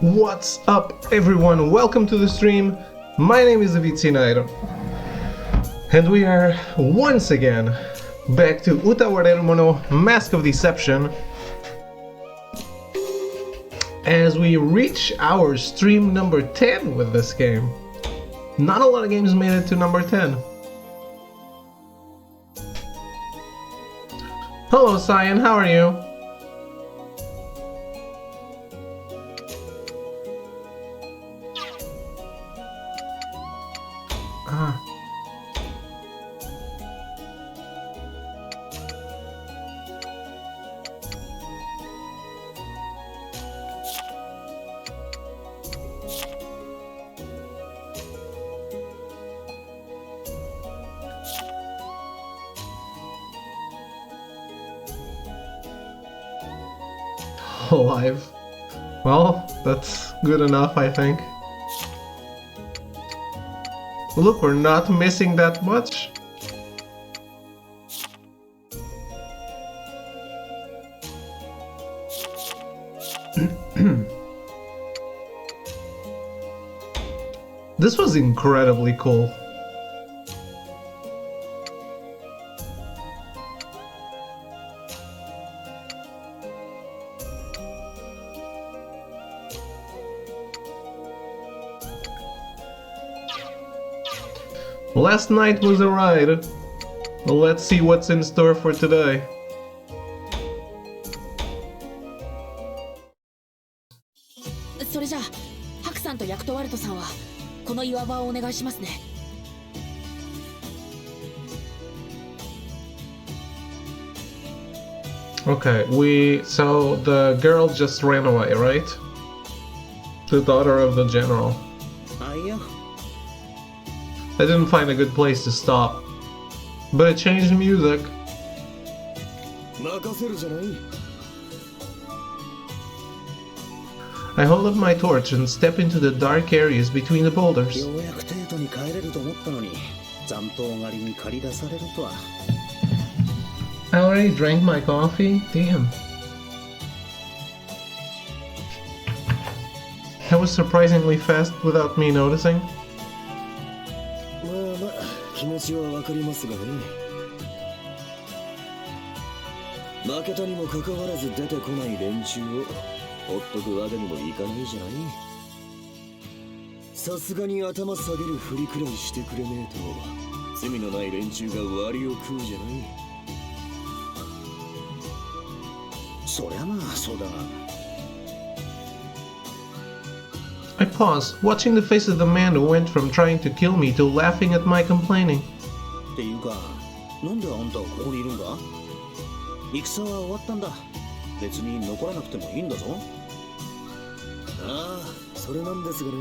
What's up, everyone? Welcome to the stream. My name is Avicinator, and we are once again back to Utawarerumono Mask of Deception as we reach our stream number 10 with this game. Not a lot of games made it to number 10. Hello, Cyan, how are you? Alive. Well, that's good enough, I think. Look, we're not missing that much. This was incredibly cool. Last night was a ride. Well, let's see what's in store for today. Okay, so the girl just ran away, right? The daughter of the general. I didn't find a good place to stop, but it changed music. I hold up my torch and step into the dark areas between the boulders. I already drank my coffee? Damn. That was surprisingly fast without me noticing. 気持ちはわかりますがね。負けたにもかかわらず出てこない連中をほっとくわけにもいかないじゃない。さすがに頭下げるふりくらいしてくれねえと罪のない連中が割を食うじゃない。そりゃまあそうだが。I pause, watching the face of the man who went from trying to kill me to laughing at my complaining. っていうか、なんであんたはここにいるんだ？戦は終わったんだ。別に残らなくてもいいんだぞ。ああ、それなんですがね。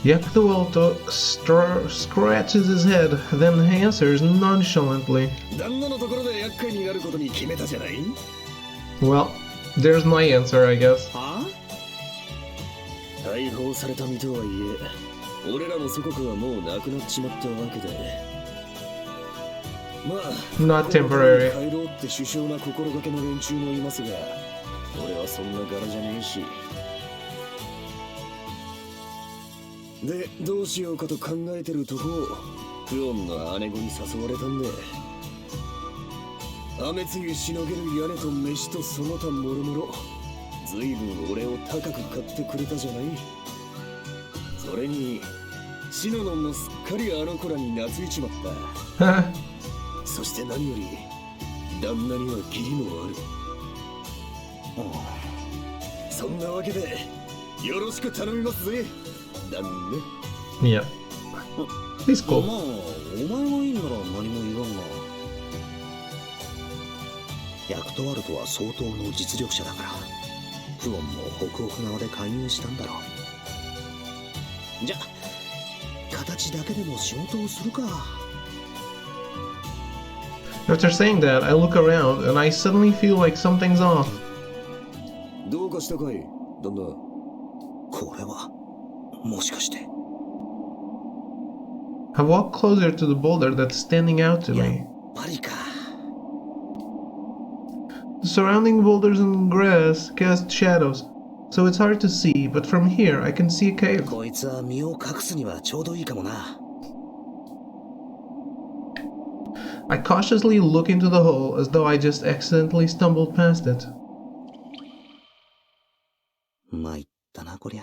Yakuto scratches his head, then answers nonchalantly. 旦那のところで厄介になることに決めたじゃない？ Well, there's my answer, I guess. はあ？解放された身とはいえ、俺らの祖国はもうなくなっちまったわけで。まあ、Not temporary. 帰ろうって首相な心がけの連中もいますが、俺はそんな柄じゃねえし。で、どうしようかと考えてるとこ、クオンの姉子に誘われたんで。雨露しのげる屋根と飯とその他もろもろ、ずいぶん俺を高く買ってくれたじゃない。それにシノノンもすっかりあの子らに懐いちまった。そして何より旦那には義理もある。そんなわけでよろしく頼みますぜ、旦那。Yeah. He's cool. まあ、お前がいいなら何も言わんが。ヤクトワルトは相当の実力者だから、クオンも北欧側で勧誘したんだろう。じゃ、形だけでも仕事をするか。After saying that, I look around and I suddenly feel like something's off. どうかしたかい、旦那。これは、もしかして。I walk closer to the boulder that's standing out to me. やっぱりか。The surrounding boulders and grass cast shadows, so it's hard to see, but from here I can see a cave. こいつは身を隠すにはちょうどいいかもな。I cautiously look into the hole as though I just accidentally stumbled past it. 参ったなこりゃ。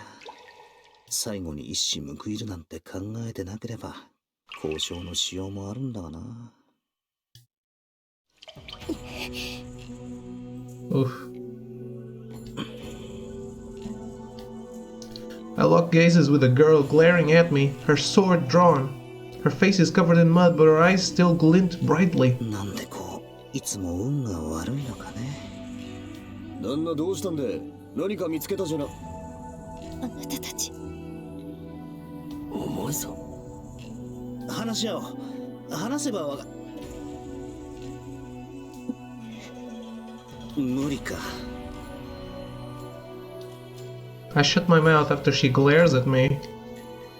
最後に一矢報いるなんて考えてなければ交渉のしようもあるんだがな。Oof. I lock gazes with a girl glaring at me, her sword drawn. Her face is covered in mud, but her eyes still glint brightly. なんでこういつも運が悪いのかね。旦那どうしたんで？何か見つけたじゃな。あなたたち。お前さん。話し合おう。話せばわか。無理か。I shut my mouth after she glares at me.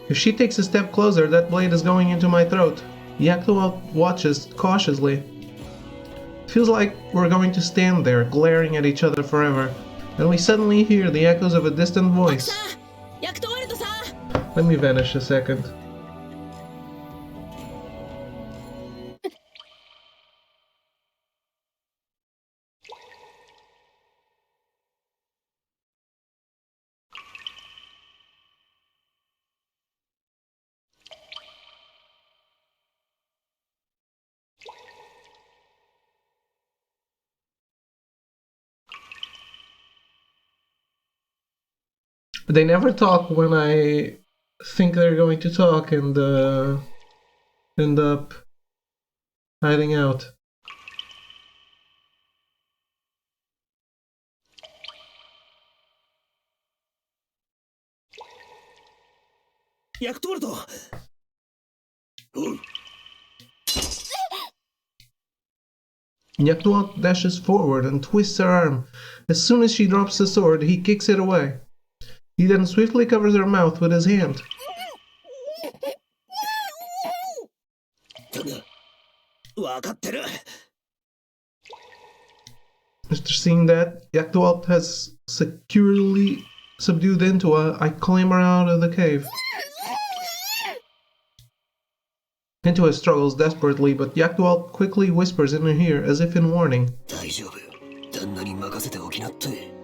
If she takes a step closer, that blade is going into my throat. Yakuto watches cautiously. Feels like we're going to stand there, glaring at each other forever, and we suddenly hear the echoes of a distant voice. Let me vanish a second. They never talk when I think they're going to talk and end up hiding out. Yakuto dashes forward and twists her arm. As soon as she drops the sword, he kicks it away. He then swiftly covers her mouth with his hand. After seeing that, Yakuto has securely subdued Intua. I clamber out of the cave. Intua struggles desperately, but Yakuto quickly whispers in her ear as if in warning. 大丈夫。旦那に任せておきなって。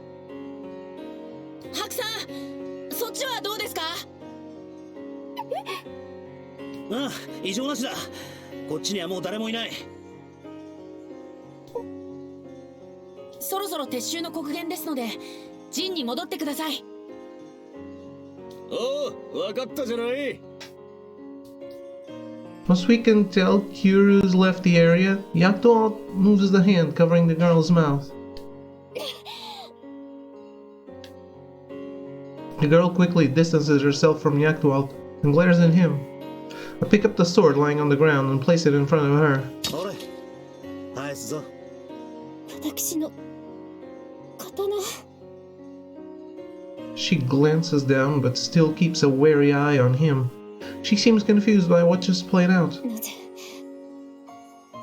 白さん、そっちはどうですか？ああ、異常なしだ。こっちにはもう誰もいない。そろそろ撤収の刻限ですので、陣に戻ってください。おお、分かったじゃない。Once we can tell Kiryu's left the area, Yakuto moves the hand covering the girl's mouth. The girl quickly distances herself from Yakuto and glares at him. I pick up the sword lying on the ground and place it in front of her. ほれ、返すぞ。私の刀。She glances down but still keeps a wary eye on him. She seems confused by what just played out. なぜ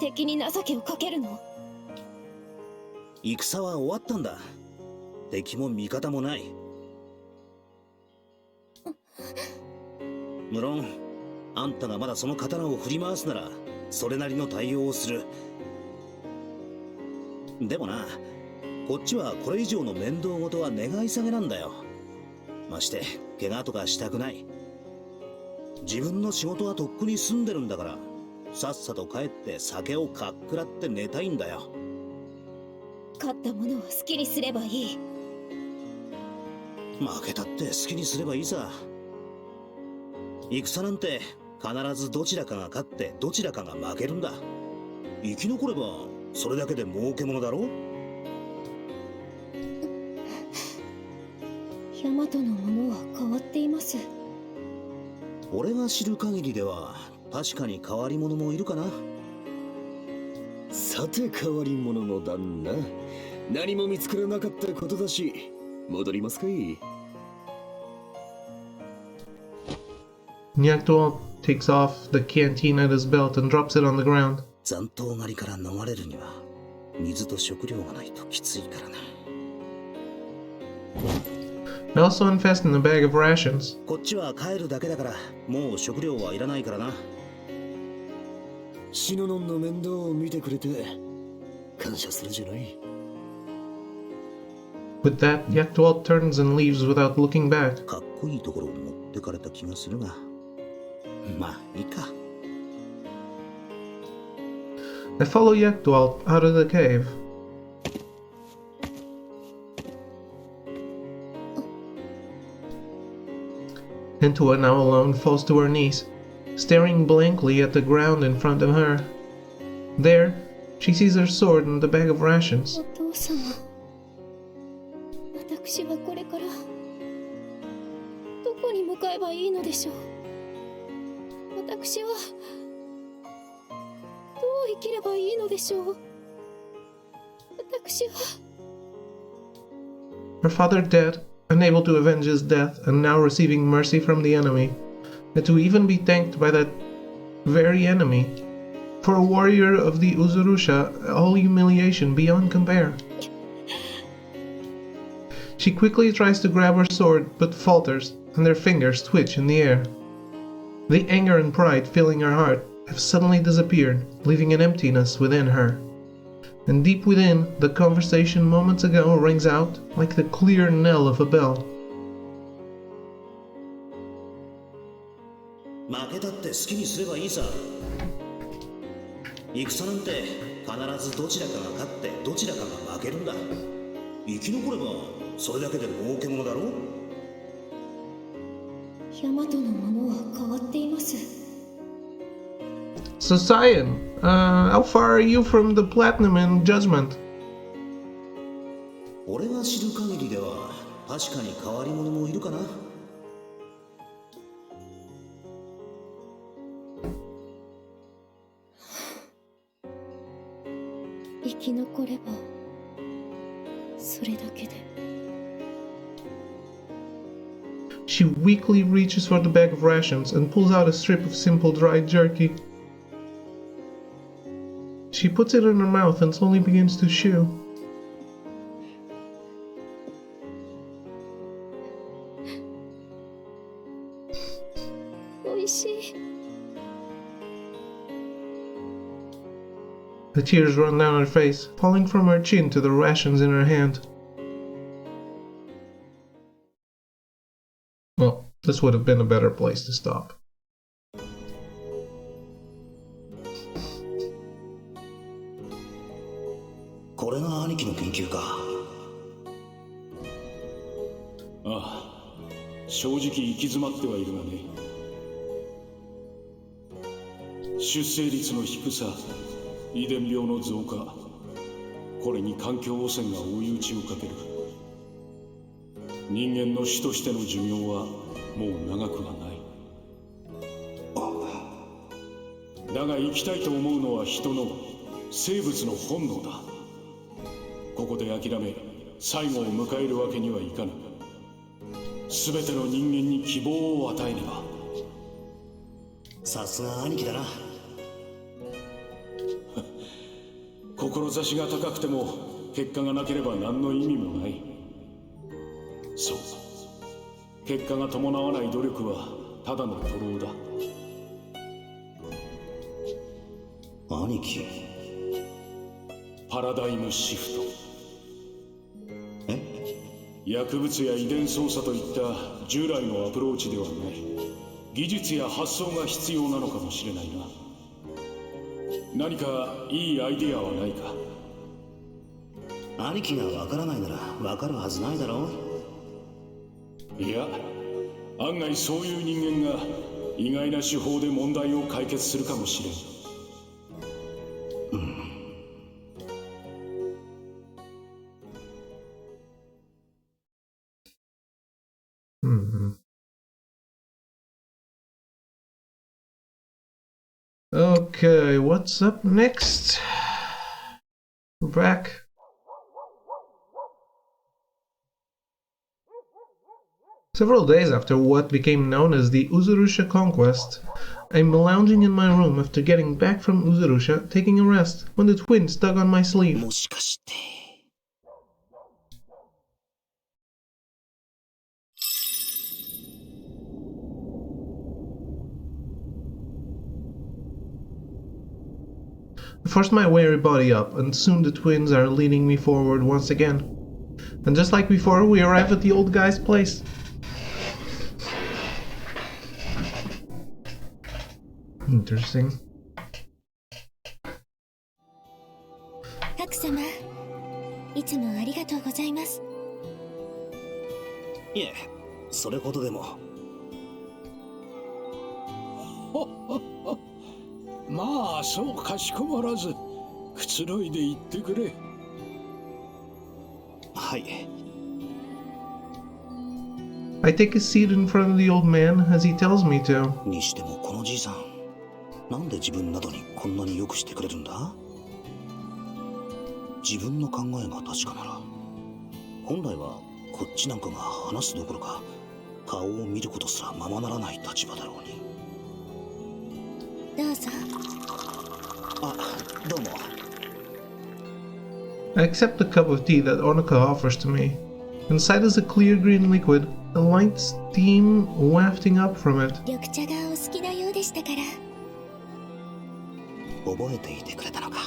敵に情けをかけるの？戦は終わったんだ。敵も味方もない。無論、あんたがまだその刀を振り回すなら、それなりの対応をする。でもな、こっちはこれ以上の面倒事は願い下げなんだよ。まして、怪我とかしたくない。自分の仕事はとっくに済んでるんだから、さっさと帰って酒をかっくらって寝たいんだよ。勝ったものを好きにすればいい。負けたって好きにすればいいさ。戦なんて必ずどちらかが勝ってどちらかが負けるんだ。生き残ればそれだけで儲けものだろ。ヤマトのものは変わっています。俺が知る限りでは確かに変わり者もいるかな。さて変わり者の旦那、何も見つからなかったことだし戻りますかい。Yakuto takes off the canteen at his belt and drops it on the ground. 残党狩りから逃れるには水と食料がないときついからな。 I also invest in a bag of rations. こっちは帰るだけだからもう食料はいらないからな。シノノンの面倒を見てくれて感謝するじゃない。 With that, Yaktual turns and leaves without looking back. かっこいいところを持ってかれた気がするが、まあいいか。 I follow Yaktual out of the cave. Intua, now alone, falls to her knees, staring blankly at the ground in front of her. There, she sees her sword and the bag of rations. お父様、私はこれからどこに向かえばいいのでしょう。私はどう生きればいいのでしょう。私は。 Her father dead, unable to avenge his death, and now receiving mercy from the enemy, and to even be thanked by that very enemy. For a warrior of the Uzurusha, all humiliation beyond compare. She quickly tries to grab her sword, but falters, and their fingers twitch in the air. The anger and pride filling her heart have suddenly disappeared, leaving an emptiness within her. And deep within, the conversation moments ago rings out like the clear knell of a bell. 負けたって好きにすればいいさ。戦なんて必ずどちらかが勝ってどちらかが負けるんだ。生き残ればそれだけで儲けものだろう。ヤマトのものは変わっています。 So Cyan, how far are you from the platinum in Judgment? 俺が知る限りでは確かに変わり者もいるかな。生き残ればそれだけで。 She weakly reaches for the bag of rations and pulls out a strip of simple dried jerky. She puts it in her mouth and slowly begins to chew. おいしい。 The tears run down her face, falling from her chin to the rations in her hand. Well, this would have been a better place to stop. これが兄貴の研究か。ああ、正直行き詰まってはいるがね。出生率の低さ、遺伝病の増加、これに環境汚染が追い打ちをかける。人間の種としての寿命はもう長くはない。だが生きたいと思うのは人の生物の本能だ。ここで諦め最後を迎えるわけにはいかぬ。全ての人間に希望を与えねば。さすが兄貴だな。志が高くても結果がなければ何の意味もない。そう、結果が伴わない努力はただの徒労だ。兄貴、パラダイムシフト。え？薬物や遺伝操作といった従来のアプローチではない。技術や発想が必要なのかもしれないな。何かいいアイデアはないか？兄貴がわからないならわかるはずないだろう。いや、案外そういう人間が意外な手法で問題を解決するかもしれん。Okay, what's up next? We're back. Several days after what became known as the Uzurusha conquest, I'm lounging in my room after getting back from Uzurusha, taking a rest, when the twins tug on my sleeve. もしかして。I forced my weary body up, and soon the twins are leading me forward once again. And just like before, we arrive at the old guy's place. Interesting. 白様、いつもありがとうございます。いえ、それほどでも。まあそうかしこまらずくつろいで言ってくれ。はい。I take a seat in front of the old man as he tells me to. にしてもこのじいさん、なんで自分などにこんなによくしてくれるんだ？自分の考えが確かなら、本来はこっちなんかが話すどころか顔を見ることすらままならない立場だろうに。どうぞ。あ、どうも。I accept the cup of tea that Onoka offers to me. Inside is a clear green liquid, a light steam wafting up from it. 緑茶がお好きなようでしたから。覚えていてくれたのか。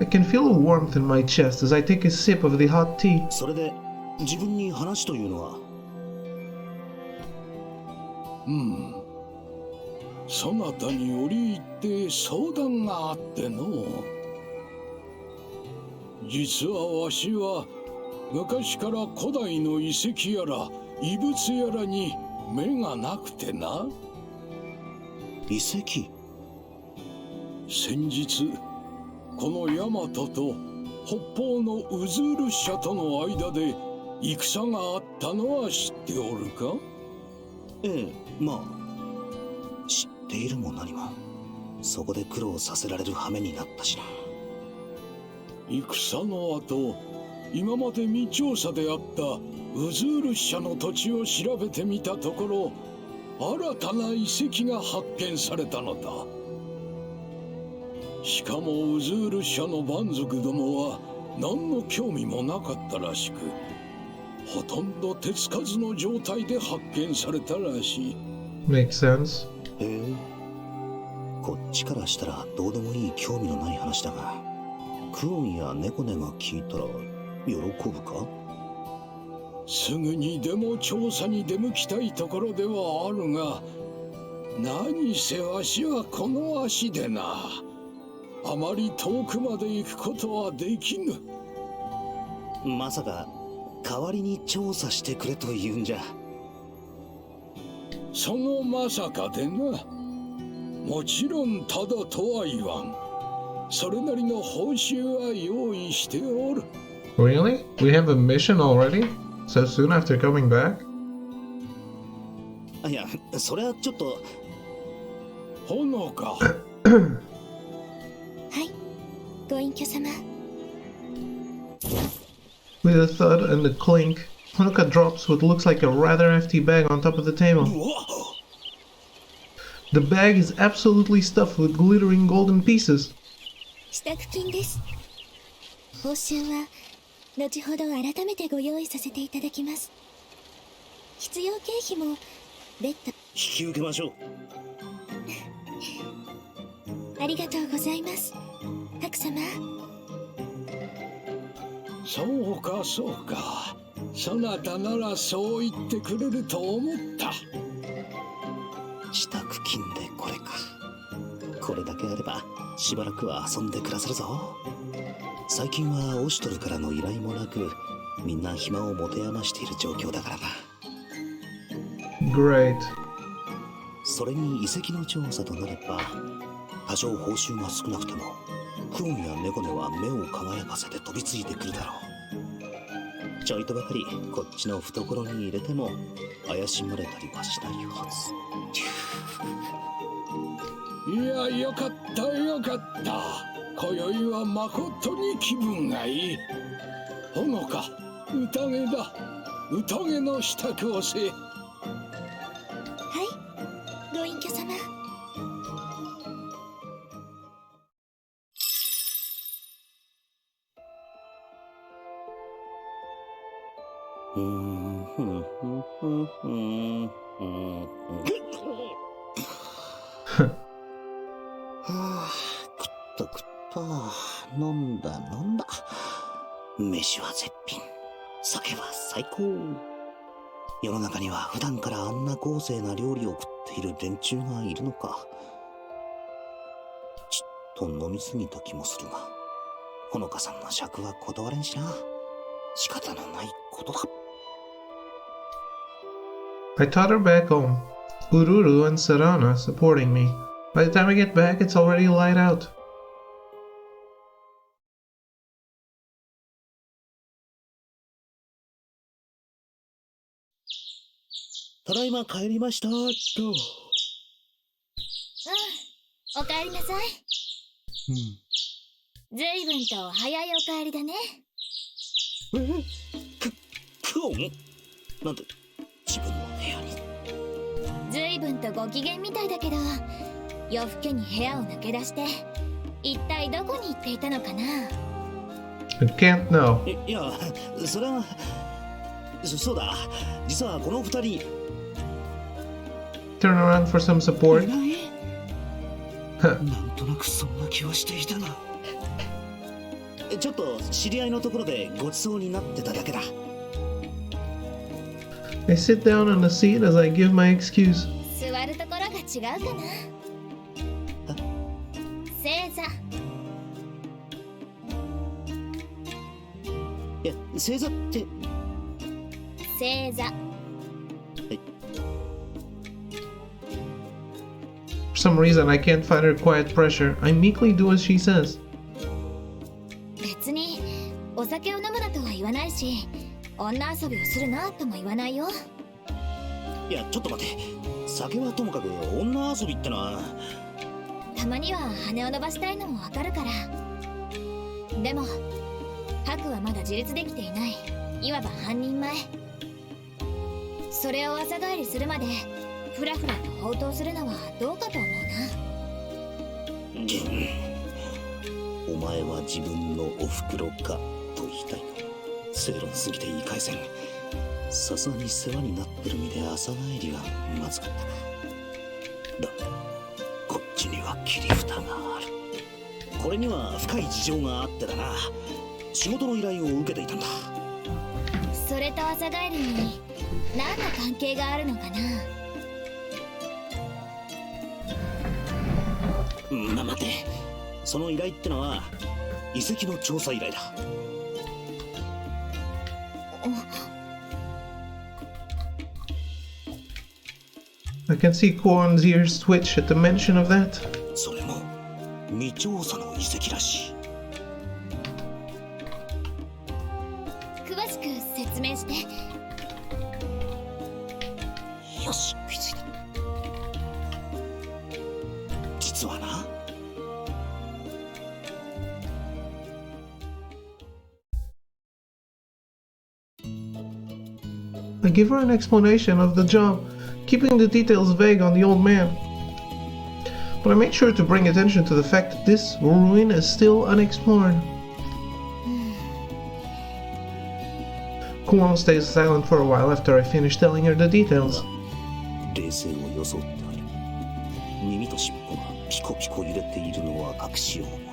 I can feel a warmth in my chest as I take a sip of the hot tea. それで自分に話というのは？そなたに折り入って相談があっての。実はわしは昔から古代の遺跡やら遺物やらに目がなくてな。遺跡？先日この大和と北方のウズール社との間で戦があったのは知っておるか？ええ、まあ知っているも何も。そこで苦労させられる羽目になったしな。戦の後、今まで未調査であったウズール社の土地を調べてみたところ、新たな遺跡が発見されたのだ。しかもウズール社の蛮族どもは何の興味もなかったらしく、ほとんど手つかずの状態で発見されたらしい。Makes sense. へえ、こっちからしたらどうでもいい興味のない話だが、クオンやネコネが聞いたら喜ぶか？すぐにでも調査に出向きたいところではあるが、何せわしはこの足でな、あまり遠くまで行くことはできぬ。まさか代わりに調査してくれと言うんじゃ。そのまさかでな。もちろんただとは言わん。それなりの報酬は用意しておる。Really? We have a mission already? So soon after coming back? いや、それはちょっと。ほのか。はい、ご隠居様。With a thud and a clink, Honoka drops what looks like a rather hefty bag on top of the table. The bag is absolutely stuffed with glittering golden pieces. 支度金です。報酬は後ほど改めてご用意させていただきます。必要経費も別途。引き受けましょう。ありがとうございます、白様。そうかそうか。そなたならそう言ってくれると思った。支度金でこれか。これだけあればしばらくは遊んで暮らせるぞ。最近はオシュトルからの依頼もなく、みんな暇を持て余している状況だからな。Great. それに遺跡の調査となれば、多少報酬が少なくてもクオンやネコネは目を輝かせて飛びついてくるだろう。ちょいとばかりこっちの懐に入れても怪しまれたりはしないはず。いや、よかったよかった。今宵はまことに気分がいい。ほのか、宴だ。宴の支度をせ。はいご隠居様。食った食った。飲んだ飲んだ。飯は絶品。酒は最高。世の中には普段からあんな豪勢な料理を食っている連中がいるのか。ちょっと飲みすぎた気もするが、ほのかさんの酌は断れんしな。仕方のないことだ。I taught her back home. Ururu and Sarana supporting me. By the time I get back, it's already light out. ただいま帰りましたと。おかえりなさい。ずいぶんと早いお帰りだね。クオンなんで自分の部屋に。ずいぶんとご機嫌みたいだけど、夜更けに部屋を抜け出して一体どこに行っていたのかな。 I can't know. いや、それはそうだ。実はこの二人 Turn around for some support. なんとなくそんな気はしていたな。ちょっと知り合いのところでごちそうになってただけだ。I sit down on the seat as I give my excuse. 座るところが違うかな。正座。いや、正座って。正座。For some reason, I can't fight her quiet pressure. I meekly do as she says. 別にお酒を飲むなとは言わないし、女遊びをするなとも言わないよ。いや、ちょっと待て。酒はともかく女遊びってのは。たまには羽を伸ばしたいのもわかるから。でもハクはまだ自立できていない。いわば半人前。それを朝帰りするまでふらふらと放蕩するのはどうかと思うな。お前は自分のおふくろかと言いたいの。正論すぎて言い返せん。さすがに世話になってる身で朝帰りはまずかったな。だ、こっちには切り蓋がある。これには深い事情があってだな。仕事の依頼を受けていたんだ。それと朝帰りに何の関係があるのかな。待て。その依頼ってのは遺跡の調査依頼だ。I can see Korn's ears twitch at the mention of that. それも未調査の遺跡らしい。詳しく説明して。よし、食いついた。実はな。I give her an explanation of the job, keeping the details vague on the old man. But I made sure to bring attention to the fact that this ruin is still unexplored. Kuon stays silent for a while after I finish telling her the details. 冷静を装ってある。耳と尻尾がピコピコ揺れているのは隠しようもな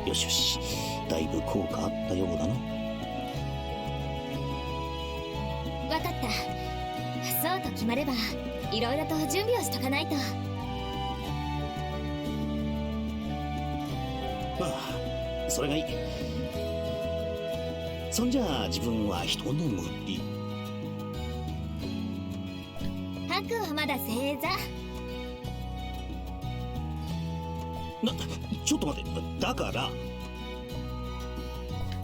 い。よしよし、だいぶ効果あったようだな。わかった。そうと決まればいろいろと準備をしとかないと。まあ、それがいい。そんじゃあ自分は一眠り。ハクはまだ正座。ちょっと待って。だから。あ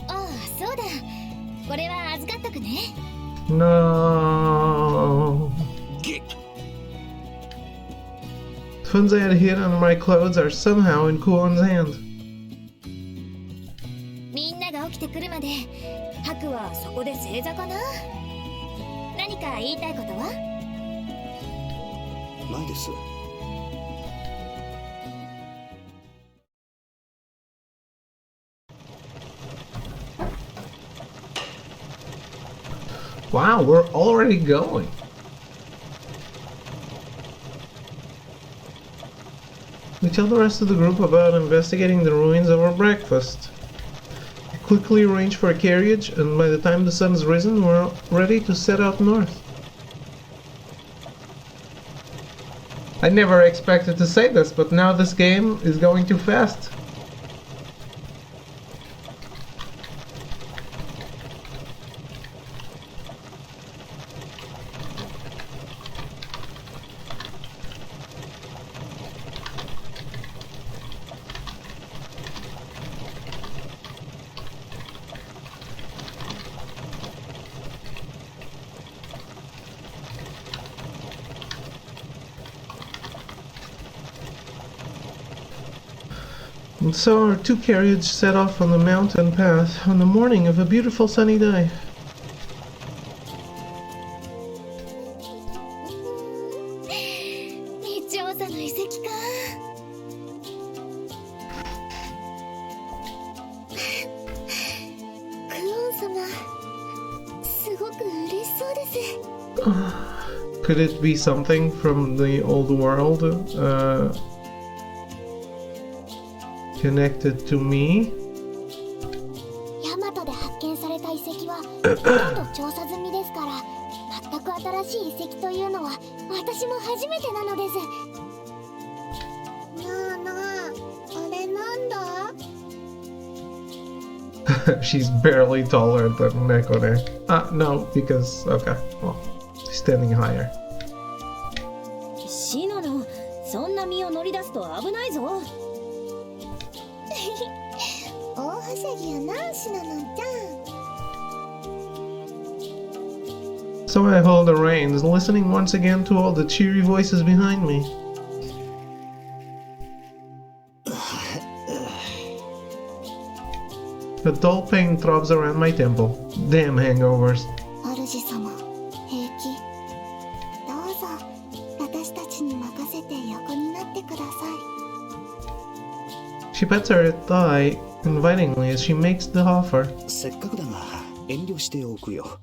あ、そうだ。これは預かっとくね。No. Funds I had hid under my clothes are somehow in Kuon's hand. みんなが起きてくるまではそこで正座かな。何か言いたいことは？ないです。Wow, we're already going. We tell the rest of the group about investigating the ruins of our breakfast. We quickly arrange for a carriage, and by the time the sun's risen, we're ready to set out north. I never expected to say this, but now this game is going too fast. And so our two carriages set off on the mountain path on the morning of a beautiful sunny day. 調査の遺跡か。クオン様、すごく嬉しそうです。Could it be something from the old world connected to me? ヤマトで発見された遺跡はほとんど調査済みですから、全く新しい遺跡というのは私も初めてなのです。なあなあ、あれなんだ？ She's barely taller than Nekone. No, because, okay, well, she's standing higher. シノのそんな身を乗り出すと危ないぞ。大はしゃぎやな、シナノンちゃん。 So I hold the reins, listening once again to all the cheery voices behind me. A dull pain throbs around my temple. Damn hangovers. 主様、平気。どうぞ、私たちに任せて横になってください。 She pets her thigh invitingly as she makes the offer. せっかくだが遠慮しておくよ。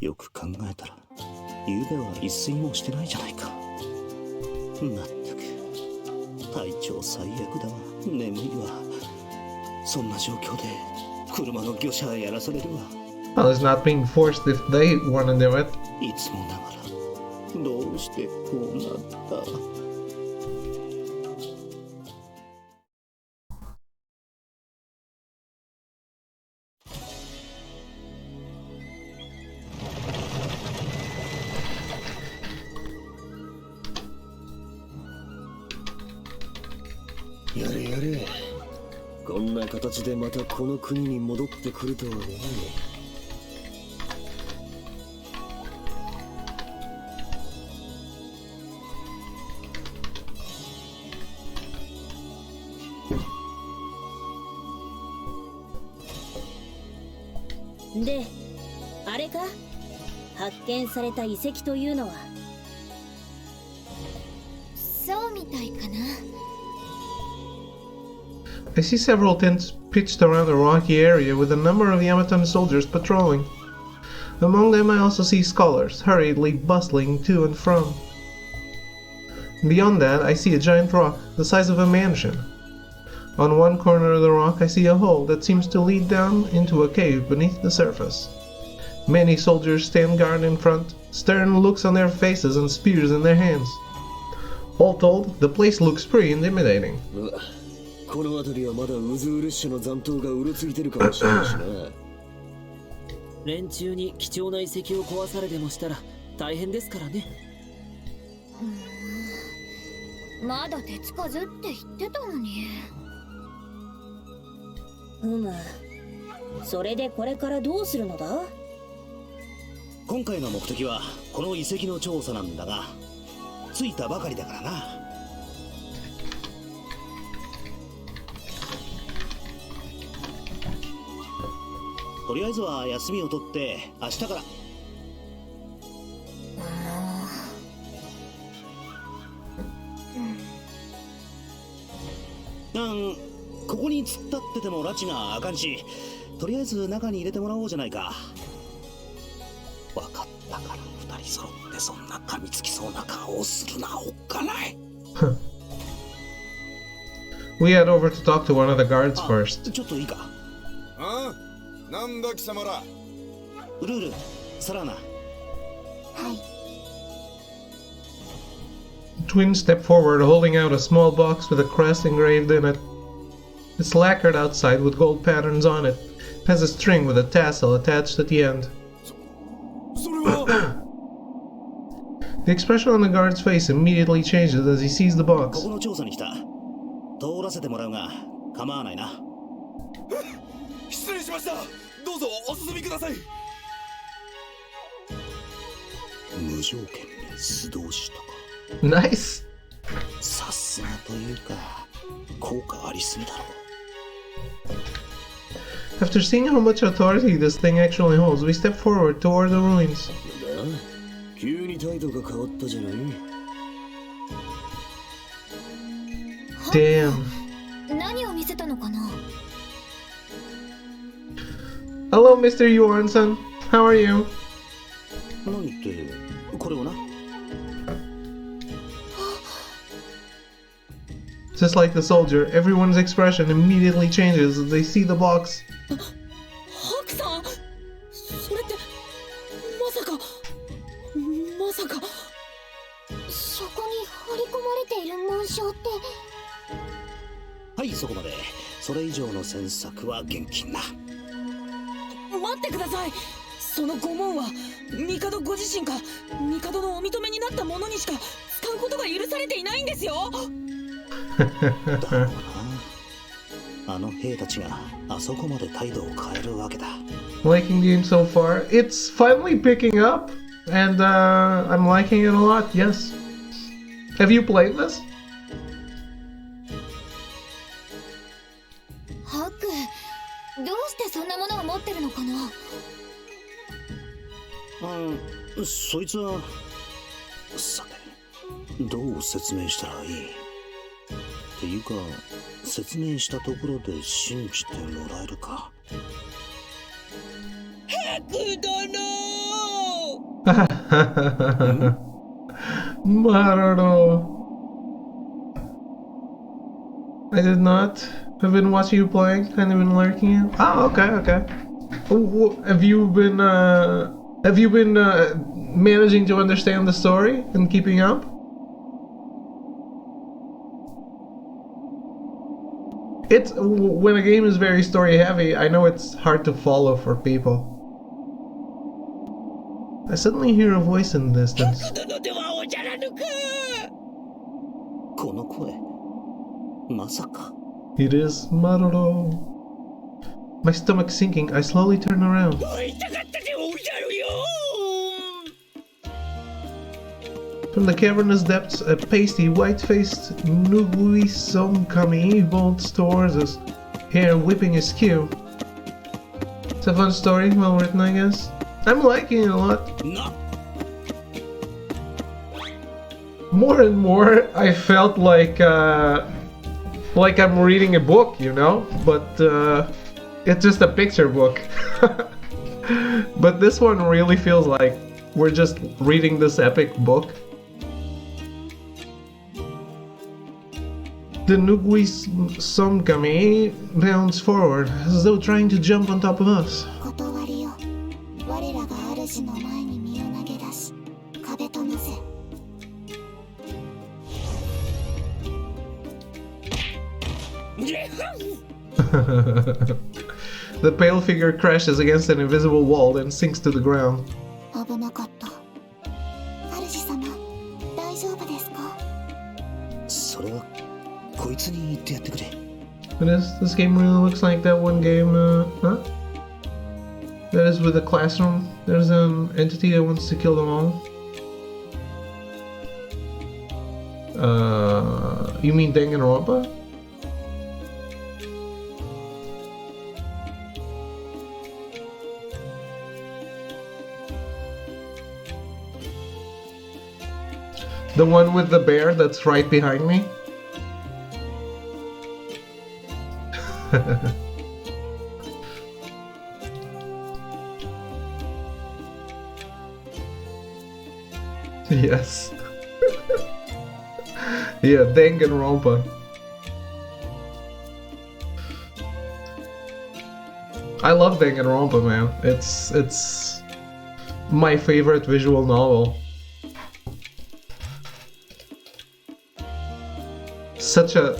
よく考えたら昨夜は一睡もしてないじゃないか。まったく体調最悪だわ。眠いわ。そんな状況で車の業者やらされるわ。 Well, it's not being forced if they want to do it. いつもながらどうしてこうなった。やれやれ、こんな形でまたこの国に戻ってくるとはね。で、あれか？発見された遺跡というのは。そうみたいかな。 I see several tents pitched around a rocky area with a number of Yamatan soldiers patrolling. Among them I also see scholars, hurriedly bustling to and from. Beyond that I see a giant rock, the size of a mansion. On one corner of the rock I see a hole that seems to lead down into a cave beneath the surface. Many soldiers stand guard in front, stern looks on their faces and spears in their hands. All told, the place looks pretty intimidating. この辺りはまだウズウルッシュの残党がうろついてるかもしれないしな。連中に貴重な遺跡を壊されてもしたら大変ですからね。まだ手つかずって言ってたのに。それでこれからどうするのだ？今回の目的はこの遺跡の調査なんだが、着いたばかりだからな。とりあえずは休みを取って明日から。ここに突っ立ってても拉致があかんし、とりあえず中に入れてもらおうじゃないか。わかったから、二人揃ってそんな噛みつきそうな顔をするな、おっかない。We head over to talk to one of the guards first. ちょっといいか。なんだ貴様ら。ルール、サラナ。Twins step forward, holding out a small box with a crest engraved in it. It's lacquered outside with gold patterns on it. It has a string with a tassel attached at the end. それは The expression on the guard's face immediately changes as he sees the こ box. この調査に来た。通らせてもらうが構わないな。失礼しました。どうぞお進みください。無条件で素通しとか。Nice! さすがというか、効果ありすぎだろ。After seeing how much authority this thing actually holds, we step forward toward the ruins. なんだ急に態度が変わったじゃない。Damn. 何を見せたのかな。 Hello, Mr. Yuan-san. How are you? 何ってこれをな。Just like the soldier, everyone's expression immediately changes as they see the box. ハクさん、それってまさかそこに張り込まれている紋章って。はい、そこまで。それ以上の詮索は厳禁な。待ってください。その拷問は帝ご自身か帝のお認めになった者にしか使うことが許されていないんですよ。だろうな。あの兵たちがあそこまで態度を変えるわけだ。 Liking the game so far. It's finally picking up, and I'm liking it a lot, yes. Have you played this? ハク、どうしてそんなものを持ってるのかな。そいつはさてどう説明したらいいっていうか、説明したところで信じてもらえるか。ハク殿。Maroto. I did not. I've been watching you playing, kind of been lurking in. Oh, okay. Have you been managing to understand the story and keeping up? It's when a game is very story heavy, I know it's hard to follow for people. I suddenly hear a voice in the distance. 殿ではおじゃらぬか。この声、まさか。 It is Maroto. My stomach sinking, I slowly turn around. 会いたかったでおじゃるよ。 From the cavernous depths, a pasty, white-faced Nugui Somkami bolts towards us, hair whipping askew. It's a fun story, well written, I guess. I'm liking it a lot. な More and more, I felt like I'm reading a book, you know? But it's just a picture book. But this one really feels like we're just reading this epic book. The Nugui Somkami bounds forward, as though trying to jump on top of us. 断りよ。我らが主の前に身を投げ出し、壁となせ。 The pale figure crashes against an invisible wall and sinks to the ground. 危なかった。主様、大丈夫ですか。それはこいつに言ってやってくれ。 This game really looks like that one game, huh? That is with a classroom. There's an entity that wants to kill them all. You mean Danganronpa? The one with the bear that's right behind me? Yes. Yeah, Danganronpa. I love Danganronpa, man. It's my favorite visual novel. Such a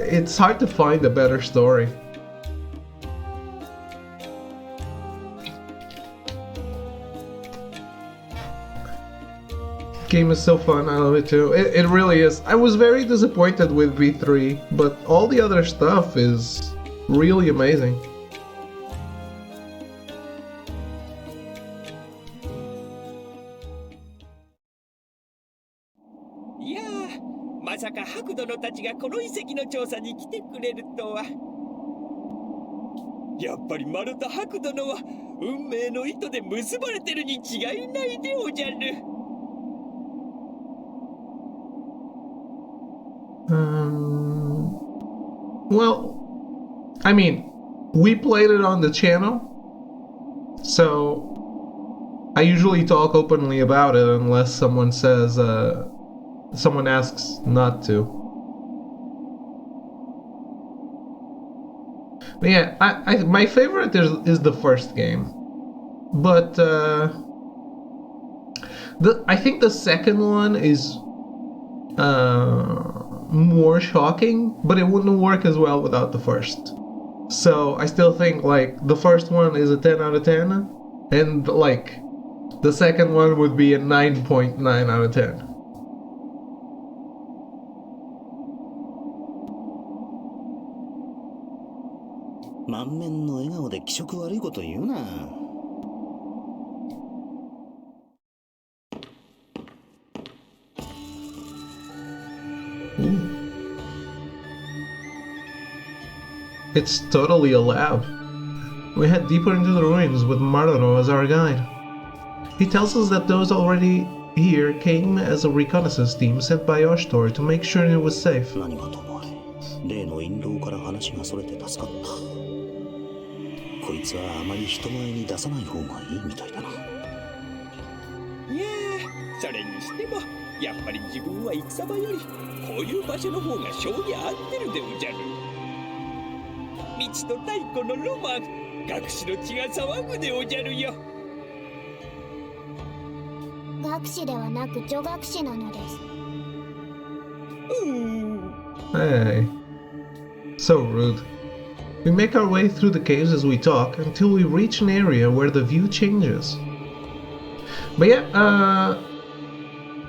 it's hard to find a better story. Game is so fun, I love it too. It really is. I was very disappointed with V3, but all the other stuff is really amazing. Yeah, まさか白殿たちがこの遺跡の調査に来てくれるとは。やっぱりマルタ白殿は運命の糸で結ばれてるに違いないでおじゃる。Well, I mean, we played it on the channel, so I usually talk openly about it unless someone says, someone asks not to. But yeah, my favorite is the first game, but I think the second one is more shocking, but it wouldn't work as well without the first. So I still think like the first one is a 10 out of 10, and like the second one would be a 9.9 out of 10. It's totally a lab. We head deeper into the ruins with Marano as our guide. He tells us that those already here came as a reconnaissance team sent by Oshtor to make sure it was safe. Yeah, Hey. So rude. We make our way through the caves as we talk until we reach an area where the view changes. But yeah,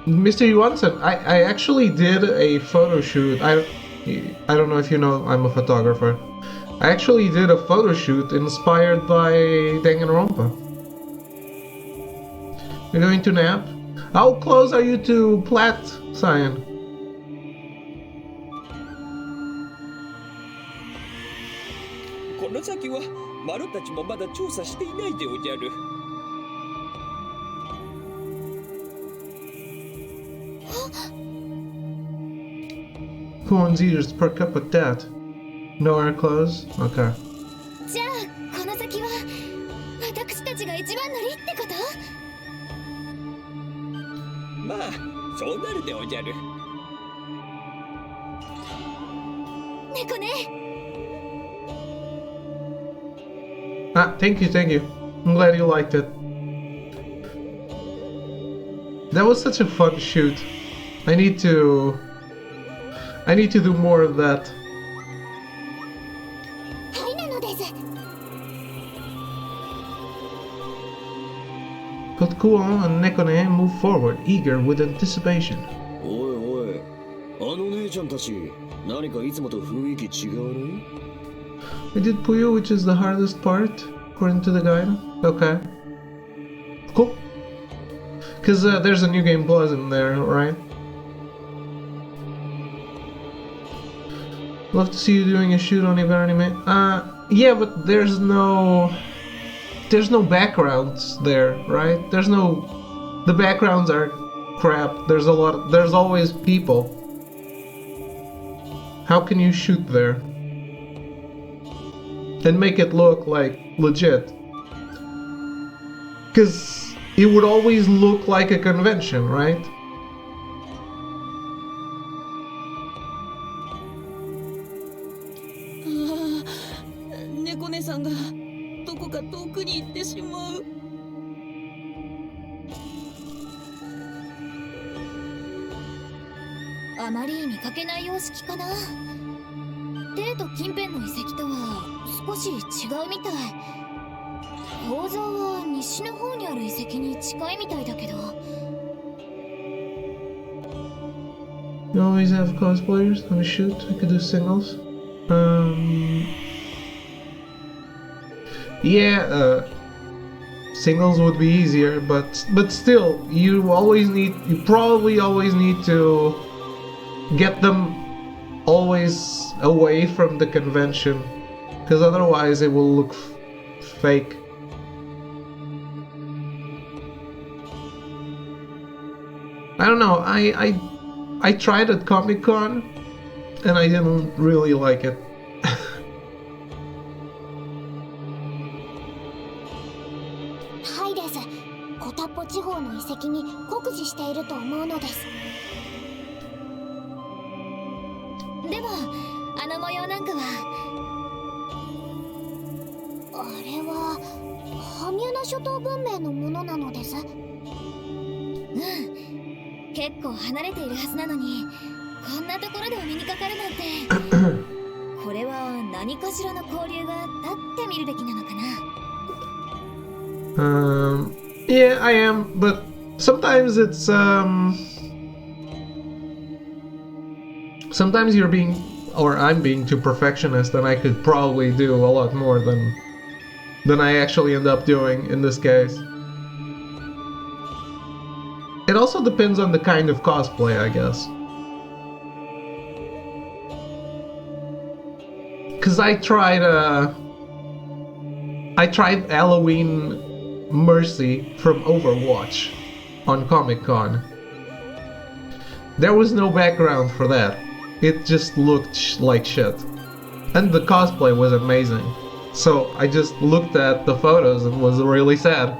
Mr. Johansson, I actually did a photo shoot. I don't know if you know I'm a photographer. I actually did a photo shoot inspired by Danganronpa. You're going to nap? How close are you to Plat, Cyan? One's ears perk up with that. Nowhere close? Okay. Ah, thank you. I'm glad you liked it. That was such a fun shoot. I need to do more of that. But Kuon and Nekone move forward, eager with anticipation. We did Puyo, which is the hardest part, according to the guide. Okay. Cool. Because there's a new game plus in there, right? Love to see you doing a shoot on Ivar anime. Yeah, but there's no backgrounds there, right? The backgrounds are crap. There's always people. How can you shoot there? And make it look like legit? Because it would always look like a convention, right?あまり見かけない様式かな。帝都近辺の遺跡とは少し違うみたい。構造は西の方にある遺跡に近いみたいだけど。You always have cosplayers on a shoot. I could do singles. Yeah, singles would be easier, but still, you probably always need to get them always away from the convention, because otherwise it will look fake. I don't know, I tried at Comic-Con and I didn't really like it. はいです。コタッポ地方の遺跡に酷似していると思うのです。でもあの模様なんかは、あれはハミュナ諸島文明のものなのです。うん、結構離れているはずなのにこんなところでお目にかかるなんてこれは何かしらの交流があったって見るべきなのかな。Yeah, I am, but sometimes it's sometimes you're being, or I'm being too perfectionist, and I could probably do a lot more than I actually end up doing in this case. It also depends on the kind of cosplay, I guess. Cause I tried Halloween Mercy from Overwatch on Comic-Con. There was no background for that. It just looked like shit. And the cosplay was amazing. So I just looked at the photos and was really sad.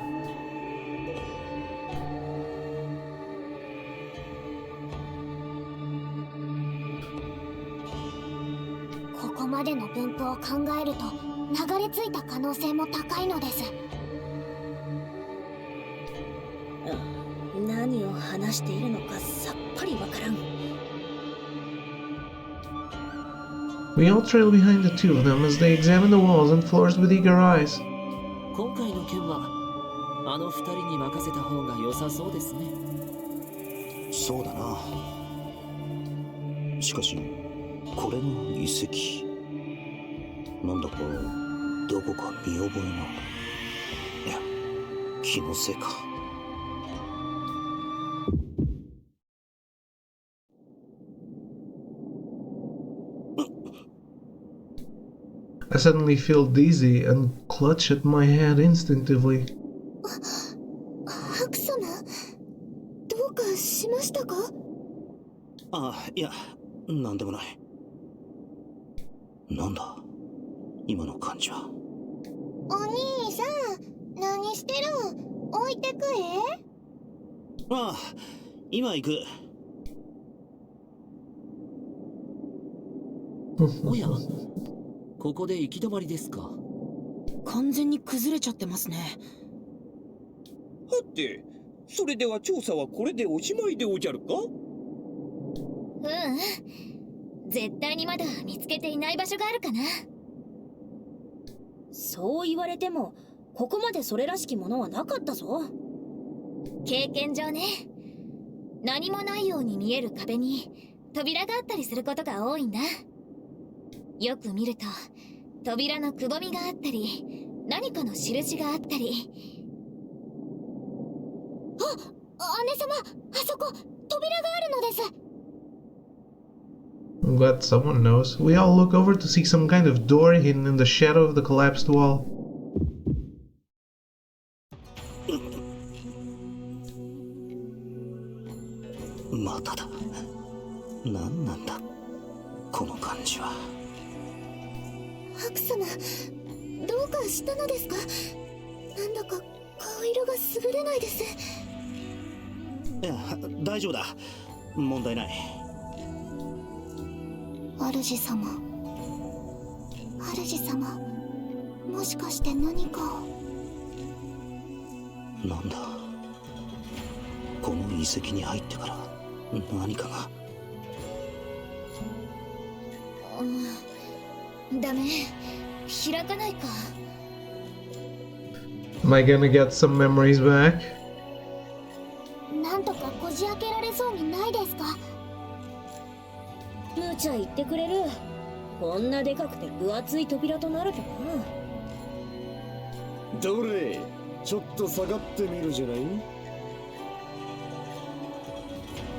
ここまでの分布を考えると流れ着いた可能性も高いのです。何を話しているのかさっぱりわからん。We all trail behind the two of them as they examine the walls and floors with eager eyes. 今回の件はあの二人に任せた方が良さそうですね。そうだな。しかしこれの遺跡、なんだかどこか見覚えの。いや、気のせいか。I suddenly feel dizzy and clutch at my head instinctively. ハク様、どうかしましたか？あ、いや、なんでもない。なんだ、今の感じは。お兄さん、何してるん？置いてくああ、今行く。おや、ここで行き止まりですか。完全に崩れちゃってますね。はて、それでは調査はこれでおしまいでおじゃるか？絶対にまだ見つけていない場所があるかな。そう言われてもここまでそれらしきものはなかったぞ。経験上ね、何もないように見える壁に扉があったりすることが多いんだ。よく見ると扉のくぼみがあったり、何かの印があったり。あ、姉様、あそこ扉があるのです。I'm glad someone knows. We all look over to see some kind of door hidden in the shadow of the collapsed wall. まただ。何なんだこの感じは。白様、どうかしたのですか？なんだか顔色が優れないです。いや、大丈夫だ。問題ない。主様、主様、もしかして何かを。なんだ、この遺跡に入ってから何かが。ダメ、開かないか。Am I gonna get some memories back? なんとかこじ開けられそうにないですか？無茶言ってくれる。こんなでかくて分厚い扉となるとな。どれ、ちょっと下がってみるじゃない。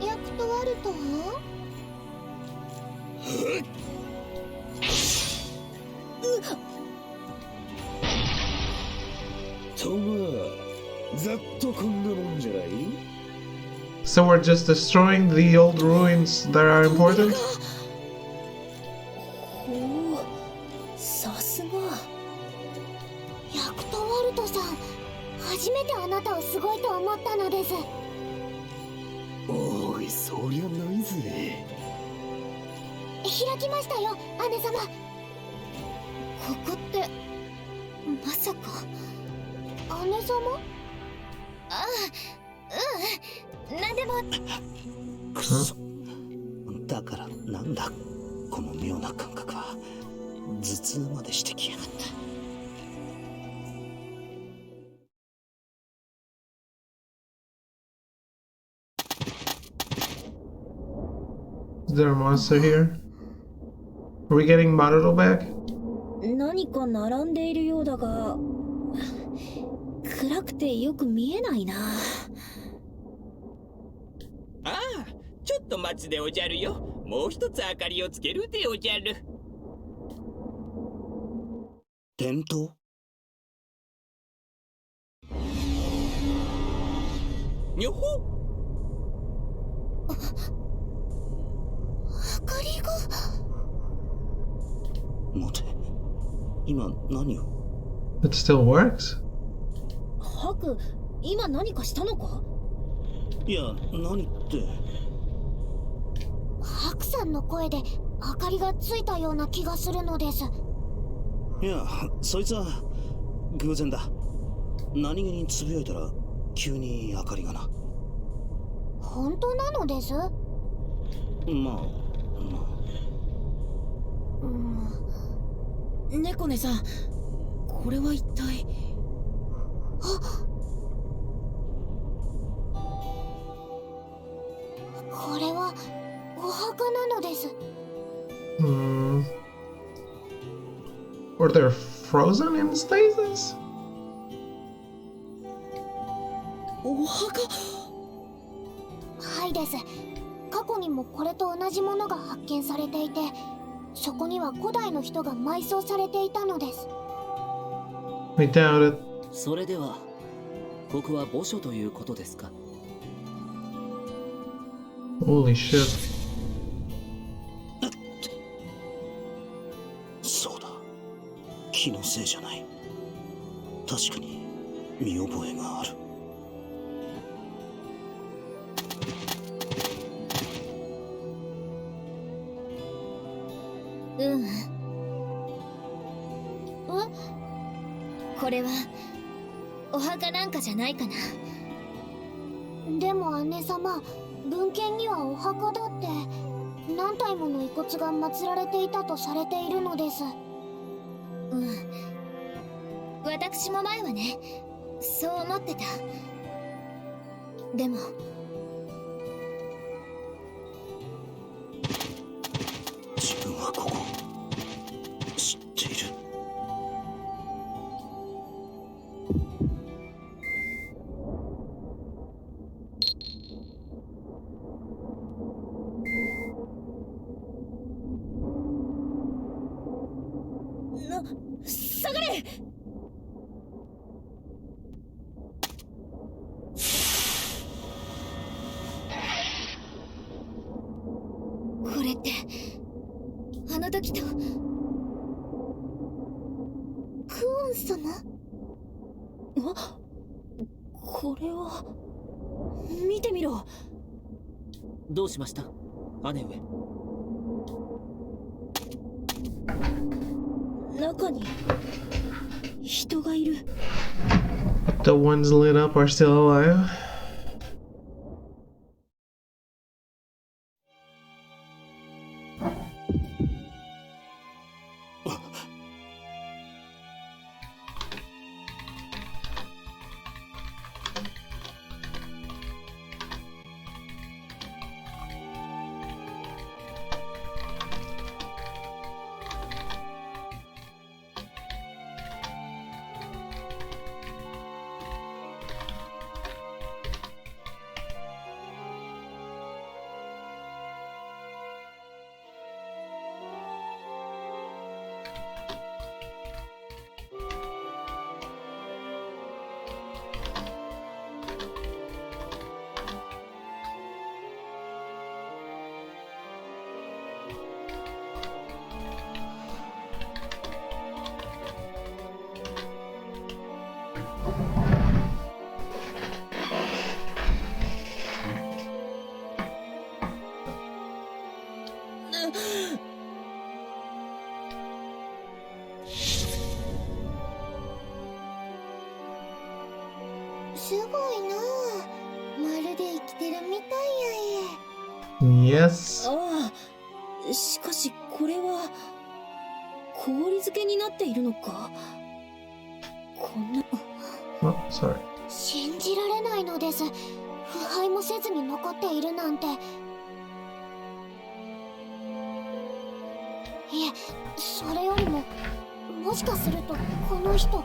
ヤクトワルトは？とまあ、ざっとこんなもんじゃない。 So we're just destroying the old ruins that are important? ほう、さすが。ヤクトワルトさん、初めてあなたをすごいと思ったのです。おい、そりゃないぜ。開きましたよ、姉様。ここってまさか。姉様？ああ、なんでも。くそ。だからなんだこの妙な感覚は。頭痛までしてきやがった。Is there a monster here? Are we getting Maruto back? 何か並んでいるようだが、暗くてよく見えないな。ああ、ちょっと待つでおじゃるよ。もう一つ明かりをつけるでおじゃる。点灯？にょほ。明かりが。待て、今何を。 It still works? ハク、今何かしたのか？いや、何って。ハクさんの声で明かりがついたような気がするのです。いや、そいつは偶然だ。何気につぶやいたら急に明かりがな。本当なのです？まあ猫ねさん、これは一体。これはお墓なのです。Or they're frozen in stasis? お墓。はいです。過去にもこれと同じものが発見されていて、そこには古代の人が埋葬されていたのです。I doubt it. それではここは墓所ということですか？ Holy shit. そうだ、気のせいじゃない。確かに見覚えがある。これはお墓なんかじゃないかな。でも姉様、文献にはお墓だって何体もの遺骨が祀られていたとされているのです。私も前はね、そう思ってた。でも自分はここ知っている。下がれ！時と。クオン様？あ、これは見てみろ。どうしました姉上？中に人がいる。 The ones lit up are still alive.すごいなあ。まるで生きてるみたいやえ。Yes. ああ、しかしこれは氷漬けになっているのか。こんな。 Oh, sorry. 信じられないのです。腐敗もせずに残っているなんて。いえ、それよりも、もしかするとこの人。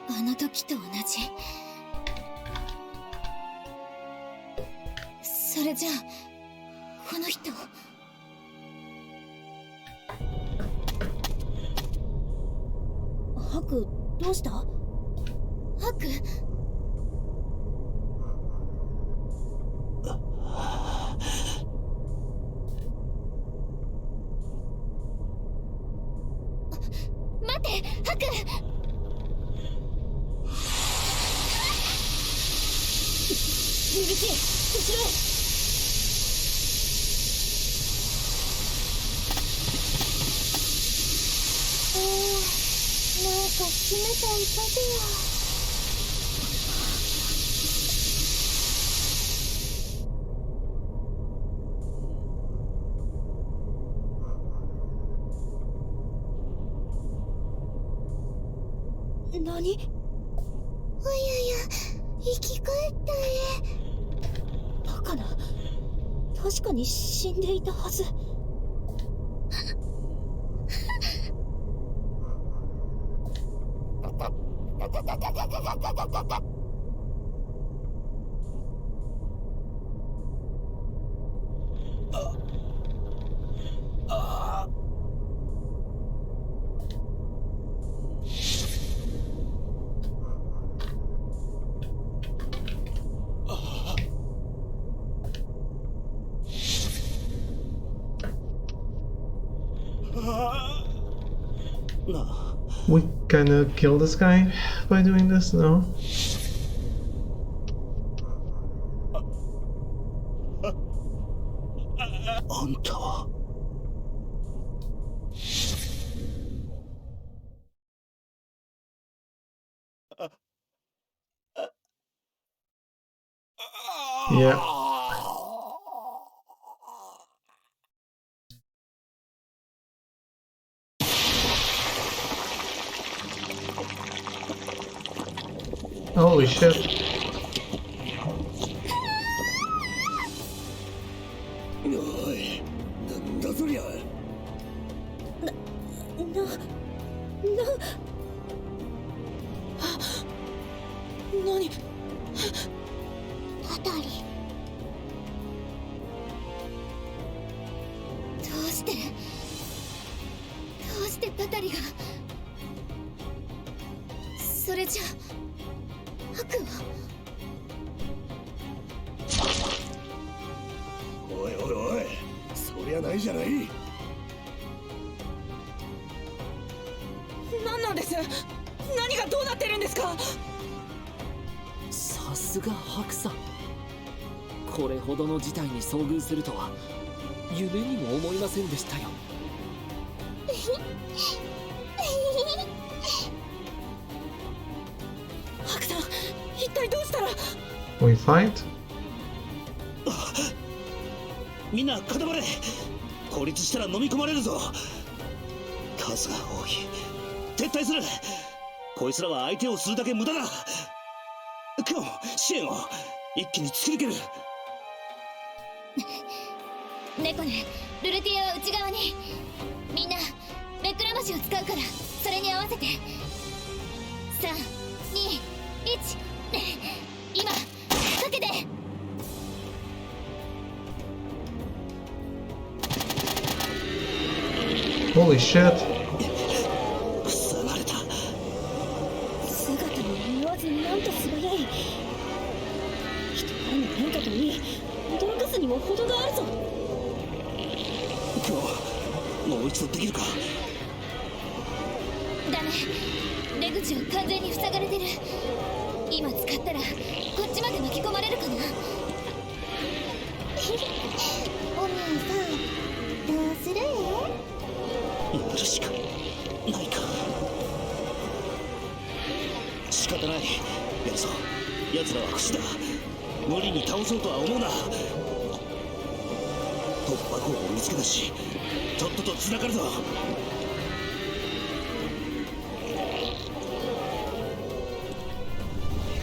あの時と同じ。それじゃあこの人。ハク、どうした？ハク？待って、ハク！右口、後ろへ。なんか冷たい風や。何？おやや、生き返ったバカな。確かに死んでいたはず。We kinda kill this guy by doing this, no? あんたは。Yeah. Holy shit. おい、なんだそりゃ。何？あたり。どうしてタタリが。それじゃハクは。おいおいおい、そりゃないじゃない。何なんです？何がどうなってるんですか？さすがハクさん。これほどの事態に遭遇するとは夢にも思いませんでしたよ。ハクさん、一体どうしたら。 We fight? みんな固まれ。孤立したら飲み込まれるぞ。数が多い。撤退する。こいつらは相手をするだけ無駄だ。クオン、支援を一気に突き抜ける。猫ね、ルルティアは内側に。みんな目くらましを使うから、それに合わせて。3、2、1、今かけて。Holy shit. 塞がれた。姿に言わずになんと素早い。人からの変化といい、驚かすにも程があるぞ。クオン、もう一度できるか。ダメ、出口は完全に塞がれてる。今使ったらこっちまで巻き込まれるかな。お兄さん、どうする？やるしかないか。仕方ない。やるぞ。奴らは不死だ。無理に倒そうとは思うな。突破口を見つけたし、とっとと繋がるぞ。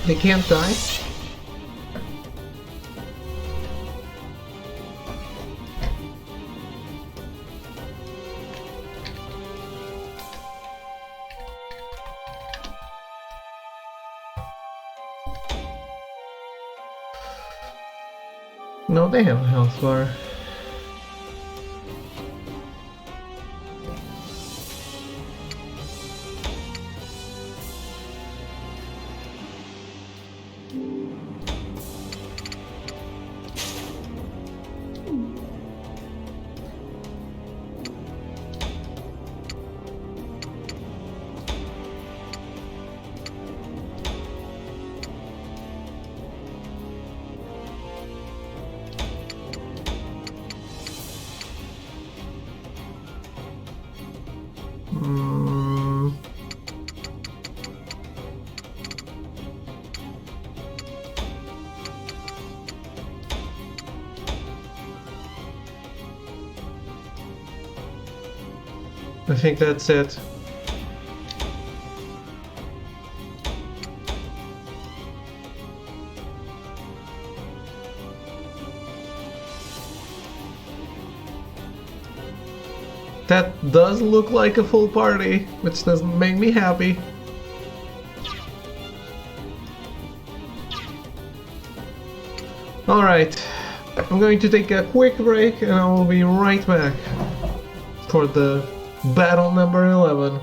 They can't die? No, they have a health bar. I think that's it. That does look like a full party, which doesn't make me happy. Alright, I'm going to take a quick break and I will be right back for the battle number 11.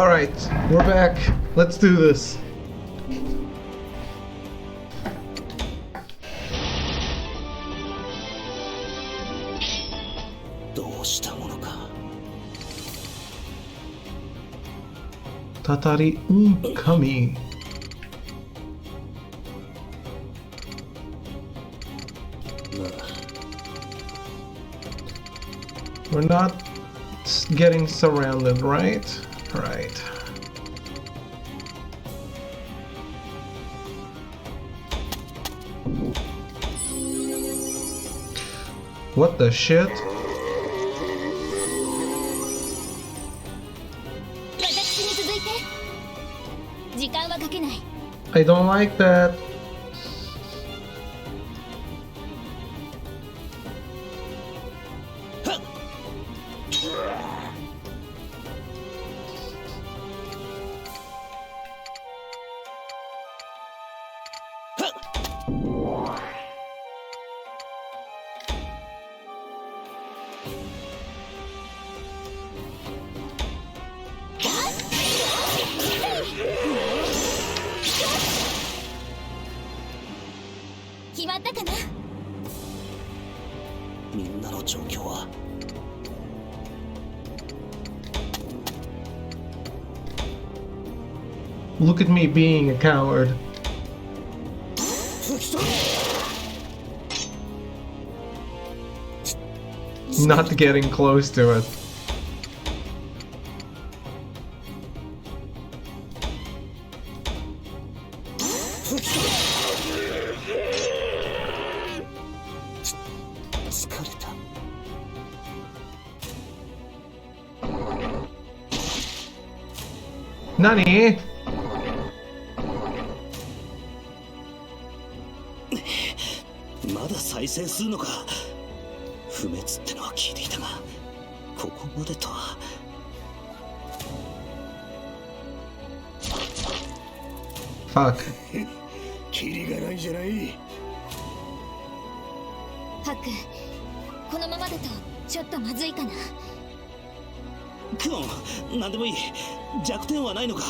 Alright, we're back. Let's do this. Tatari Kami. We're not getting surrounded, right? Right. What the shit? I don't like that. Look at me being a coward. Not getting close to it. Nani? Fuck. キリがないじゃない。ハック、このままだとちょっとまずいかな。クオン、なんでもいい。弱点はないのか。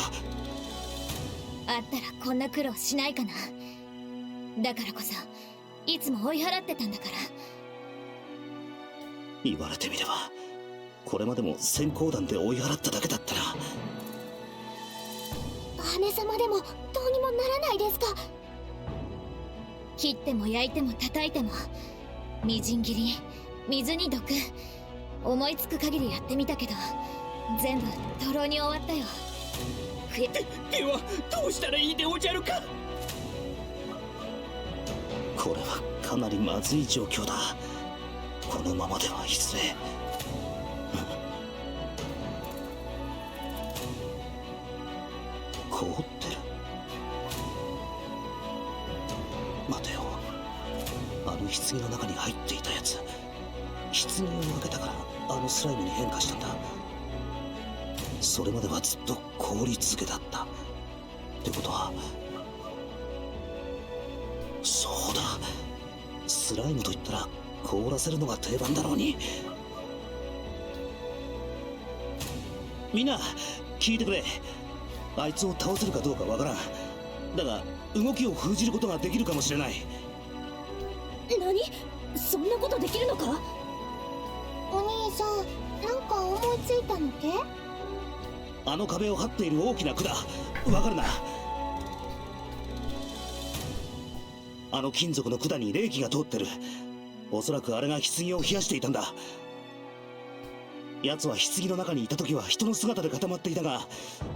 あったらこんな苦労しないかな。だからこそいつも追い払ってたんだから。言われてみればこれまでも先行弾で追い払っただけだったな。姉様でもどうにもならないですか。切っても焼いても叩いても、みじん切り、水に毒、思いつく限りやってみたけど全部徒労に終わったよ。ではどうしたらいいでおじゃるか。これはかなりまずい状況だ。このままではいずれ凍ってる。待てよ、あの棺の中に入っていたやつ、棺を開けたからあのスライムに変化したんだ。それまではずっと凍り続けだったってことは、そうだ、スライムといったら凍らせるのが定番だろうに。みんな聞いてくれ。あいつを倒せるかどうかわからん。だが動きを封じることができるかもしれない。何？そんなことできるのか？お兄さん、なんか思いついたのけ？あの壁を張っている大きな管、わかるな？あの金属の管に冷気が通ってる。おそらくあれが棺を冷やしていたんだ。奴は棺の中にいた時は人の姿で固まっていたが、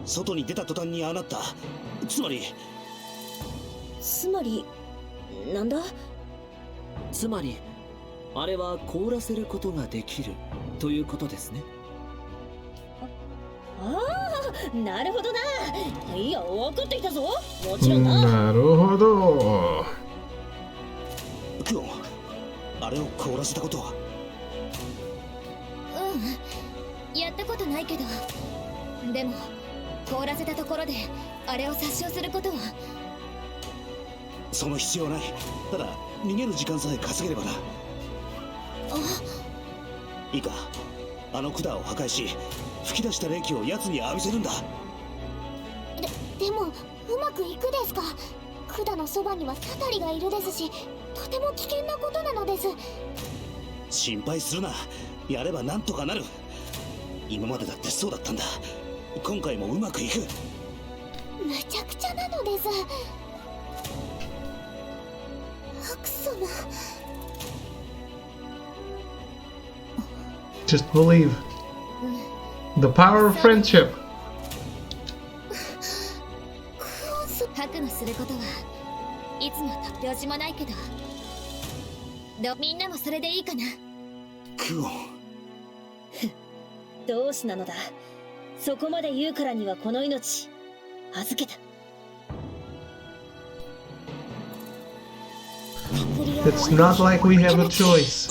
外に出た途端にああなった。つまりなんだ？つまりあれは凍らせることができるということですね。ああ、なるほどな。いや、分かっていたぞ。もちろんな。なるほど。クオン、あれを凍らせたことは？やったことないけど、でも凍らせたところであれを殺傷することは。その必要はない。ただ逃げる時間さえ稼げればな。いいか、あの管を破壊し吹き出した冷気を奴に浴びせるんだ。でもうまくいくですか？管のそばにはタタリがいるですし、とても危険なことなのです。心配するな。やればなんとかなる。今までだってそうだったんだ。今回もうまくいく。むちゃくちゃなのです。白様。Just believe. The power of friendship. ハクのすることはいつも突拍子もないけど、みんなもそれでいいかな。クオン。どうしなのだ。そこまで言うからにはこの命預けた。It's not like we have a choice.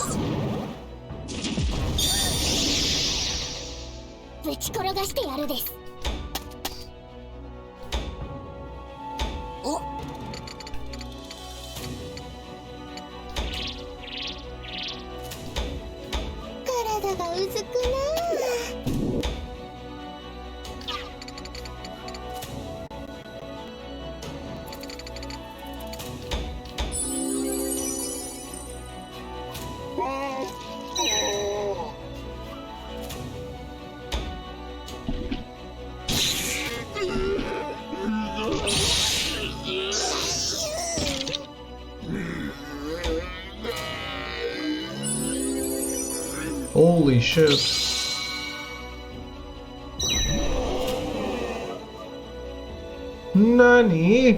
ぶち転がしてやるです。お。体がうずくな。Holy shit. Nani?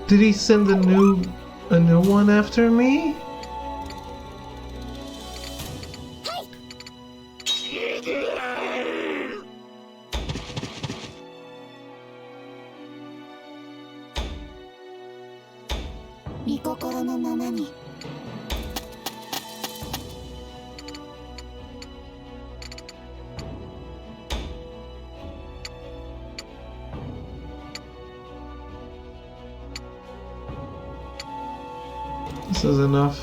Did he send a new one after me? This is enough.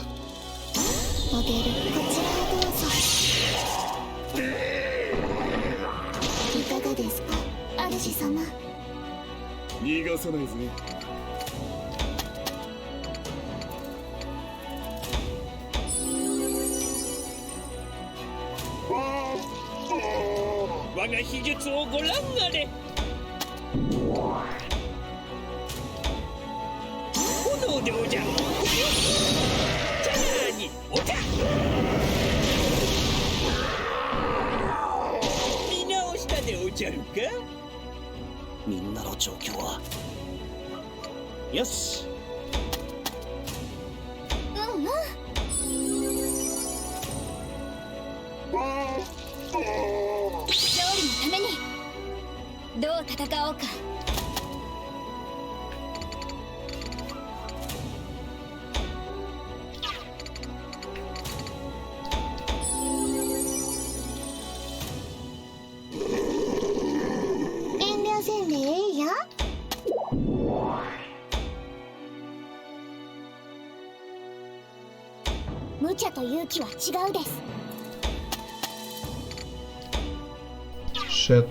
モデル、こちらへどうぞ。いかがですか、主様。逃がさないぜ。我が秘術をご覧あれ。炎でおじゃ。さらにおじゃ。見直したでおじゃるか。みんなの状況は。よし。勝利のためにどう戦おうか。遠慮せんでええや。無茶と勇気は違うです。Shit.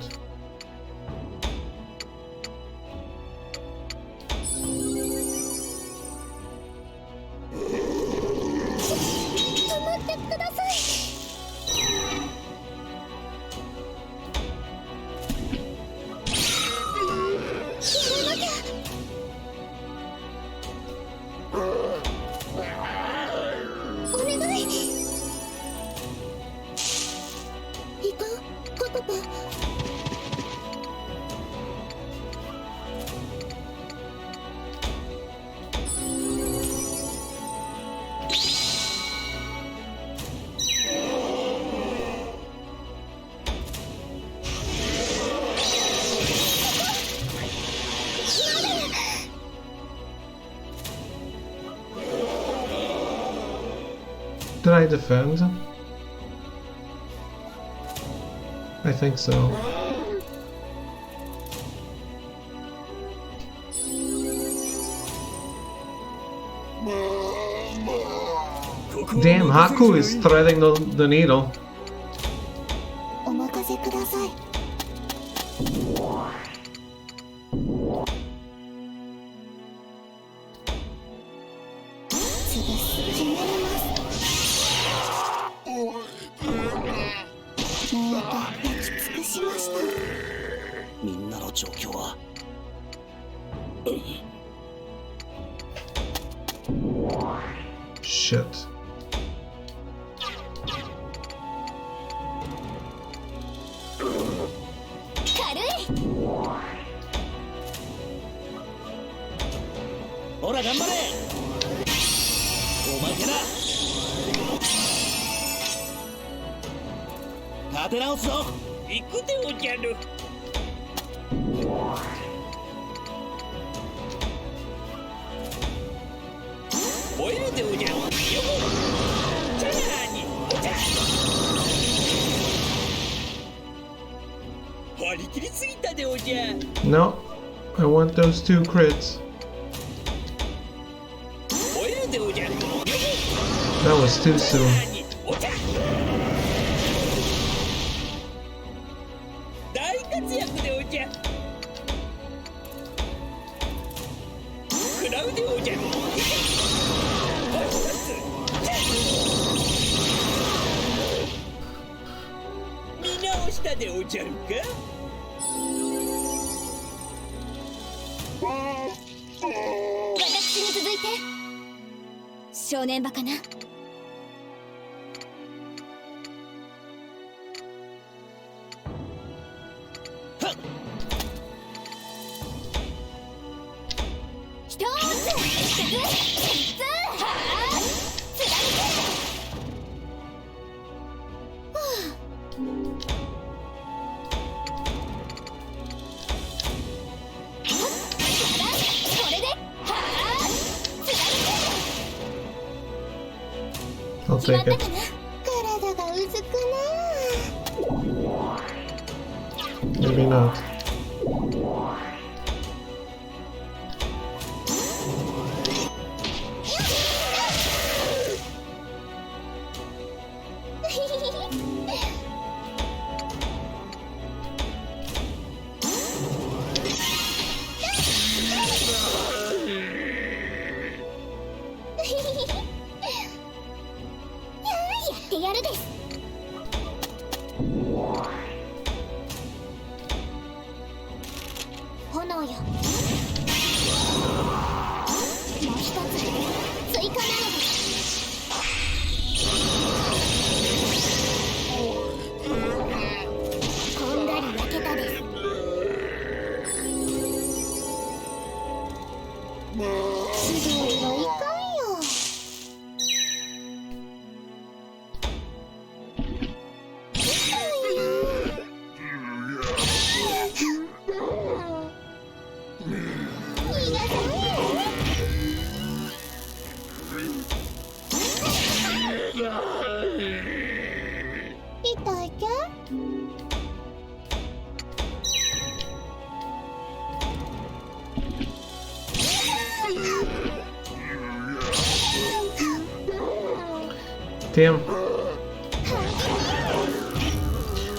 Did I defend? I think so. Damn, Haku is threading the needle. お任せください。ひねります。もう焼き尽くしました。みんなの状況はShit. ほら頑張れ。おまけだ。立て直すぞ。行くでおじゃる。燃えるでおじゃる。よほ。チャーにおじゃ。張り切りすぎたでおじゃ。 No, I want those 2 crits. That was too soon. 大活躍でおじゃ。食らうでおじゃ。見直したでおじゃるか。私に続いて正念場かな。I'll take it. 体がうずくな。 Maybe not. Damn.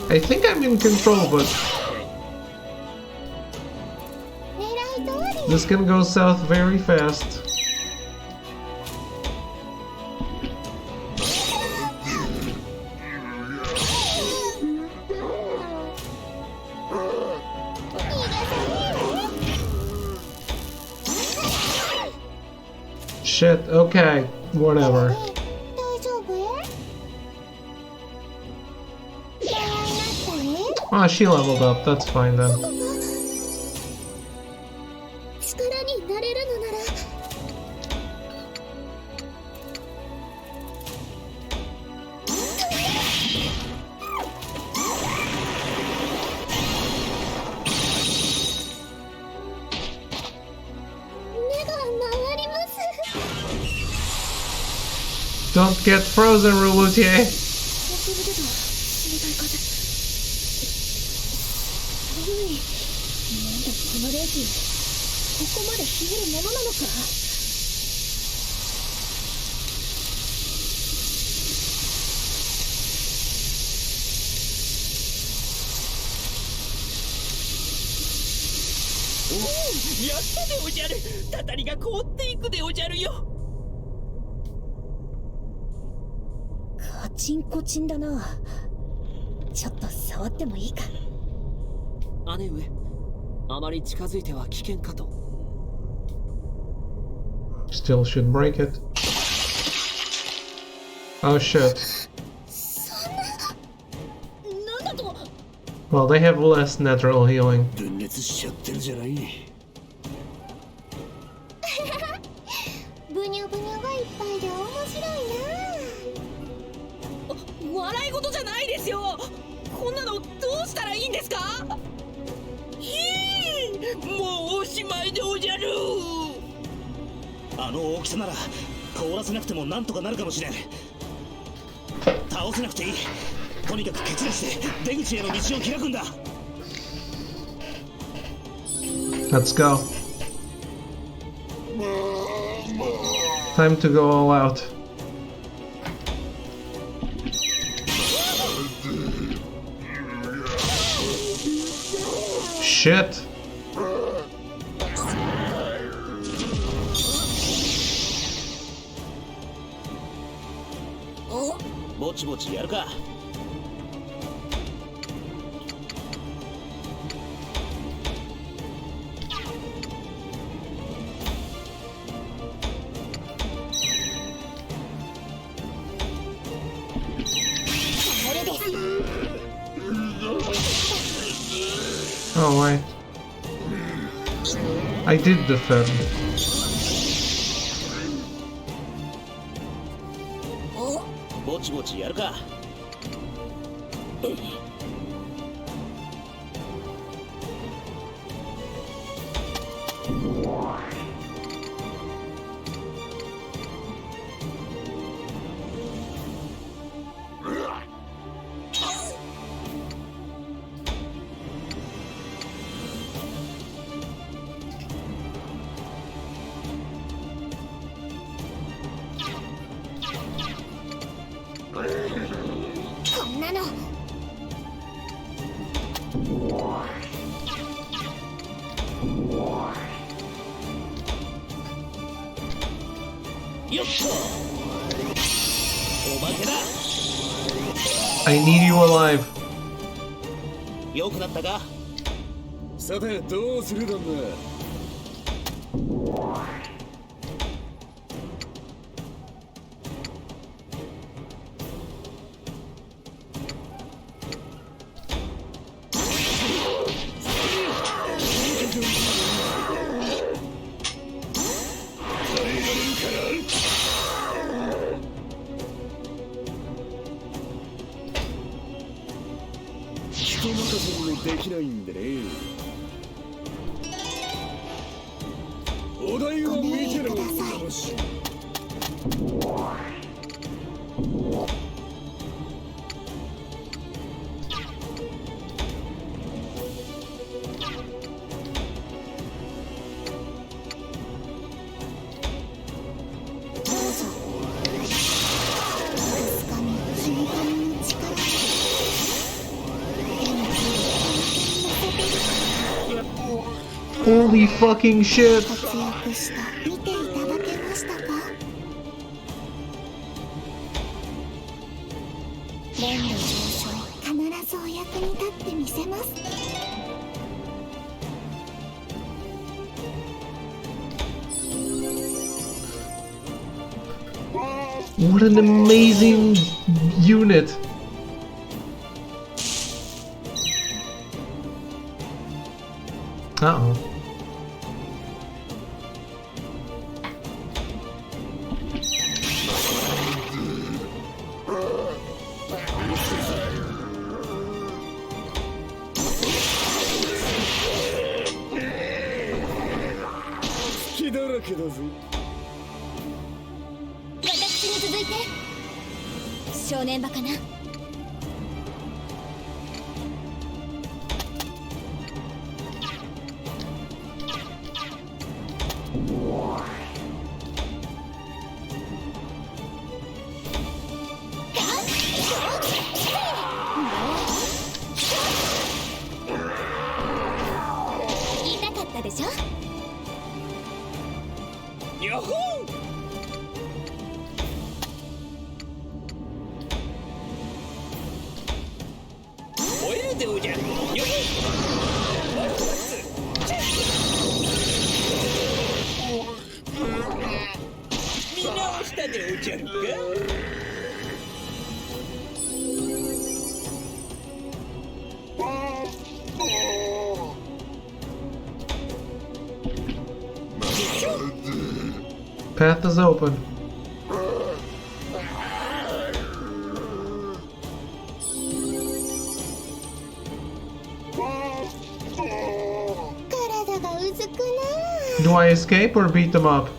I think I'm in control, but this can go south very fast. Shit, okay, whatever. Ah, she leveled up, that's fine then. Don't get frozen, Roulutier! この冷気ここまで冷えるものなのか。やったでおじゃる。たたりが凍っていくでおじゃるよ。カチンコチンだな。ちょっと触ってもいいか。姉上、あまり近づいては危険かと。Still should break it. Oh shit. Well, they have less natural healing. 分裂しちゃってるじゃない。ブニョブニョがいっぱいで面白いな。笑い事じゃないですよ。こんなのどうしたらいいんですか。もうおしまいでおじゃる。あの大きさなら凍らせなくてもなんとかなるかもしれん。倒せなくていい。とにかく決断して出口への道を開くんだ。 Let's go. Time to go all out. Shit. ぼちぼちやるか。Oh wait. I did defend. ぼちぼちやるか。こんなの。よっと。おまけだ。 I need you alive. よくなったか。さてどうする旦那。人任せにもできないんでね。お題を見てろよし。Holy fucking shit! 活躍した見ていただけましたか。連度上昇必ずお役に立ってみせます。 What an amazing unit! Uh-oh. Utawarerumono 私に続いて正念場かな。痛かったでしょ。しょ。やっほー燃えるでおじゃる。よっほー見直したでおじゃるか。Path is open. Do I escape or beat them up?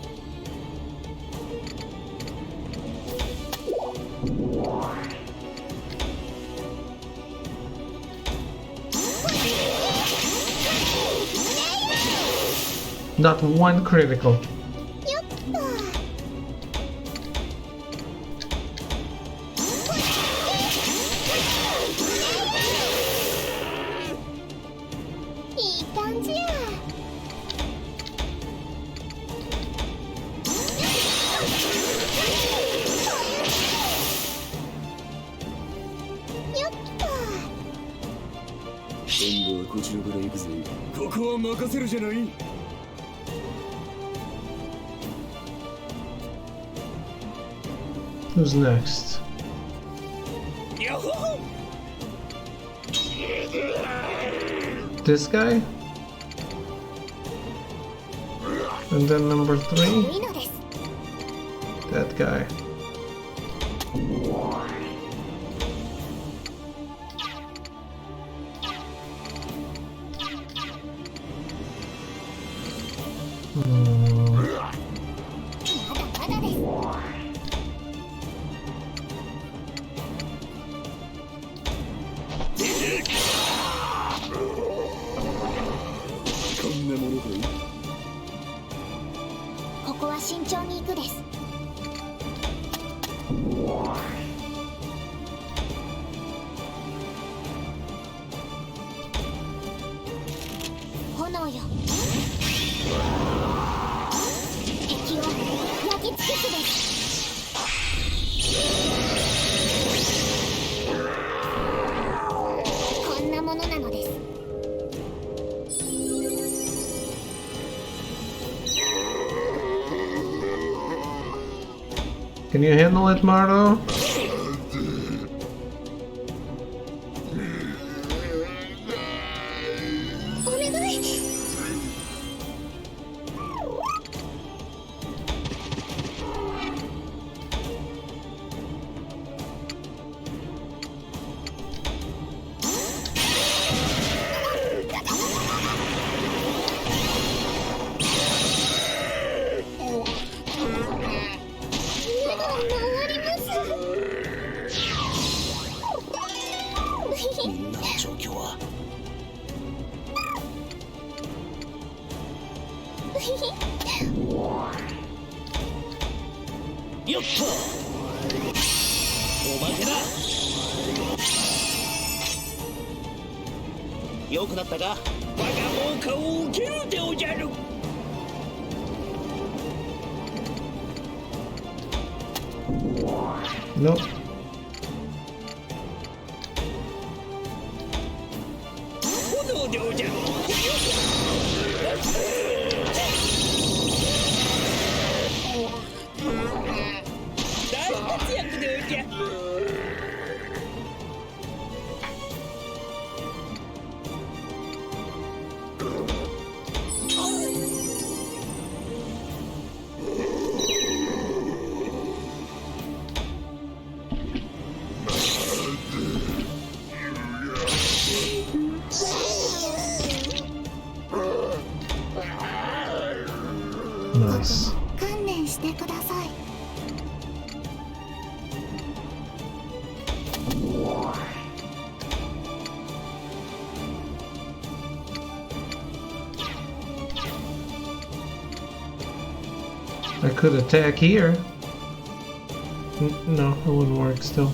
Not one critical. Who's next? This guy? And then number 3? That guy. Can you handle it, Marlo?よっとおまけだ。よくなったか。我が猛火を受けるでおじゃる。Nope.炎でおじゃる。大活躍でおじゃ。Nice. 観念してください。I could attack here. No, it wouldn't work still.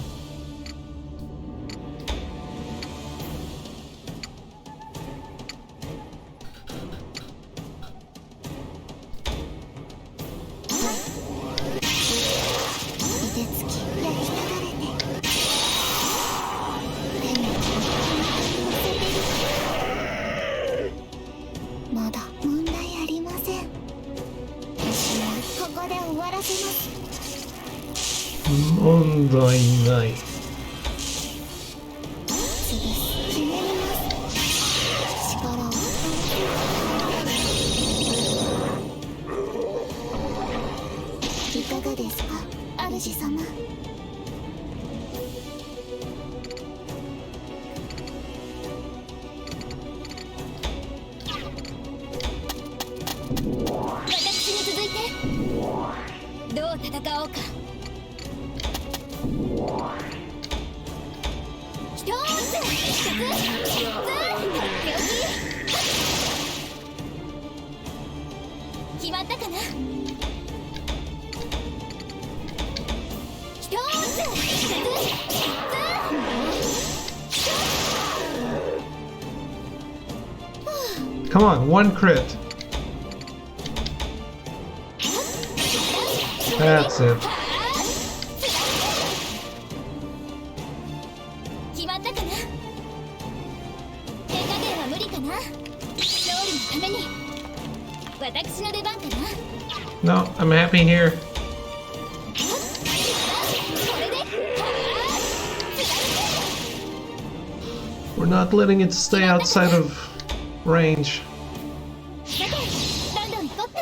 終わらせます。問題ない。ひねります。力を。いかがですか、主様。私に続いてどう戦おうか。一つ二つ三つとっておき。決まったかな。一つ二つ三つ。Come on, one crit. That's it. 決まったかな。手加減は無理かな。勝利のために私の出番かな。 No, I'm happy here. これで We're not letting it stay outside of range. さてどんどん行こっか。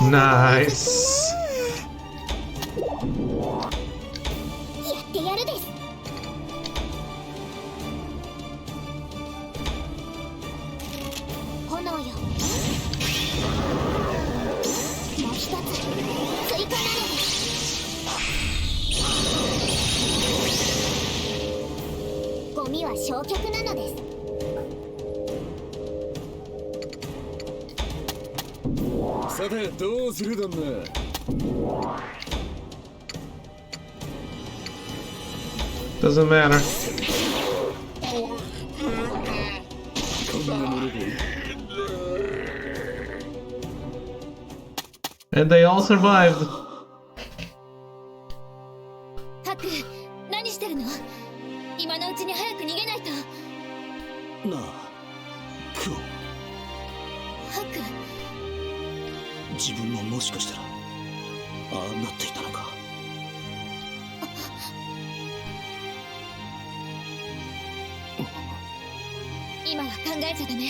Nice. やってやるです。炎よ。もう一つ追加なのです。ゴミは焼却なのです。さてどうする旦那。Doesn't matter. こんなもので And they all survived. ハク、何してるの。今のうちに早く逃げないと。なあクオ、ハク、自分ももしかしたらああなっていたのか。今は考えちゃダメ。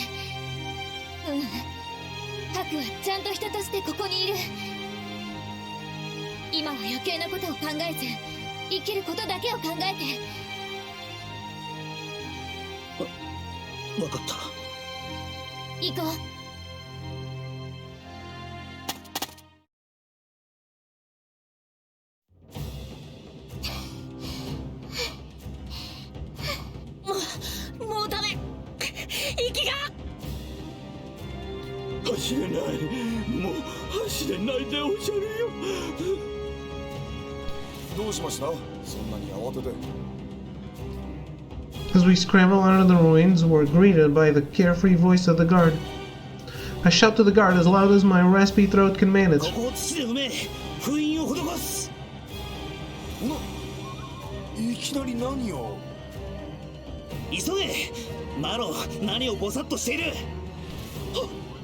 ハクはちゃんと人としてここにいる。今は余計なことを考えず生きることだけを考えて。わかった。行こう。もうダメ。息が走れない。もう走れないでおじゃるよ。どうしました、そんなに慌てて。As we scramble out of the ruins, we're greeted by the carefree voice of the guard. I shout to the guard as loud as my raspy throat can manage. ここを土で埋め封印を施す。いきなり何を。急げマロ、何をぼさっとしている。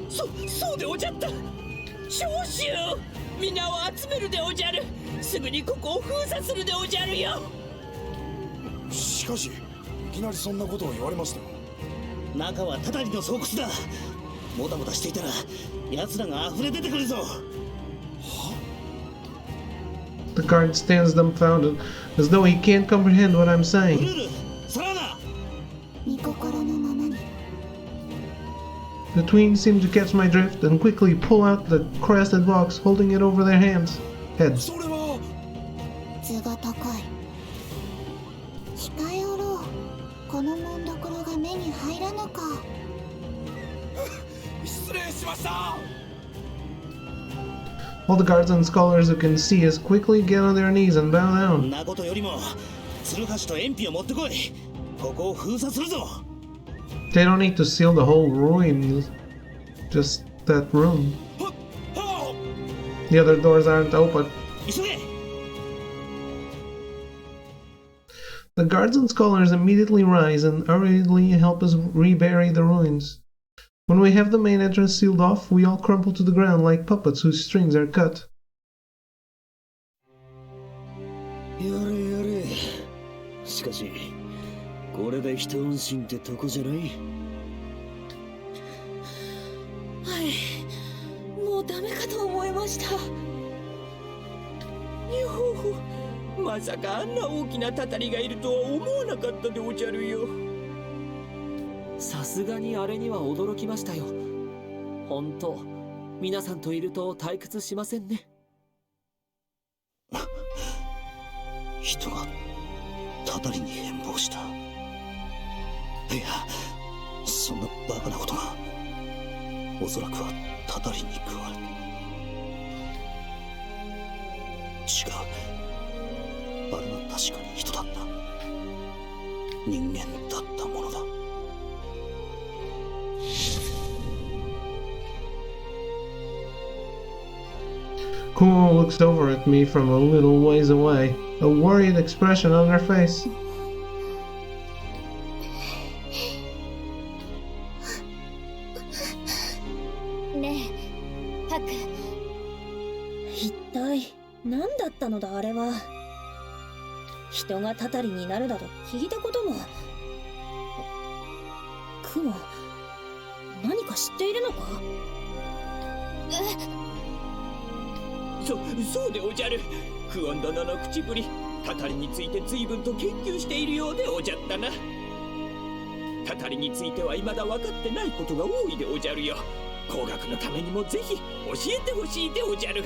そうでおじゃった。召集皆を集めるでおじゃる。すぐにここを封鎖するでおじゃるよ。しかしいきなりそんなことを言われましたよ。中はたたりの巣窟だ。もたもたしていたら奴らが溢れ出てくるぞ。The guard stands dumbfounded, as though he can't comprehend what I'm ウル saying. ル、サラナ。御心のままに。 The tweens seem to catch my drift and quickly pull out the crested box, holding it over their heads. それは図が高い。控えおろう。この紋所が目に入らぬか。失礼しました。 All the guards and scholars who can see us quickly get on their knees and bow down. なことよりもツルハシとエンピを持ってこい。ここを封鎖するぞ。 They don't need to seal the whole ruin, just that room. The other doors aren't open. 急げ。The guards and scholars immediately rise and hurriedly help us rebury the ruins. When we have the main entrance sealed off, we all crumple to the ground like puppets whose strings are cut. やれやれ。しかし、これで一安心ってとこじゃない。はい、もうダメかと思いました。よう、まさかあんな大きなたたりがいるとは思わなかったでおじゃるよ。さすがにあれには驚きましたよ。ほんと、皆さんといると退屈しませんね。人がたたりに変貌した。いや、そんなバカなことが。おそらくはたたりに食われ。違う。あれは確かに人だった。人間だったものだ。Kumo looks over at me from a little ways away, a worried expression on her face. ねえ、ハク。一体何だったのだあれは。人がたたりになるなど聞いたことも。クモ、何か知っているのか？そうでおじゃる。クオン殿の口ぶり、たたりについて随分と研究しているようでおじゃったな。たたりについては未だ分かってないことが多いでおじゃるよ。工学のためにもぜひ教えてほしいでおじゃる。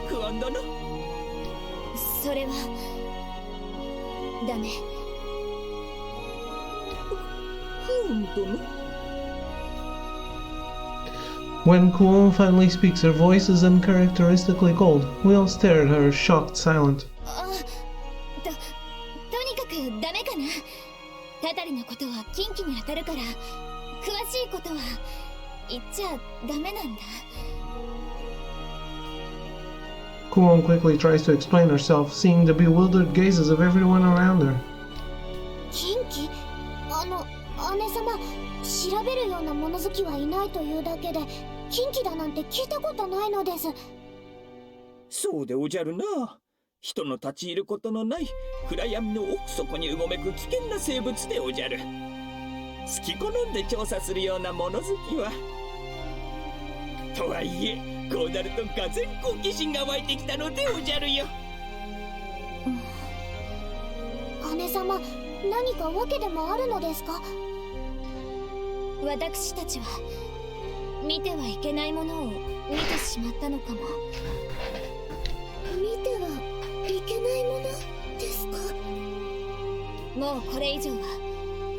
クオン殿、それはダメ。クオン殿。When Kuon finally speaks, her voice is uncharacteristically cold. We all stare at her, shocked, silent. とにかくダメかな。たたりのことは禁忌に当たるから、詳しいことは言っちゃダメなんだ。Kuon quickly tries to explain herself, seeing the bewildered gazes of everyone around her. 禁忌？姉様、調べるような物好きはいないというだけで禁忌だなんて聞いたことないのです。そうでおじゃるな。人の立ち入ることのない暗闇の奥底にうごめく危険な生物でおじゃる。好き好んで調査するような物好きは。とはいえ、こうなるとがぜん好奇心が湧いてきたのでおじゃるよ。姉様、何か訳でもあるのですか？私たちは見てはいけないものを見てしまったのかも。見てはいけないものですか？もうこれ以上は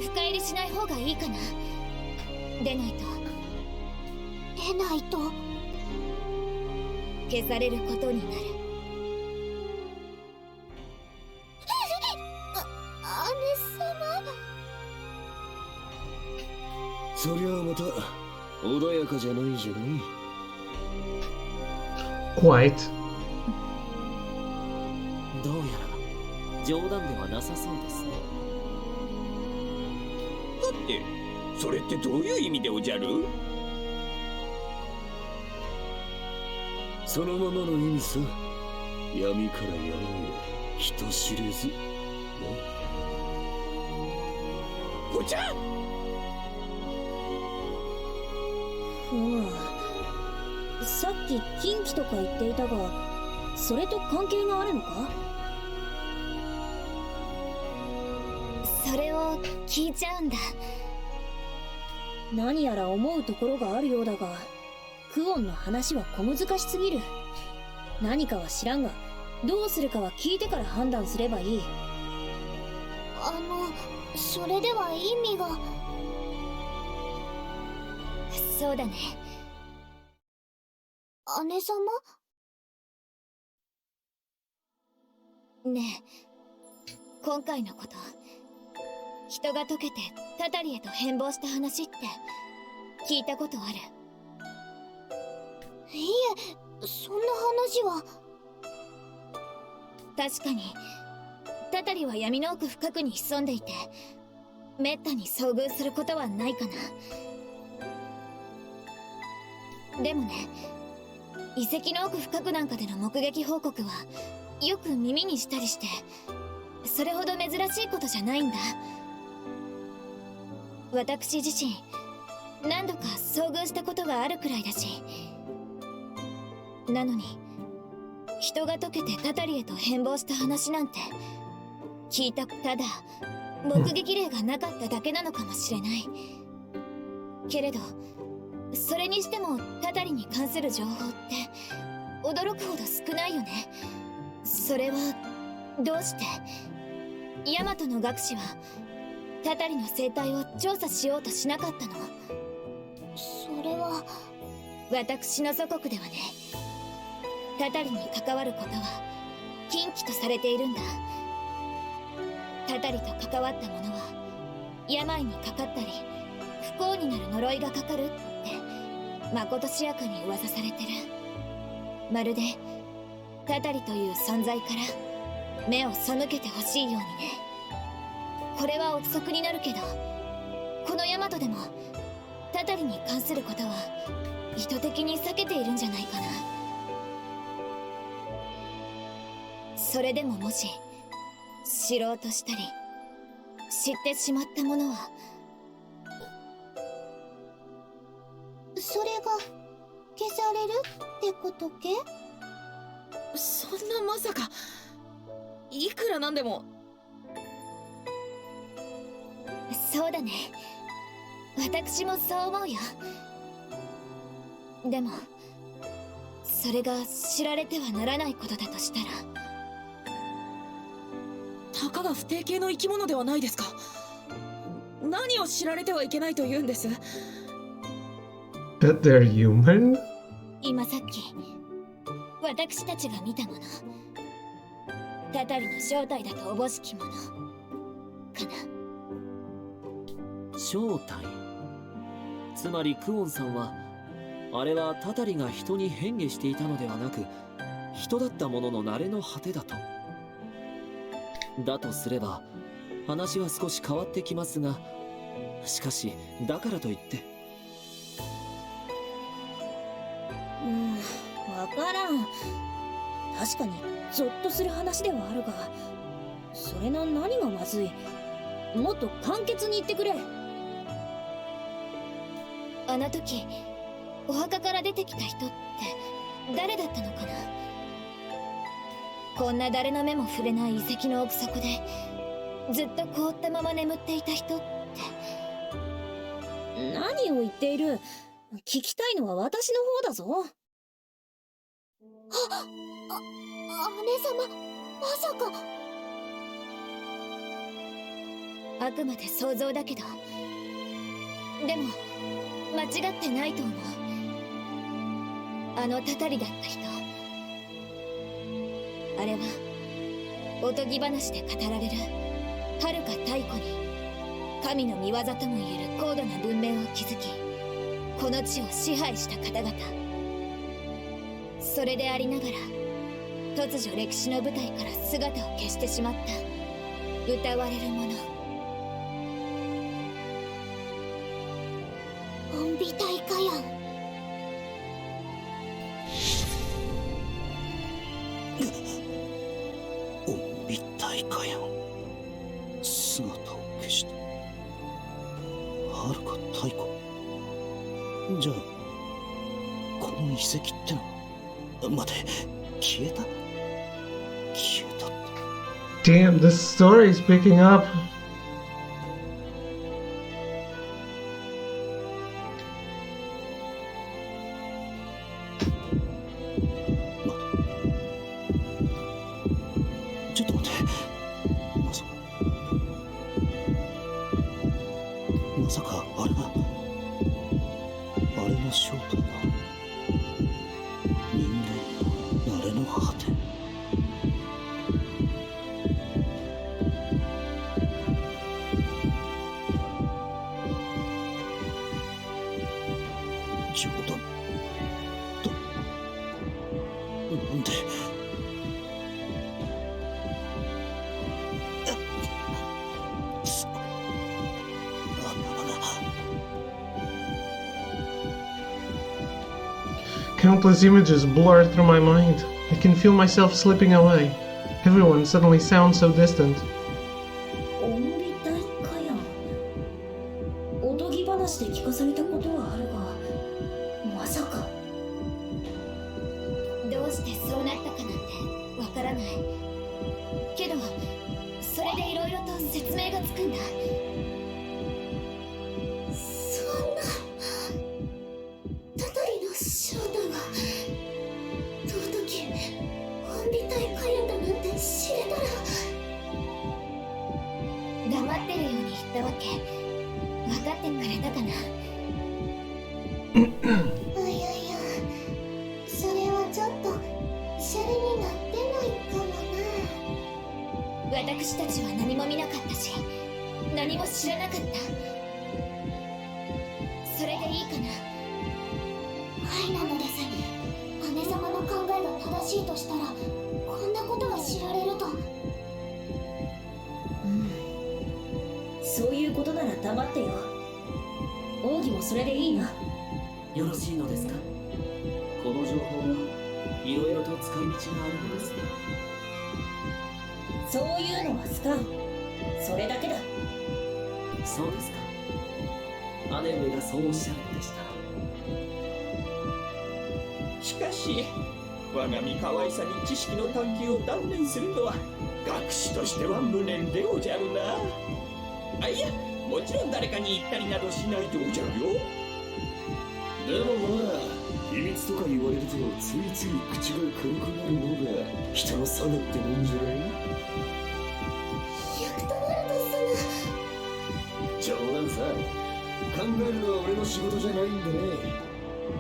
深入りしない方がいいかな。でないと消されることになる。姉様。そりゃあまた穏やかじゃないじゃない。 Quite. どうやら冗談ではなさそうですね。だってそれってどういう意味でおじゃる？そのままの意味さ。闇から闇へ人知れず。おじゃん。さっき禁忌とか言っていたが、それと関係があるのか？それを聞いちゃうんだ。何やら思うところがあるようだが、クオンの話は小難しすぎる。何かは知らんが、どうするかは聞いてから判断すればいい。それでは意味が。そうだね。姉様？ねえ、今回のこと、人が溶けてタタリへと変貌した話って聞いたことある？いえ、そんな話は。確かにタタリは闇の奥深くに潜んでいて、めったに遭遇することはないかな。でもね、遺跡の奥深くなんかでの目撃報告はよく耳にしたりして、それほど珍しいことじゃないんだ。私自身何度か遭遇したことがあるくらいだし。なのに人が溶けてタタリへと変貌した話なんて聞いた、ただ目撃例がなかっただけなのかもしれない。けれどそれにしてもタタリに関する情報って驚くほど少ないよね。それはどうして？ヤマトの学士はタタリの生態を調査しようとしなかったの？それは私の祖国ではね、タタリに関わることは禁忌とされているんだ。タタリと関わった者は病にかかったり不幸になる呪いがかかるってまことしやかに噂されてる。まるでタタリという存在から目を背けてほしいようにね。これは憶測になるけど、このヤマトでもタタリに関することは意図的に避けているんじゃないかな。それでももし知ろうとしたり知ってしまったものは、それが消されるってことけ？そんなまさか、いくらなんでも。そうだね、私もそう思うよ。でもそれが知られてはならないことだとしたら。たかが不定形の生き物ではないですか。何を知られてはいけないと言うんです？ That they're human? 今さっき私たちが見たもの、タタリの正体だとおぼしきものかな。正体？つまりクオンさんは、あれはタタリが人に変化していたのではなく、人だったものの慣れの果てだと。だとすれば話は少し変わってきますが、しかしだからといって。わからん。確かにゾッとする話ではあるが、それの何がまずい？もっと簡潔に言ってくれ。あの時お墓から出てきた人って誰だったのかな。こんな誰の目も触れない遺跡の奥底でずっと凍ったまま眠っていた人って。何を言っている？聞きたいのは私の方だぞ。姉様、まさか。あくまで想像だけど、でも間違ってないと思う。あのタタリだった人、あれはおとぎ話で語られる遥か太古に神の見業ともいえる高度な文明を築き、この地を支配した方々。それでありながら突如歴史の舞台から姿を消してしまった歌われるもの。オンビタイカヤン。オンビタイカヤン、姿を消した。遥か太古。じゃあこの遺跡ってのは、待て、消えた？消えたって。 Damn, this story is picking up. ちょっと待って、まさかあれが、あれの正体が人間の慣れの果て。冗談だ。なんで Countless images blur through my mind. I can feel myself slipping away. Everyone suddenly sounds so distant. おもり大火やおとぎ話で聞かされたことはあるが、まさか。どうしてそうなったかなんてわからない。けどそれでいろいろと説明がつくんだ。そんなたたりの正体は尊き本美大火やだなんて知れたら。黙ってるように言ったわけ。分かってくれたかな。いやいや、それはちょっとシャレになってないかもな。私たちは何も見なかったし、何も知らなかった。それでいいかな。はいなのです。姉様の考えが正しいとしたら、こんなことが知られると。そういうことなら黙ってよ。奥義もそれでいいな。よろしいのですか？この情報はいろいろと使い道があるのですね。そういうのはスカン。それだけだ。そうですか。姉上がそうおっしゃるのでしたら。しかし我が身可愛さに知識の探求を断念するのは学士としては無念でおじゃるな。あ、いや、もちろん誰かに言ったりなどしないでおじゃるよ。でもまあ、秘密とか言われるとついつい口が軽くなるのが人の差がってもんじゃない？100となると冗談さ。考えるのは俺の仕事じゃないんでね。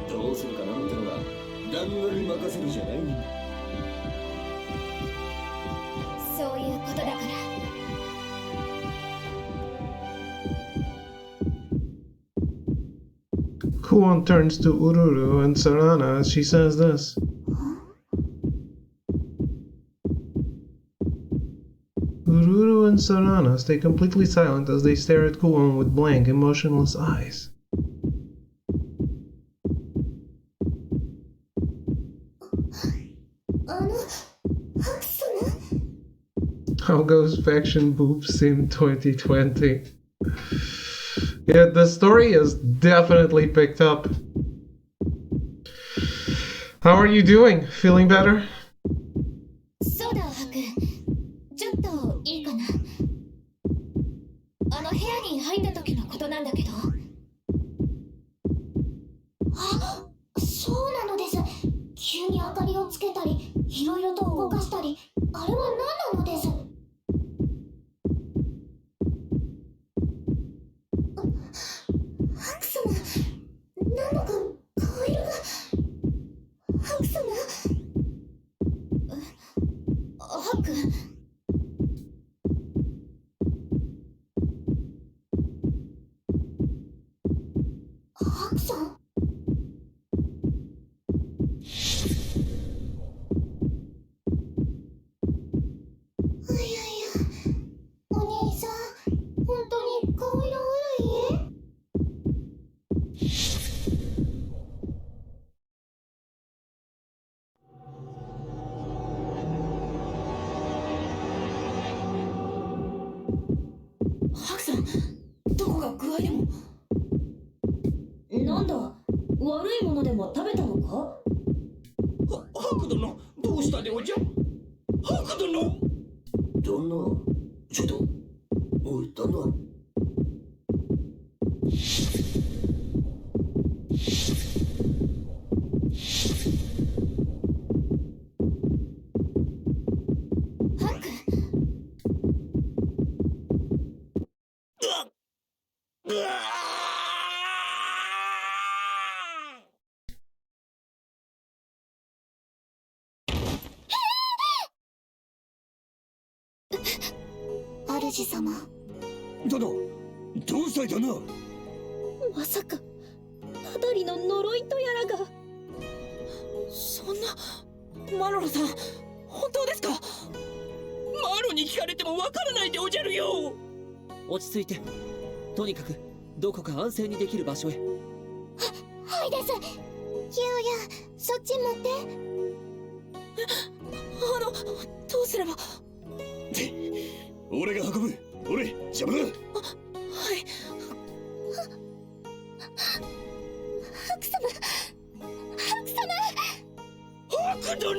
どうするかなんてのは旦那に任せるじゃない。そういうことだから。Kuon turns to Ururu and Sarana as she says this. Ururu and Sarana stay completely silent as they stare at Kuon with blank, emotionless eyes. How goes faction boobs in 2020? Yeah, the story has definitely picked up. How are you doing? Feeling better? そうだ、ハク。ちょっといいかな。部屋に入った時のことなんだけど。あ、そうなのです。急に明かりをつけたり、いろいろと動かしたり、あれは何なのです。ハク様、何度か顔色が。ハク様。ハク。ハクさん。いやいや、お兄さん、本当に顔色悪い？ハクさん、どこか具合でも？なんだ、悪いものでも食べたのか？ハク殿、どうしたでおじゃ？ハク殿。旦那、ちょっと、おい、旦那。ハク。主様。殿、どうしたいだな。まさかたたりの呪いとやらが。そんな。マロロさん、本当ですか？マロに聞かれてもわからないでおじゃるよ。落ち着いて。とにかくどこか安静にできる場所へ。はいです。そっち持って。どうすれば。俺が運ぶ。俺邪魔だ。はい。ハク様、ハク様。ハク殿。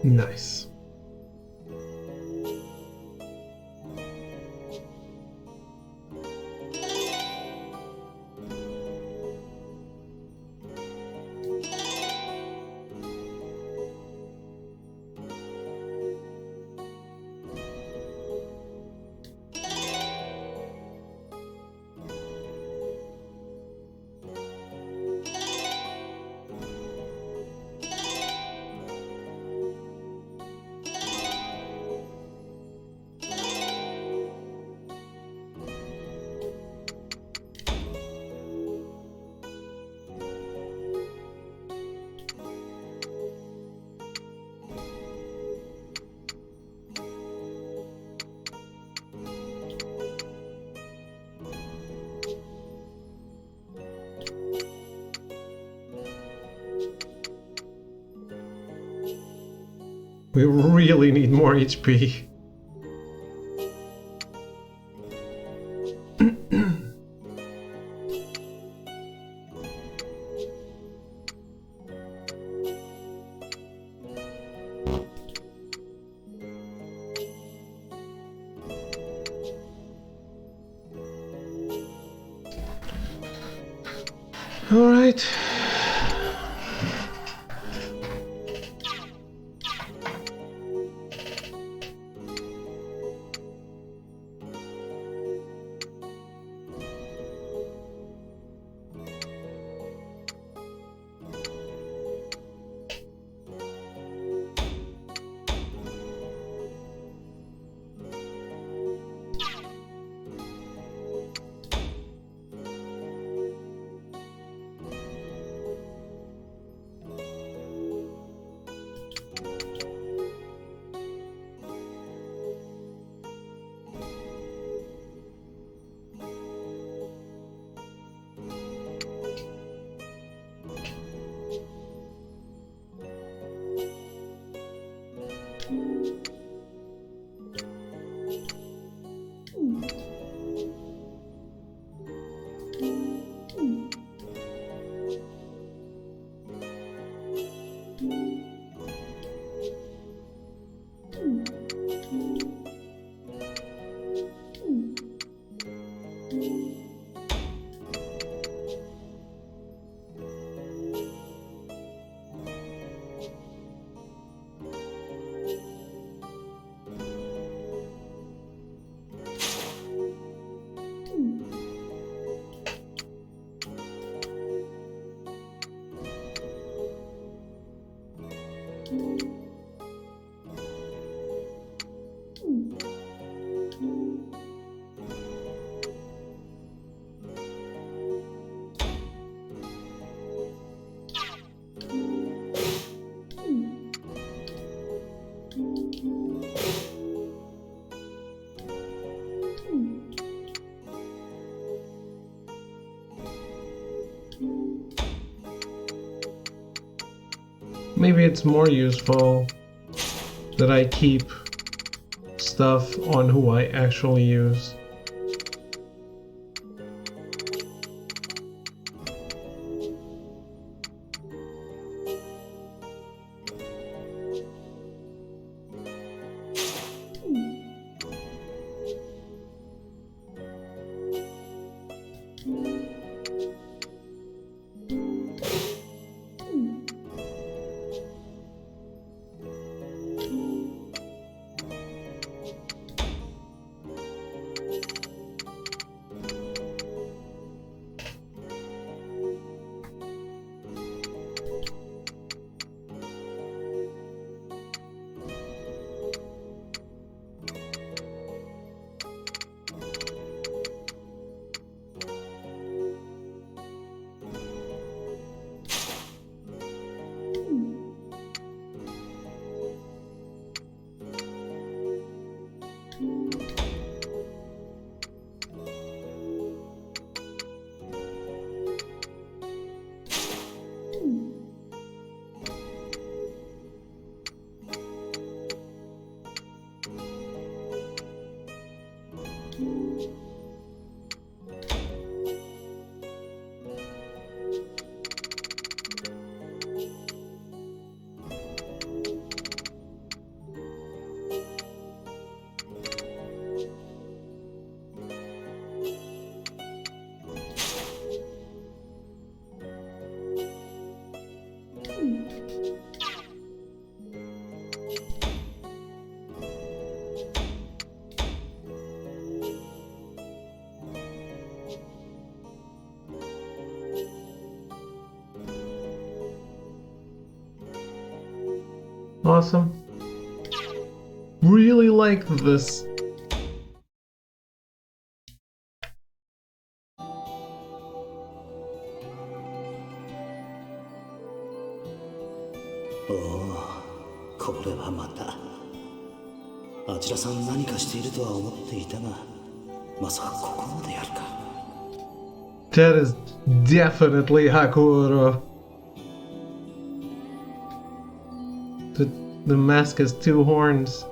Nice. We really need more HP. All right. Maybe it's more useful that I keep stuff on who I actually use. awesome. Really like this. Oh, これはまた。あちらさん何かしているとは思っていたが、まさかここまでやるか。That is definitely Hakuro. The mask has two horns.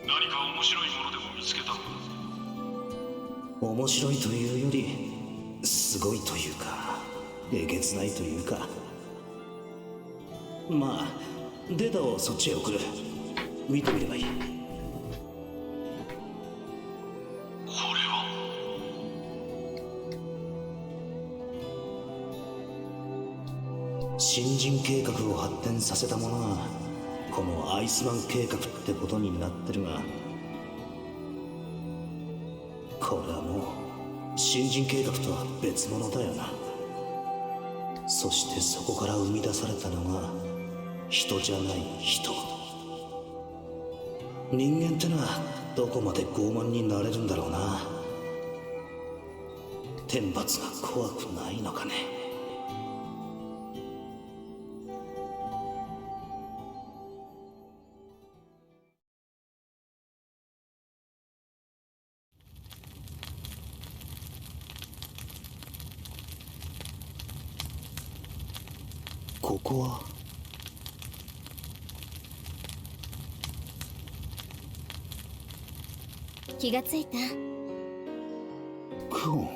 何か面白いものでも見つけたのか。面白いというより、すごいというか、えげつないというか。まあ、データをそっちへ送る。見てみればいい。新人計画を発展させたものがこのアイスマン計画ってことになってるが、これはもう新人計画とは別物だよな。そしてそこから生み出されたのが人じゃない人。人間ってのはどこまで傲慢になれるんだろうな。天罰が怖くないのかね。ここは気がついた。クオン。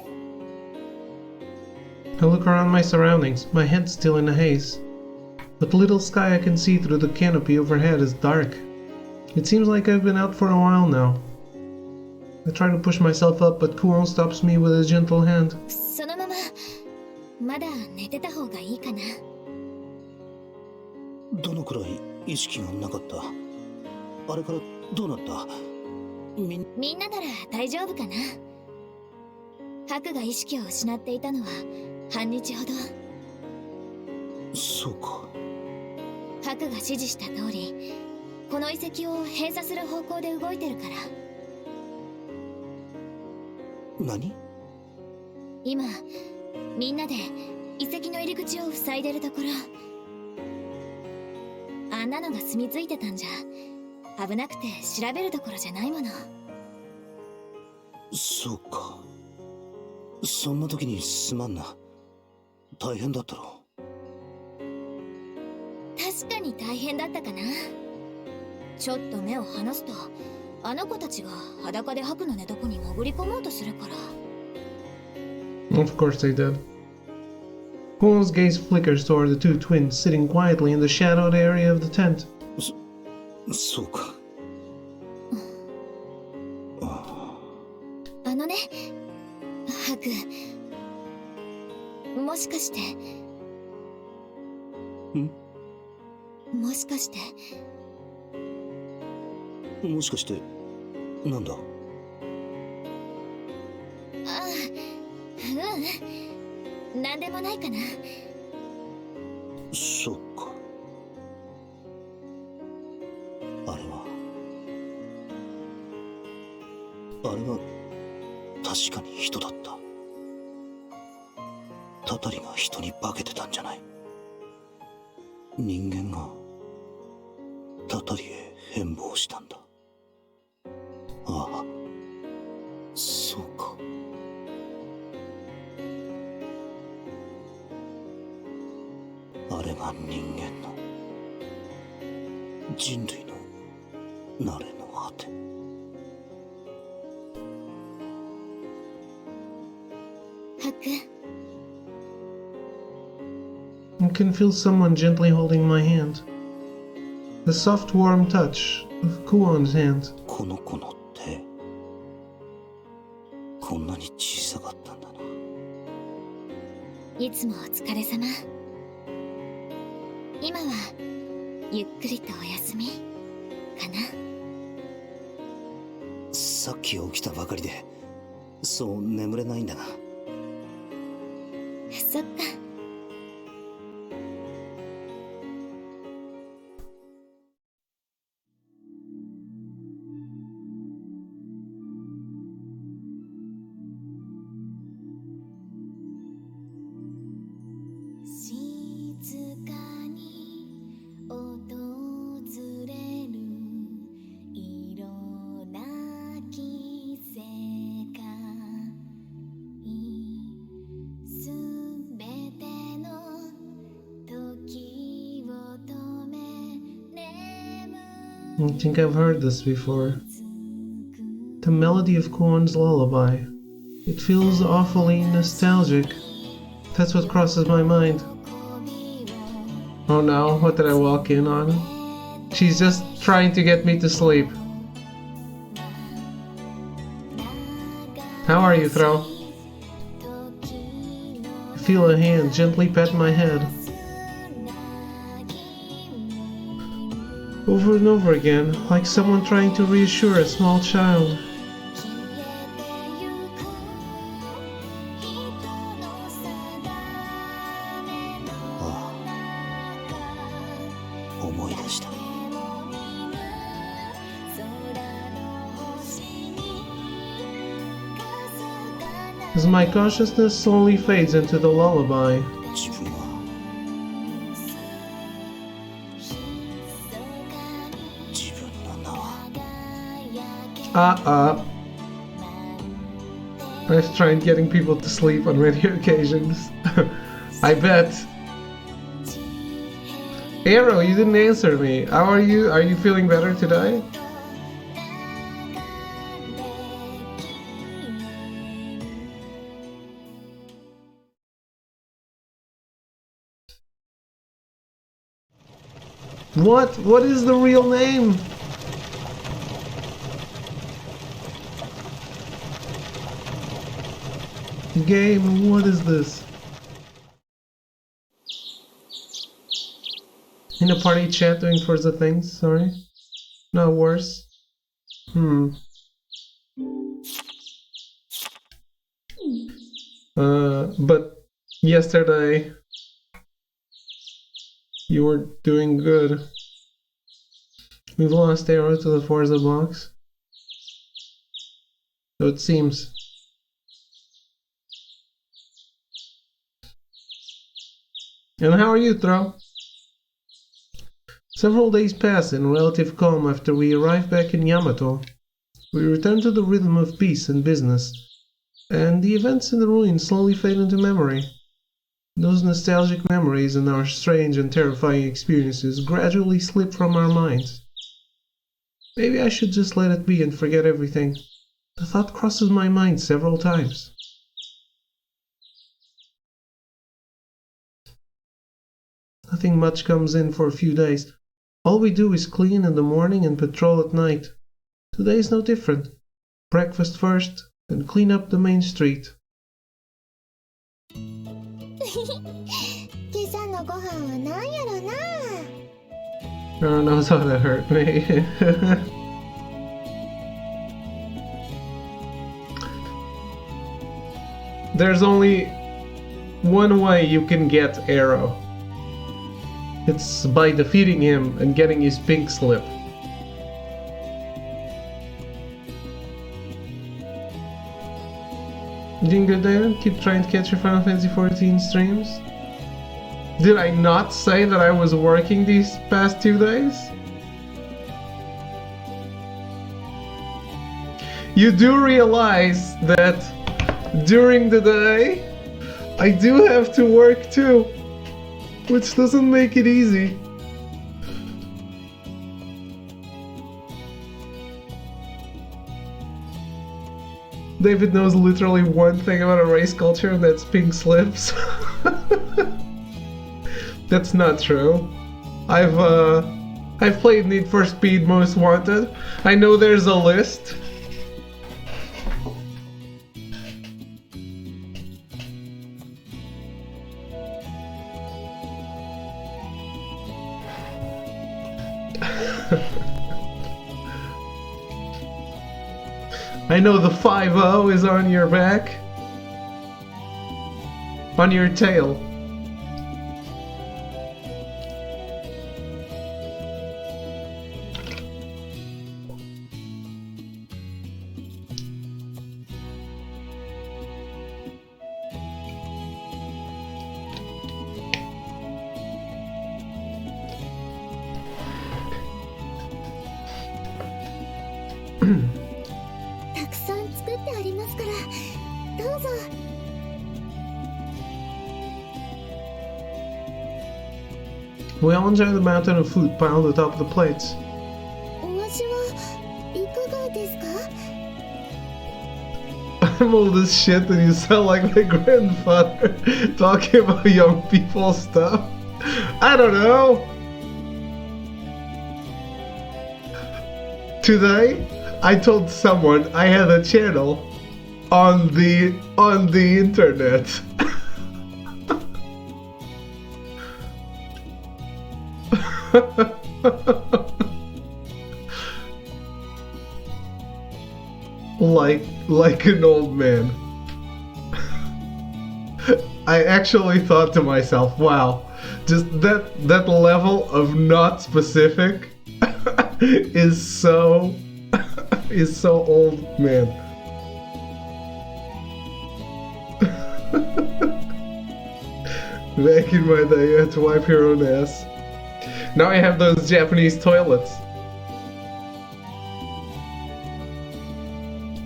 I look around my surroundings, my head still in a haze. But the little sky I can see through the canopy overhead is dark. It seems like I've been out for a while now. I try to push myself up, but Kuon stops me with a gentle hand. そのまままだ寝てた方がいいかな。どのくらい意識がなかった？あれからどうなった？みんななら大丈夫かな。ハクが意識を失っていたのは半日ほど。そうか。ハクが指示した通り、この遺跡を閉鎖する方向で動いてるから。何？今みんなで遺跡の入り口を塞いでるところ。あんなのが住み着いてたんじゃ危なくて調べるところじゃないもの。そうか。そんな時にすまんな。大変だったろう。確かに大変だったかな。ちょっと目を離すとあの子たちが裸でハクの寝床に潜り込もうとするから。Of course they did. Kuon's gaze flickers toward the two twins sitting quietly in the shadowed area of the tent. そうか。あのね、ハク、もしかして。もしかして。もしかしてなんだ？あ、なんでもないかな。そうか。あれは確かに人だった。タタリが人に化けてたんじゃない。人間がタタリへ変貌したんだ。ああ、そうか。あれが人間の人類の慣れの果て。ハク。I can feel someone gently holding my hand. The soft warm touch of Kuon's hand. この子の手、こんなに小さかったんだな。いつもお疲れ様。今はゆっくりとお休みかな。さっき起きたばかりでそう眠れないんだが。そっか。I think I've heard this before. The melody of Kuon's lullaby. It feels awfully nostalgic. That's what crosses my mind. Oh no, what did I walk in on? She's just trying to get me to sleep. How are you, Thro? I feel a hand gently pat my head. Over and over again, like someone trying to reassure a small child. As my consciousness slowly fades into the lullaby, I've tried getting people to sleep on many occasions. I bet. Arrow, you didn't answer me. How are you? Are you feeling better today? What? What is the real name? Game, what is this? In a party chat doing Forza things, sorry. No worse. But yesterday you were doing good. We've lost Arrow to the Forza box. So it seems. And how are you, Thro? Several days pass in relative calm after we arrive back in Yamato. We return to the rhythm of peace and business, and the events in the ruins slowly fade into memory. Those nostalgic memories and our strange and terrifying experiences gradually slip from our minds. Maybe I should just let it be and forget everything. The thought crosses my mind several times. Nothing much comes in for a few days. All we do is clean in the morning and patrol at night. Today is no different. Breakfast first, then clean up the main street. Girl knows how to hurt me. There's only one way you can get Arrow. It's by defeating him and getting his pink slip. You doing good, David? Keep trying to catch your Final Fantasy XIV streams? Did I not say that I was working these past 2 days? You do realize that during the day, I do have to work too, which doesn't make it easy. David knows literally one thing about a race culture, and that's pink slips. That's not true. I've played Need for Speed Most Wanted. I know there's a list. I know the 5-0 is on your back. On your tail. We all enjoy the mountain of food piled atop the plates. I'm old as shit and you sound like my grandfather talking about young people stuff. I don't know. Today, I told someone I had a channel on the internet. like an old man. I actually thought to myself, wow, just that level of not specific is so old man. Back in my day, you had to wipe your own ass. Now I have those Japanese toilets.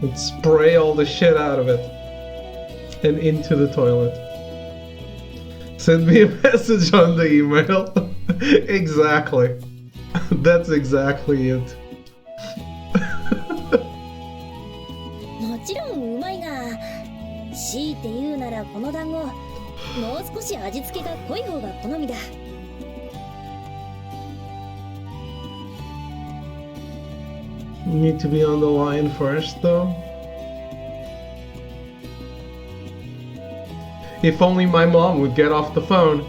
And spray all the shit out of it. And into the toilet. Send me a message on the email. Exactly. That's exactly it. もちろんうまいが、強いて言うならこの団子、もう少し味付けが濃い方が好みだ。You need to be on the line first, though. If only my mom would get off the phone.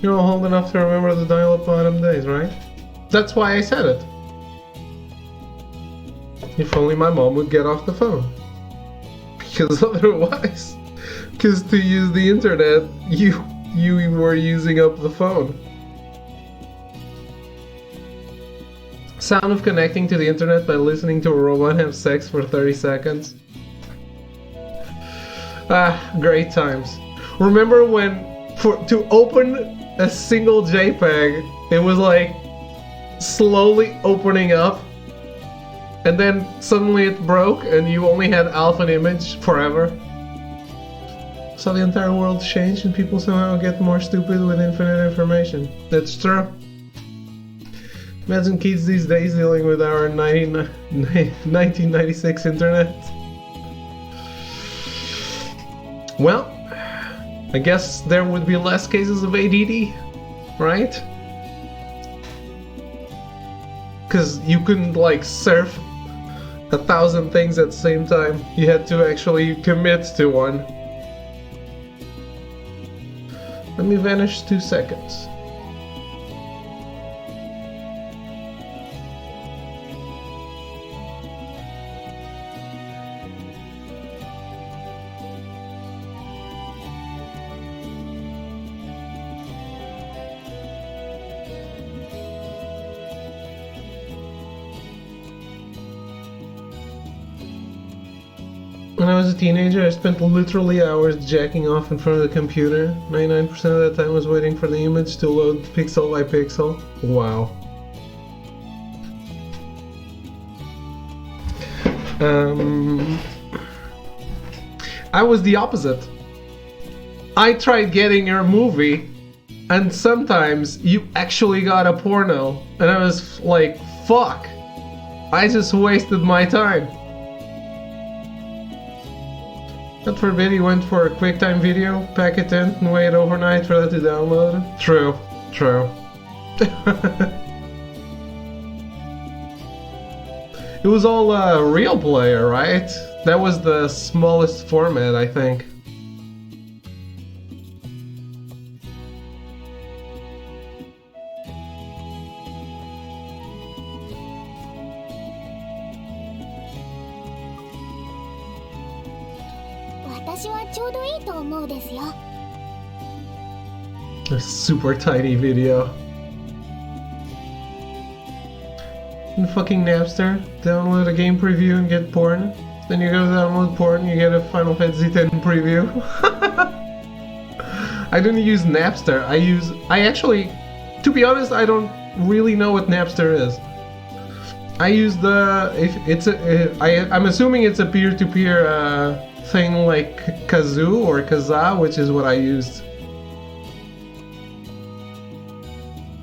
You're old enough to remember the dial-up bottom days, right? That's why I said it. If only my mom would get off the phone. Because otherwise, because to use the internet, you were using up the phone. Sound of connecting to the internet by listening to a robot have sex for 30 seconds. Ah, great times. Remember when, to open a single JPEG, it was like slowly opening up, and then suddenly it broke and you only had alpha image forever. So the entire world changed and people somehow get more stupid with infinite information. That's true. Imagine kids these days dealing with our 1996 internet. Well, I guess there would be less cases of ADD, right? Because you couldn't like surf 1,000 things at the same time. You had to actually commit to one. Let me vanish 2 seconds. When I was a teenager, I spent literally hours jacking off in front of the computer. 99% of that time was waiting for the image to load pixel by pixel. Wow. I was the opposite. I tried getting your movie, and sometimes you actually got a porno, and I was like, fuck, I just wasted my time. God forbid he went for a QuickTime video, pack it in, and wait overnight for that to download. True, true. It was all real player, right? That was the smallest format, I think. A super tiny video. In fucking Napster, download a game preview and get porn. Then you go download porn, you get a Final Fantasy X preview. I didn't use Napster. I actually, to be honest, I don't really know what Napster is. I use the I'm assuming it's a peer-to-peer thing like Kazoo or Kazaa, which is what I used.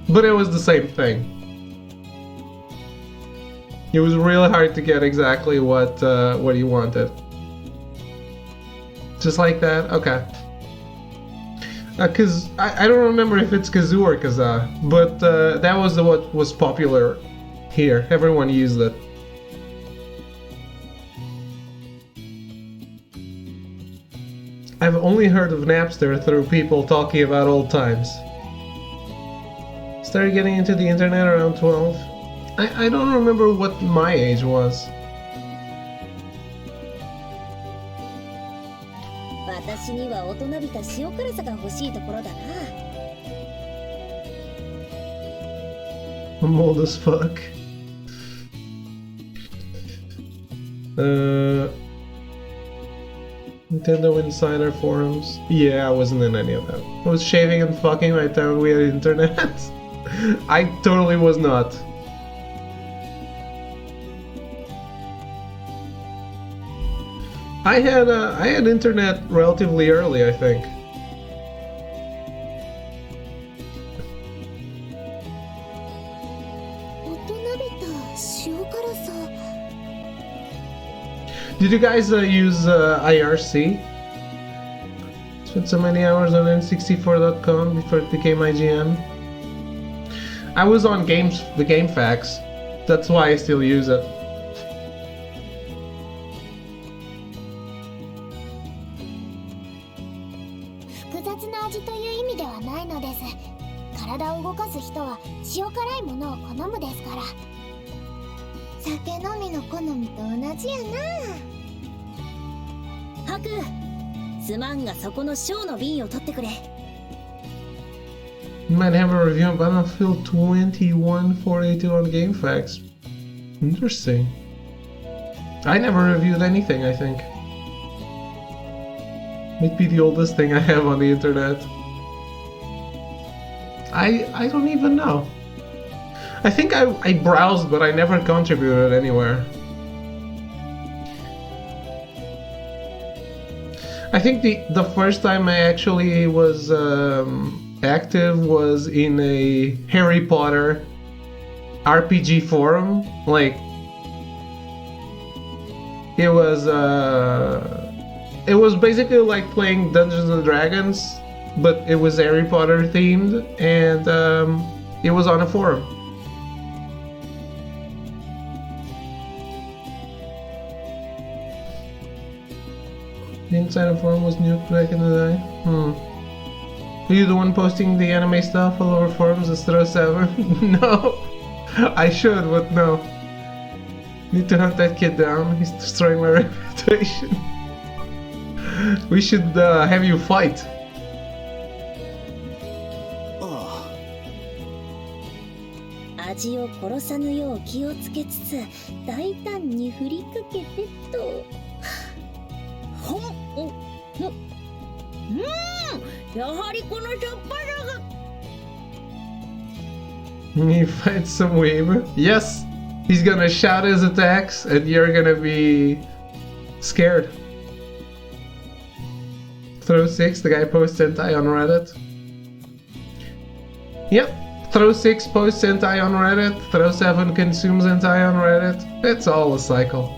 But it was the same thing. It was really hard to get exactly what you wanted. Just like that? Okay. Cause I don't remember if it's Kazoo or Kazaa, but that was what was popular here. Everyone used it. I've only heard of Napster through people talking about old times. Started getting into the internet around 12. I don't remember what my age was. 私には大人びた塩辛さが欲しいところだな。I'm old as fuck. Nintendo Insider forums. Yeah, I wasn't in any of that. I was shaving and fucking right time we had internet. I totally was not. I had internet relatively early, I think. Did you guys use IRC? Spent so many hours on N64.com before it became IGN. I was on the GameFAQs. That's why I still use it. You might have a review on Battlefield 2142 on GameFAQs. Interesting. I never reviewed anything, I think. Might be the oldest thing I have on the internet. I don't even know. I think I browsed, but I never contributed anywhere. I think the first time I actually was active was in a Harry Potter RPG forum. Like it was basically like playing Dungeons and Dragons, but it was Harry Potter themed, and it was on a forum. The inside of forum was nuked back in the day. Are you the one posting the anime stuff all over forums instead of Seven? No! I should, but no. Need to hunt that kid down. He's destroying my reputation. We should have you fight. Oh. 味を殺さぬよう気をつけつつ大胆に振りかけてと。やはりこのしょっぱさが。You fight some weeb? Yes! He's gonna shout his attacks and you're gonna be scared. Throw 6, the guy posts hentai on Reddit. Yep. Throw 6 posts hentai on Reddit. Throw 7 consumes hentai on Reddit. It's all a cycle.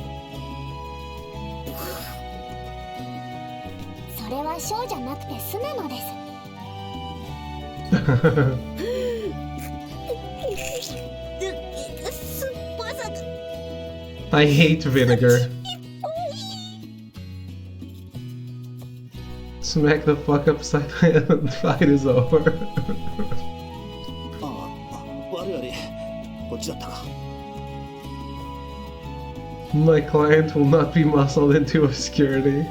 それはショーじゃなくてスなのです。I hate vinegar. Smack the fuck upside down and the fight is over. 我々こっちだったか。 My client will not be muscled into obscurity.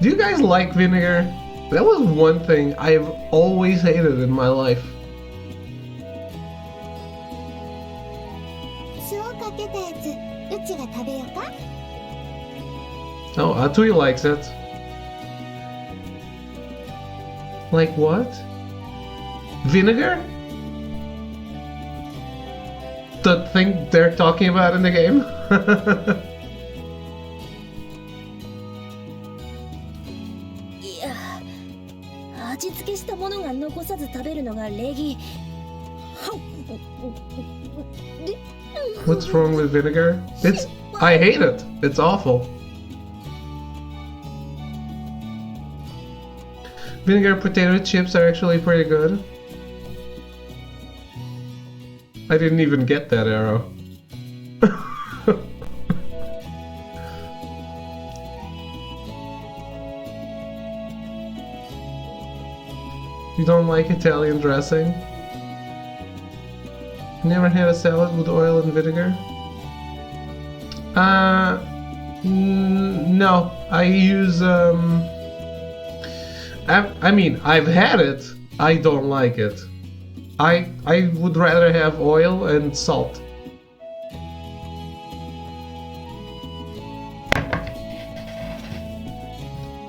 Do you guys like vinegar? That was one thing I've always hated in my life. 塩かけたやつ、うちが食べようか? Oh, Atui likes it. Like what? Vinegar? The thing they're talking about in the game? いや、味付けしたものが残さず食べるのが礼儀。 What's wrong with vinegar? I hate it. It's awful. Vinegar potato chips are actually pretty good. I didn't even get that arrow. You don't like Italian dressing? Never had a salad with oil and vinegar? No. I use, I mean, I've had it. I don't like it. I would rather have oil and salt.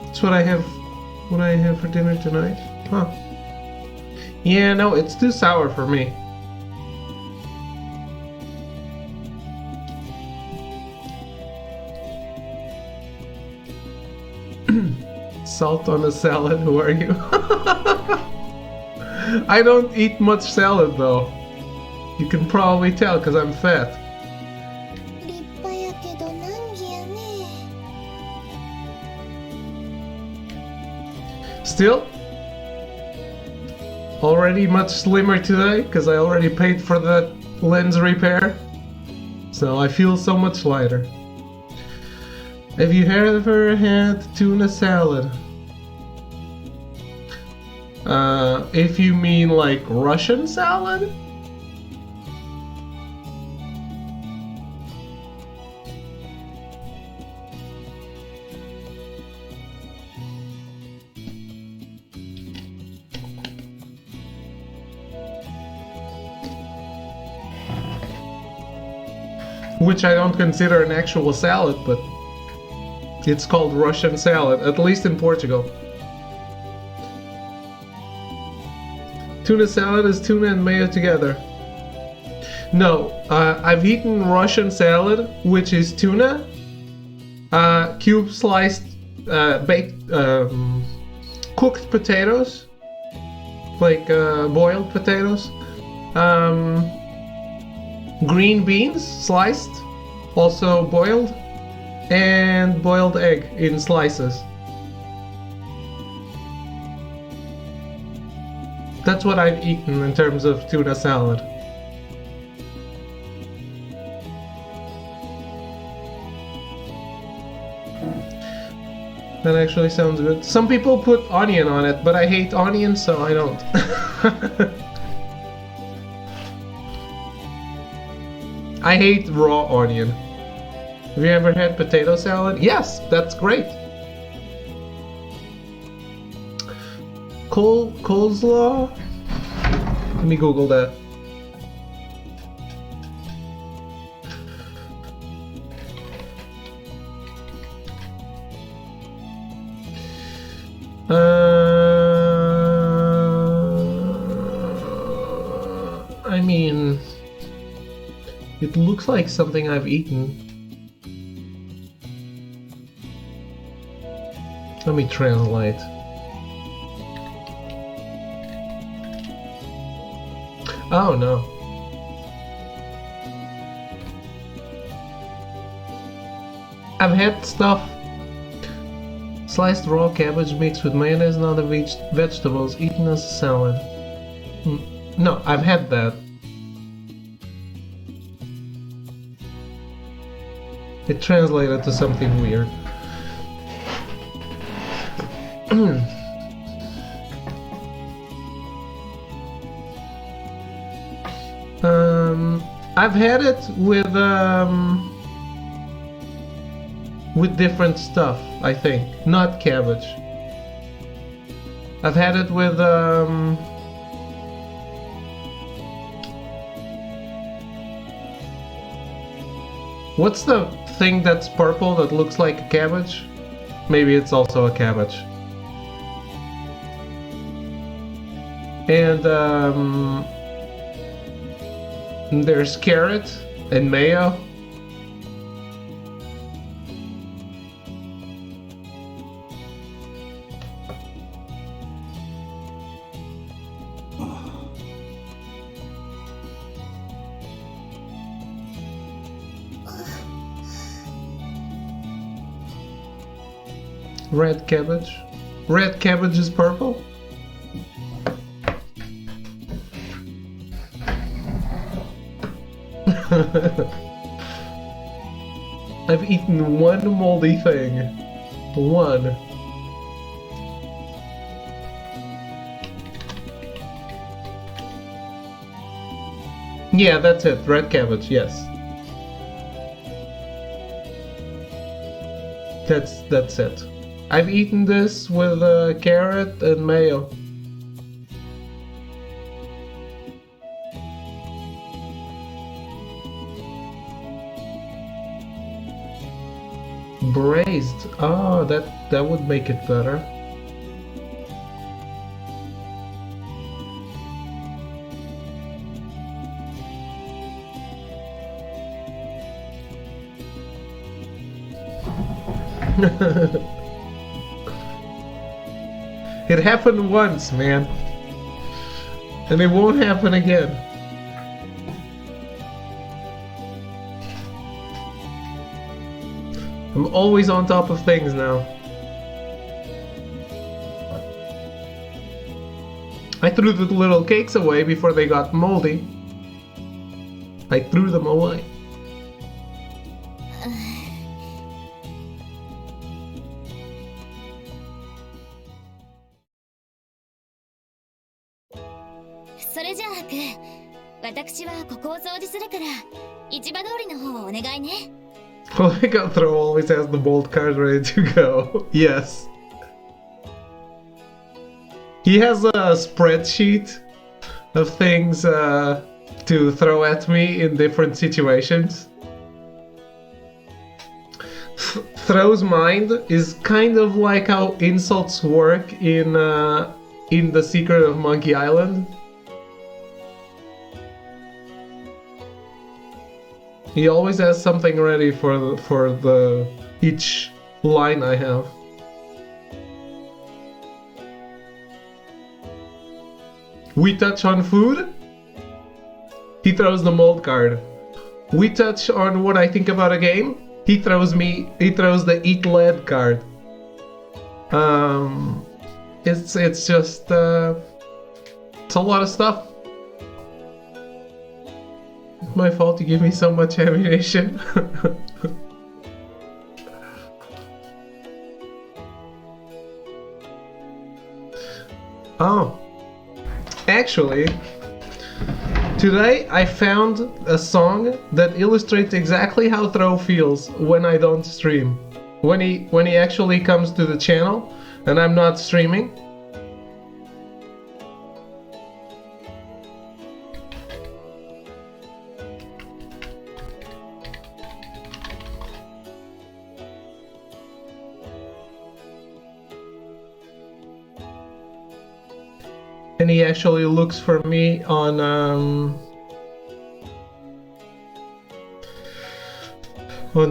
That's what I have for dinner tonight. Huh. Yeah, no, it's too sour for me. Salt on a salad, who are you? I don't eat much salad though. You can probably tell because I'm fat. 立派やけど難儀やね。 Still? Already much slimmer today because I already paid for that lens repair. So I feel so much lighter. Have you ever had tuna salad? If you mean like Russian salad? Which I don't consider an actual salad, but it's called Russian salad, at least in Portugal. Tuna salad is tuna and mayo together. No, I've eaten Russian salad, which is tuna, cube sliced, baked, cooked potatoes, like boiled potatoes, green beans sliced, also boiled, and boiled egg in slices. That's what I've eaten in terms of tuna salad. That actually sounds good. Some people put onion on it, but I hate onion, so I don't. I hate raw onion. Have you ever had potato salad? Yes, that's great. Coleslaw? Let me Google that. I mean, it looks like something I've eaten. Let me translate. Oh no. I've had stuff. Sliced raw cabbage mixed with mayonnaise and other vegetables eaten as a salad. No, I've had that. It translated to something weird. I've had it with different stuff, I think. Not cabbage. I've had it with what's the thing that's purple that looks like a cabbage? Maybe it's also a cabbage. And there's carrot and mayo. Red cabbage. Red cabbage is purple? I've eaten one moldy thing. One. Yeah, that's it. Red cabbage, yes. That's it. I've eaten this with carrot and mayo. Braised. Oh, that would make it better. It happened once, man. And it won't happen again. I'm always on top of things now. I threw the little cakes away before they got moldy. I threw them away. Throw always has the bolt card ready to go. Yes. He has a spreadsheet of things to throw at me in different situations. Throw's mind is kind of like how insults work in The Secret of Monkey Island. He always has something ready for each line I have. We touch on food, he throws the mold card. We touch on what I think about a game, he throws the eat lead card. It's just it's a lot of stuff. My fault you give me so much ammunition. Oh, actually, today I found a song that illustrates exactly how Throw feels when I don't stream. When he actually comes to the channel and I'm not streaming. And he actually looks for me on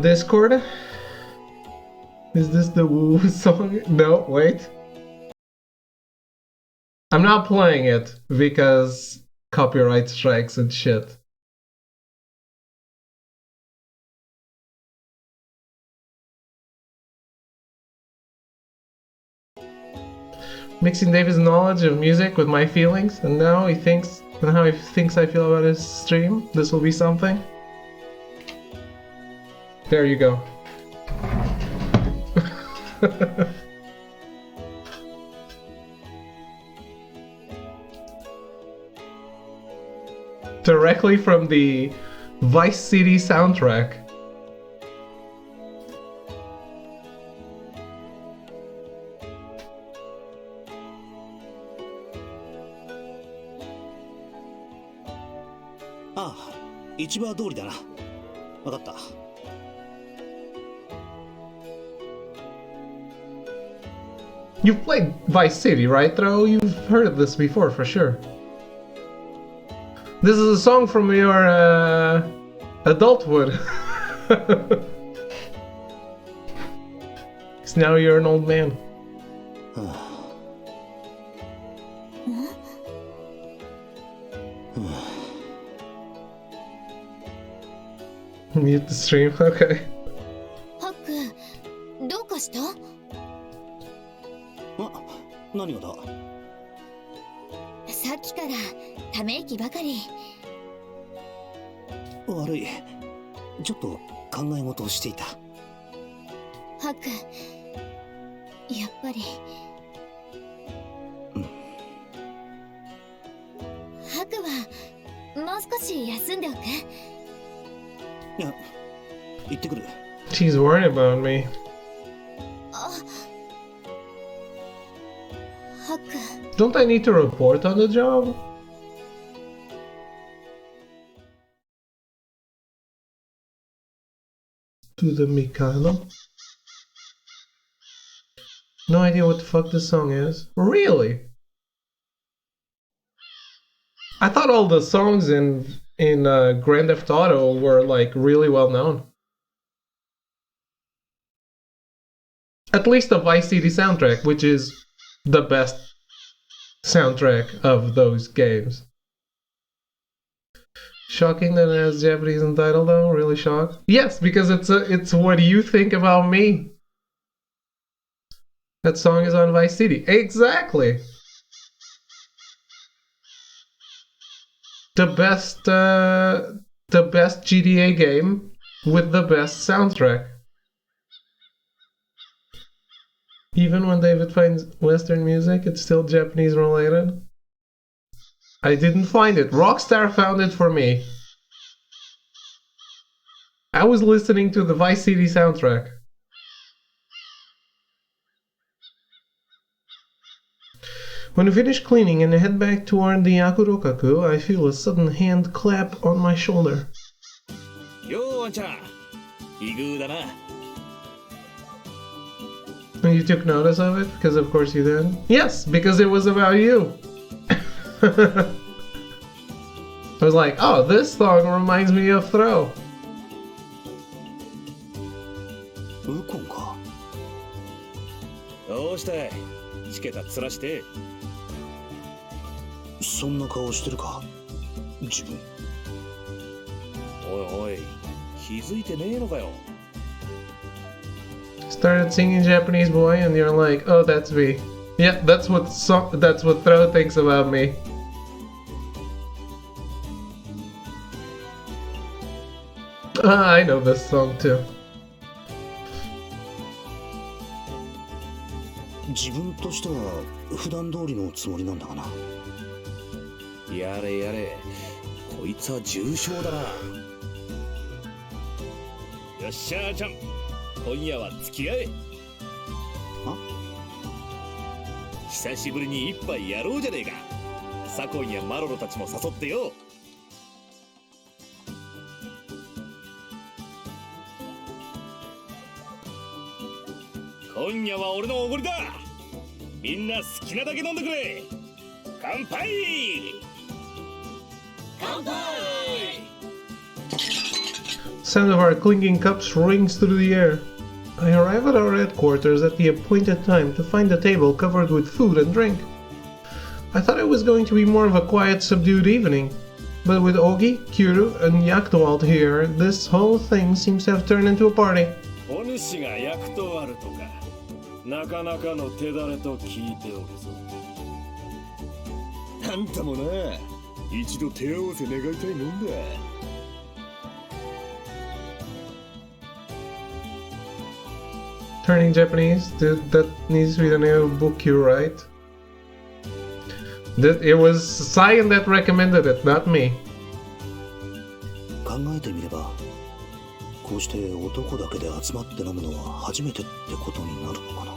Discord. Is this the Woo song? No, wait. I'm not playing it because copyright strikes and shit. Mixing David's knowledge of music with my feelings, and now he thinks, and how he thinks I feel about his stream. This will be something. There you go. Directly from the Vice City soundtrack. Ah, 市場通りだな。わかった。You've played Vice City, right, Tro? You've heard of this before, for sure. This is a song from your adulthood. Because now you're an old man. Mute the stream, okay. ハック、どうかした？何がだ？さっきからため息ばかり。悪い。ちょっと考え事をしていた。ハック、やっぱり。ハクはもう少し休んでおく？いや、行ってくる。She's worried about me. あ、ハク。Don't I need to report on the job? To the Mikado? No idea what the fuck this song is. Really? I thought all the songs in Grand Theft Auto were like really well known. At least the Vice City soundtrack, which is the best soundtrack of those games. Shocking that it has Japanese in title though, really shocked. Yes, because it's what do you think about me? That song is on Vice City. Exactly. The best GTA game with the best soundtrack. Even when David finds Western music, it's still Japanese related. I didn't find it. Rockstar found it for me. I was listening to the Vice City soundtrack. When I finish cleaning and head back toward the Yakurokaku, I feel a sudden hand clap on my shoulder. And you took notice of it? Because of course you did. Yes, because it was about you. I was like, oh, this song reminds me of Throw. Started singing Japanese boy and you're like, oh, that's me. Yeah, that's what Throw thinks about me. I know this song too. 自分としては普段通りのつもりなんだがな。やれやれ、こいつは重症だな。よっしゃーちゃん、今夜は付き合え。久しぶりに一杯やろうじゃねえか。左近やマロロたちも誘ってよ。今夜は俺のおごりだ。みんな好きなだけ飲んでくれ。乾杯。乾杯。 Sound of our clinking cups rings through the air. I arrive at our headquarters at the appointed time to find a table covered with food and drink. I thought it was going to be more of a quiet, subdued evening, but with Ogi, Kuru, and Yaktwald here, this whole thing seems to have turned into a party. お主が役とあるとか、なかなかの手だれと聞いておるぞ。あんたもな、一度手合わせ願いたいもんだ。Turning Japanese, dude, that needs to be the new book you write. It was Cyan that recommended it, not me. 考えてみれば、こうして男だけで集まって飲むのは初めてってことになるのかな。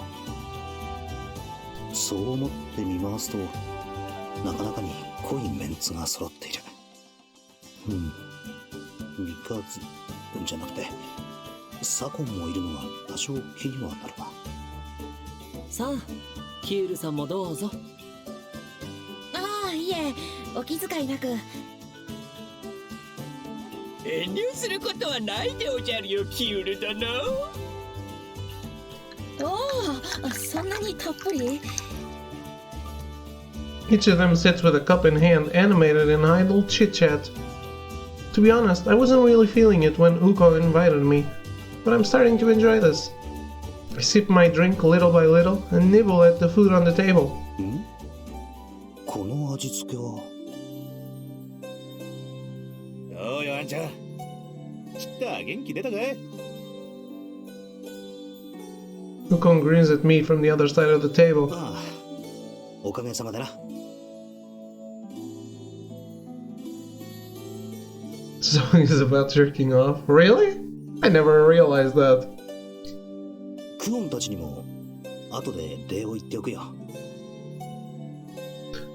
そう思って見回すと、なかなかに濃いメンツが揃っている。三日月じゃなくて、左近もいるのが多少気にはなるが。さあキュールさんもどうぞ。ああ、いえ、お気遣いなく。遠慮することはないでおじゃるよ、キュール殿。おお、そんなにたっぷり。 Each of them sits with a cup in hand, animated in idle chit-chat. To be honest, I wasn't really feeling it when Uko invited me, but I'm starting to enjoy this. I sip my drink little by little and nibble at the food on the table. この味付けは。おうよ、あんちゃん。ちった元気出たかい？ Uko grins at me from the other side of the table. ああ、おかげさまでな。So he's about jerking off? Really? I never realized that. クオンたちにも後で礼を言っておくよ。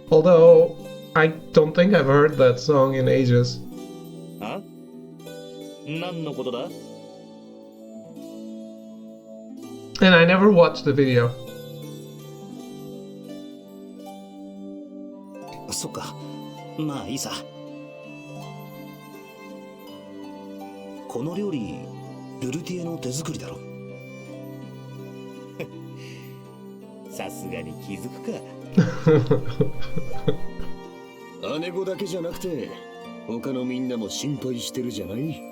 Although, I don't think I've heard that song in ages. あ？何のことだ？ And I never watched the video. そっか、まあいいさ。この料理、ルルティエの手作りだろ。さすがに気づくか。姉子だけじゃなくて他のみんなも心配してるじゃない。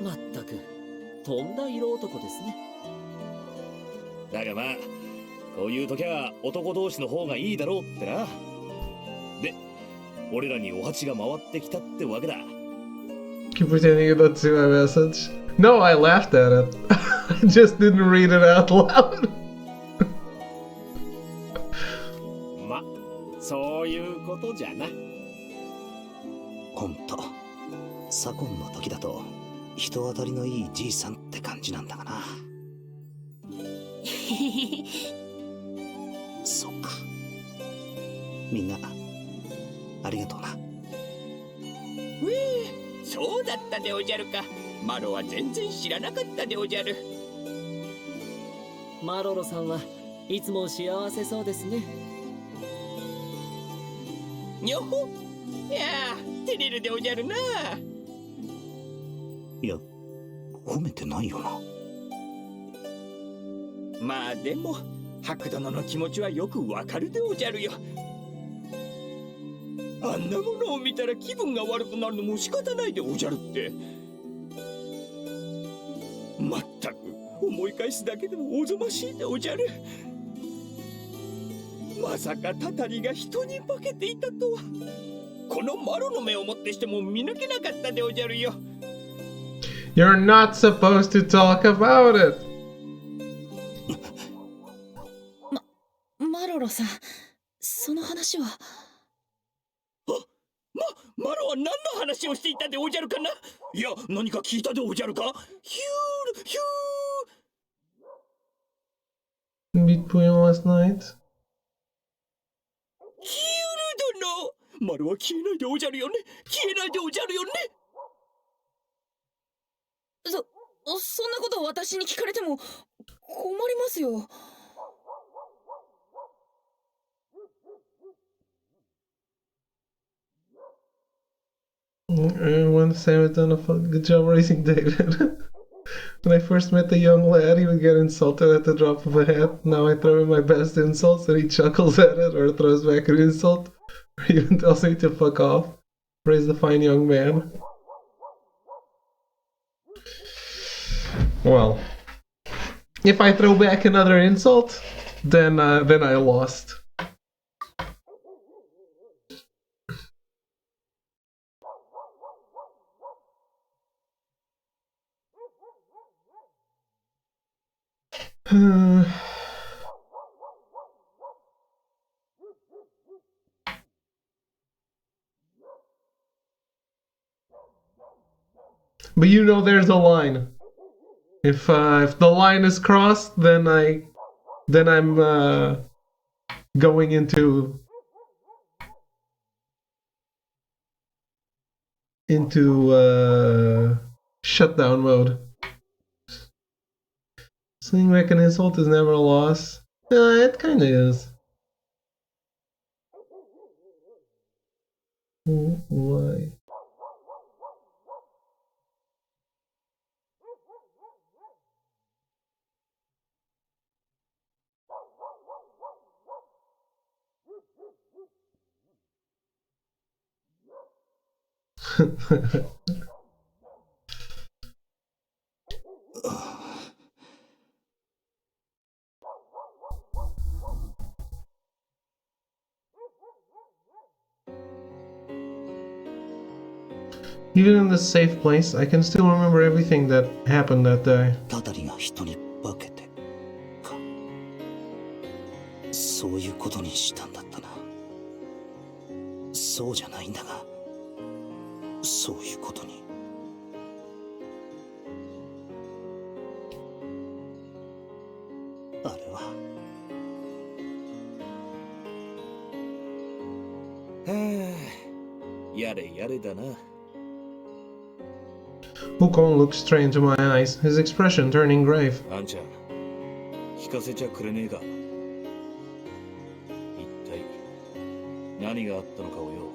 まったくとんだ色男ですね。だがまあこういう時は男同士の方がいいだろうってな。で、俺らにお鉢が回ってきたってわけだ。 Keep pretending you don't see my message. No, I laughed at it. I just didn't read it out loud. ま、そういうことじゃな。ほんと、左近の時だと人当たりのいいじいさんって感じなんだがな。そっか。みんなありがとうな。そうだったでおじゃるか。マロは全然知らなかったでおじゃる。マロロさんはいつも幸せそうですね。にょほ。いやー、照れるでおじゃるな。いや、褒めてないよな。まあでも白殿の気持ちはよくわかるでおじゃるよ。あんなものを見たら気分が悪くなるのも仕方ないでおじゃるって。まったく思い返すだけでもおぞましいでおじゃる。まさかタタリが人に化けていたとは。このマロの目をもってしても見抜けなかったでおじゃるよ。You're not supposed to talk about it. マロロさん、その話は。マロは何の話をしていたでおじゃるかな。いや、何か聞いたでおじゃるか。ヒュールヒュー。 Between last night. ヒュール殿、マロは消えないでおじゃるよね。消えないでおじゃるよね。そんなことを私に聞かれても困りますよ。I want to say I've done a good job raising David. When I first met the young lad, he would get insulted at the drop of a hat. Now I throw in my best insults and he chuckles at it or throws back an insult or even tells me to fuck off. Praise the fine young man. Well, if I throw back another insult, then I lost. But you know there's a line. If the line is crossed, then I'm going into shutdown mode. Seeing like an insult is never a loss. It kinda is. Why? Even in this safe place, I can still remember everything that happened that day. たたりが人に化けてか。そういうことにしたんだったな。そうじゃないんだが、そういうことに。あれは。はあ、やれやれだな。Wukong looked straight into my eyes, his expression turning grave. あんちゃん、聞かせちゃくれねえか。一体何があったのかをよ。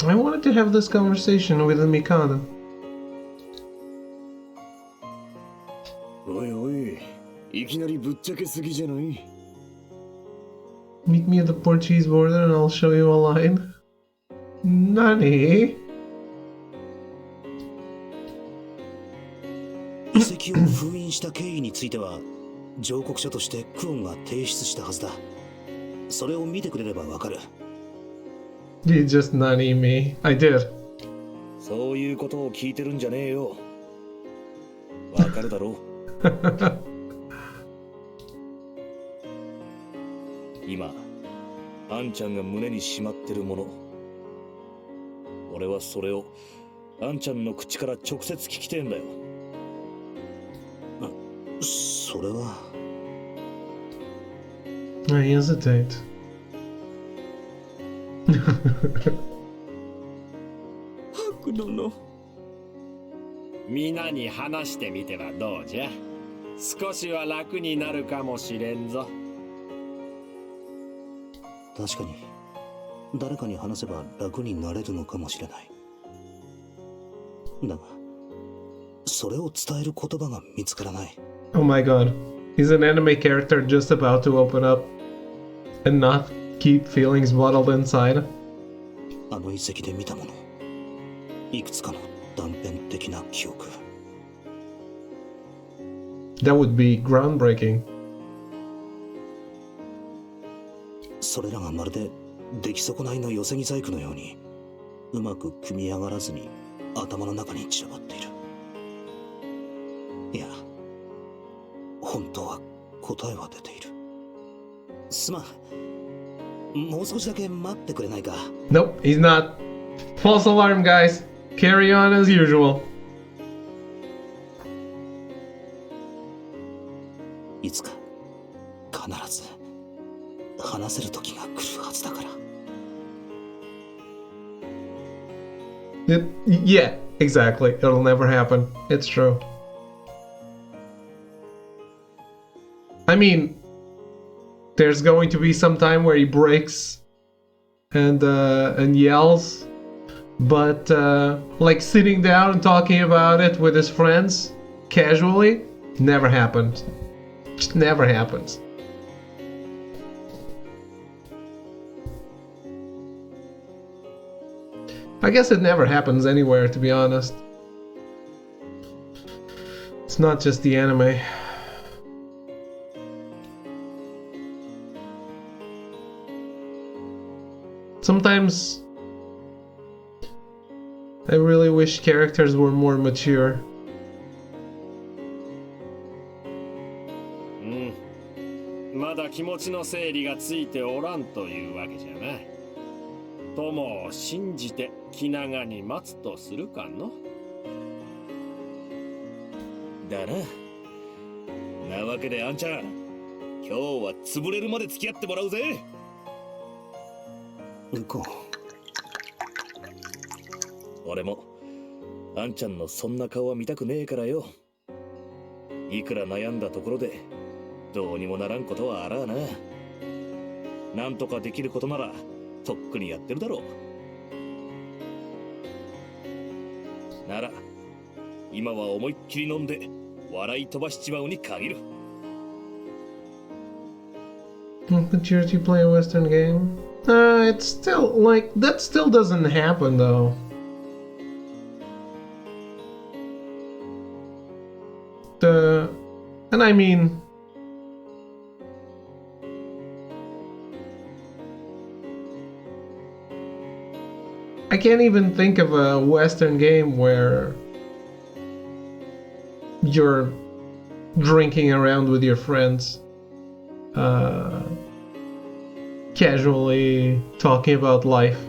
I wanted to have this conversation with the Mikado. おいおい、いきなりぶっちゃけすぎじゃない？ Meet me at the Portuguese border and I'll show you a line. Nani? 遺跡を封印した経緯については上告書としてクオンが提出したはずだ。それを見てくれればわかる。You just nani me. I did. そういうことを聞いてるんじゃねえよ。わかるだろう。今、あんちゃんが胸にしまってるもの。俺はそれをあんちゃんの口から直接聞きてえんだよ。それは。I hesitate. ハク殿。皆に話してみてはどうじゃ。少しは楽になるかもしれんぞ。確かに誰かに話せば楽になれるのかもしれない。だがそれを伝える言葉が見つからない。Oh my god. He's an anime character just about to open up and not keep feelings bottled inside. あの遺跡で見たもの、いくつかの断片的な記憶。That would be groundbreaking. それらがまるで出来損ないの寄せ木細工のようにうまく組み上がらずに頭の中に散らばっている。いや、本当は答えは出ている。すまん、もう少しだけ待ってくれないか。 Nope, he's not. False alarm, guys. Carry on as usual. いつか必ず話せる時が来るはずだから。Yeah, exactly. It'll never happen. It's true. I mean, there's going to be some time where he breaks and yells, but like sitting down and talking about it with his friends casually, never happens. Just never happens. I guess it never happens anywhere, to be honest. It's not just the anime. Sometimes I really wish characters were more mature. まだ気持ちの整理がついておらんというわけじゃな。友を信じて気長に待つとするかの。だな。なわけであんちゃん、今日は潰れるまで付き合ってもらうぜ。ウコン、俺もあんちゃんのそんな顔は見たくねえからよ。いくら悩んだところでどうにもならんことはあらあな。なんとかできることならとっくにやってるだろう。なら今は思いっきり飲んで笑い飛ばしちまうに限る。Would you play a Western game? It's still like that. Still doesn't happen though. And I mean, I can't even think of a Western game where you're drinking around with your friends, casually talking about life.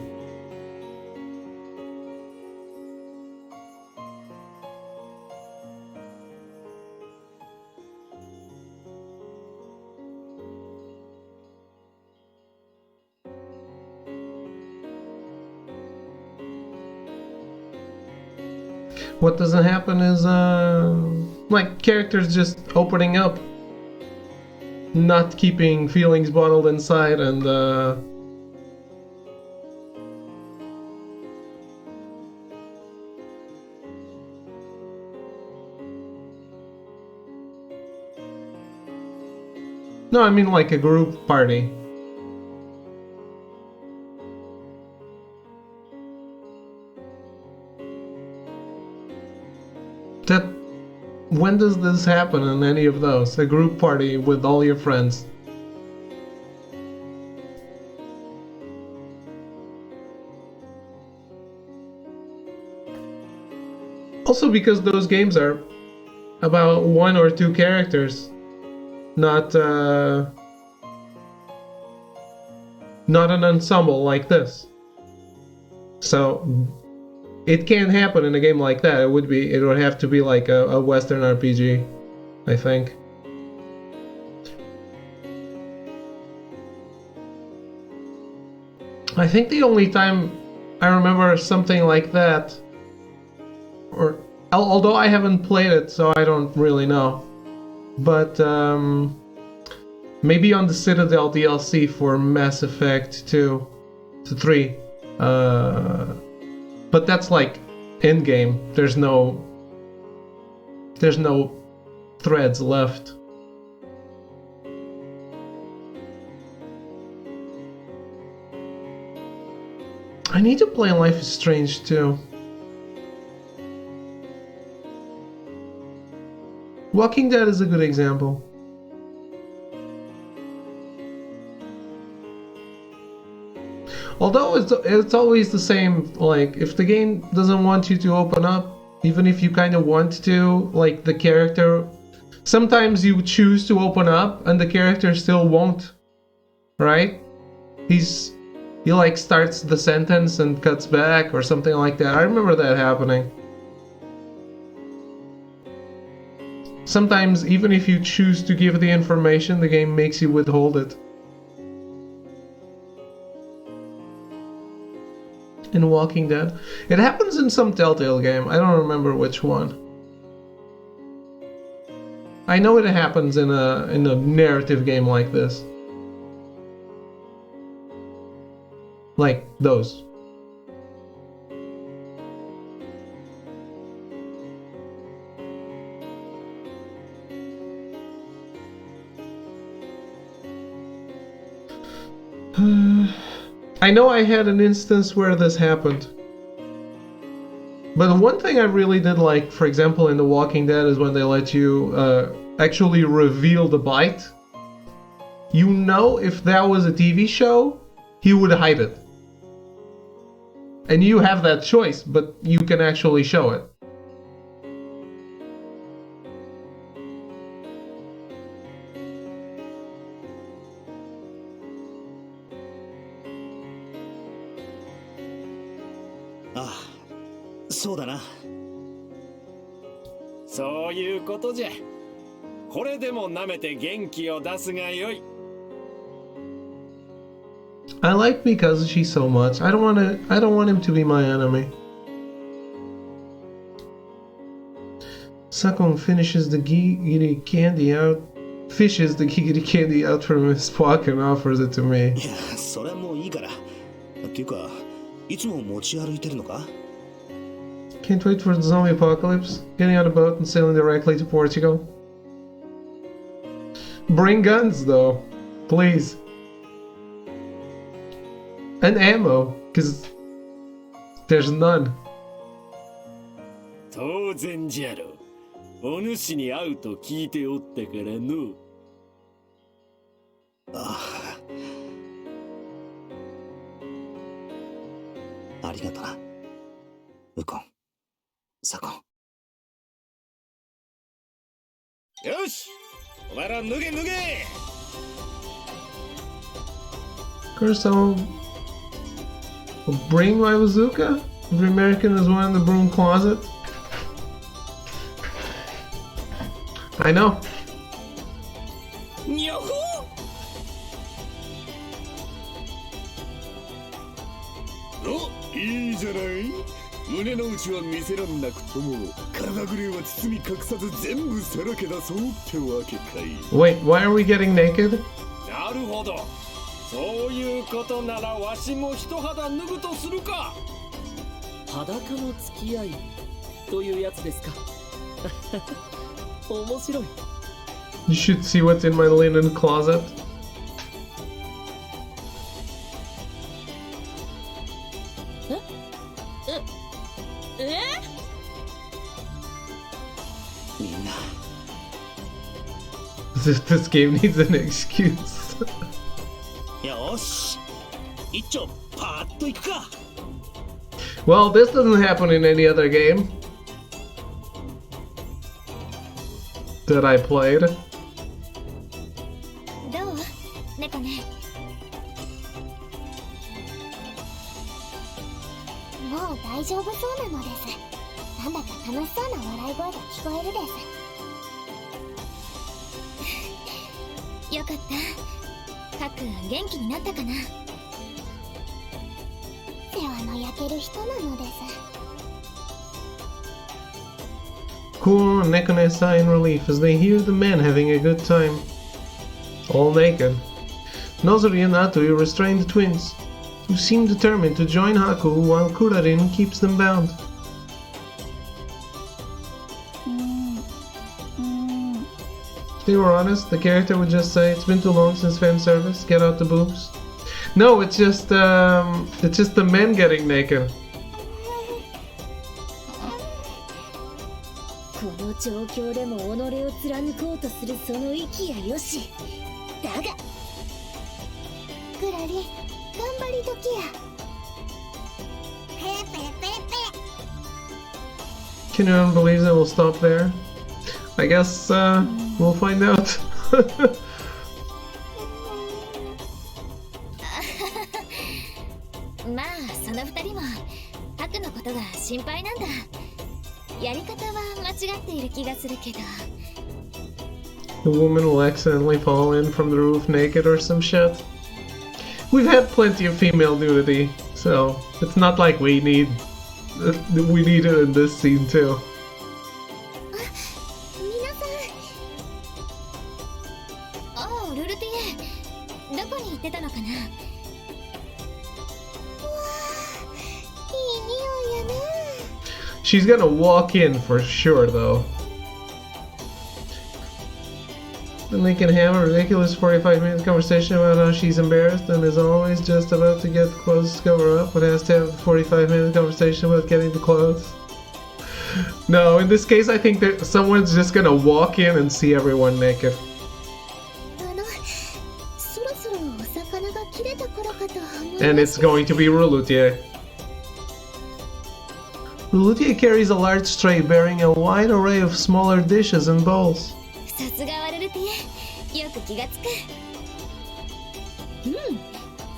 What doesn't happen is like characters just opening up, not keeping feelings bottled inside, and no, I mean like a group party. That, when does this happen in any of those? A group party with all your friends. Also because those games are about one or two characters, not an ensemble like this. So it can't happen in a game like that. It would have to be like a Western RPG, I think. I think the only time I remember something like that, or although I haven't played it, so I don't really know, but maybe on the Citadel DLC for Mass Effect 2 to 3. But that's like in-game. There's no threads left. I need to play Life is Strange too. Walking Dead is a good example. Although it's always the same, like, if the game doesn't want you to open up, even if you kind of want to, like, the character, sometimes you choose to open up and the character still won't, right? He like starts the sentence and cuts back or something like that. I remember that happening. Sometimes even if you choose to give the information, the game makes you withhold it. In Walking Dead. It happens in some Telltale game. I don't remember which one. I know it happens in a narrative game like this. Like those. I know I had an instance where this happened. But one thing I really did like, for example, in The Walking Dead is when they let you actually reveal the bite. You know, if that was a TV show, he would hide it. And you have that choice, but you can actually show it. Ah, そうだな。そういうことじゃ。これでも舐めて元気を出すがよい。I like Mikazuchi so much. I don't want him to be my enemy. Sakon finishes the giggity candy out. Fishes the giggity candy out from his pocket and offers it to me. いや、それはもういいから。っていうか、いつも持ち歩いてるのか? Can't wait for the zombie apocalypse. Getting on a boat and sailing directly to Portugal. Bring guns, though. Please. And ammo, because there's none. 当然じゃろ。お主に会うと聞いておったからの。ああ。ありがとな。ウコン、サコン。よし、お前ら脱げ脱げ。First, I'll bring my bazooka. Every American has one in the broom closet. I know. にゃほお、いいじゃない。胸の内は見せらんなくとも体ぐれは包み隠さず全部さらけ出そうってわけかい。 Wait, why are we getting naked? なるほど。そういうことならわしも一肌脱ぐとするか。裸の付き合いというやつですか。面白い。 You should see what's in my linen closet. This game needs an excuse. よし、一丁パーッといくか。 Well, this doesn't happen in any other game that I played. どう猫ね。もう大丈夫そうなのです。なんだか楽しそうな笑い声が聞こえるです。よかった。ハック元気になったかな。世話の焼ける人なのです。 Kuro and Nekone sigh in relief as they hear the men having a good time. All naked. Nozori and Atui restrain the twins, who seem determined to join Haku while Kurarin keeps them bound. If they were honest, the character would just say, "It's been too long since fan service, get out the boobs." No, it's just the men getting naked. この状況でも己を貫こうとするその息やよし。だがクラリ、頑張り時や。ペレペレペレペレ。 Can anyone believe that we'll stop there? I guess we'll find out. まあその二人もハクのことが心配なんだ。やり方は間違っている気がするけど。 The woman will accidentally fall in from the roof naked or some shit. We've had plenty of female nudity, so it's not like we need it in this scene too. 皆さん。おうルルティエ、どこに行ってたのかな。わあ、いい匂いやな。 She's gonna walk in for sure, though. Then they can have a ridiculous 45-minute conversation about how she's embarrassed and is always just about to get clothes to cover up, but has to have a 45-minute conversation about getting the clothes. No, in this case, I think that someone's just gonna walk in and see everyone naked. そろそろお魚が切れた頃かと思い And it's going to be Rulutier. Rulutier carries a large tray bearing a wide array of smaller dishes and bowls. さすがはルルティエ、よく気がつく。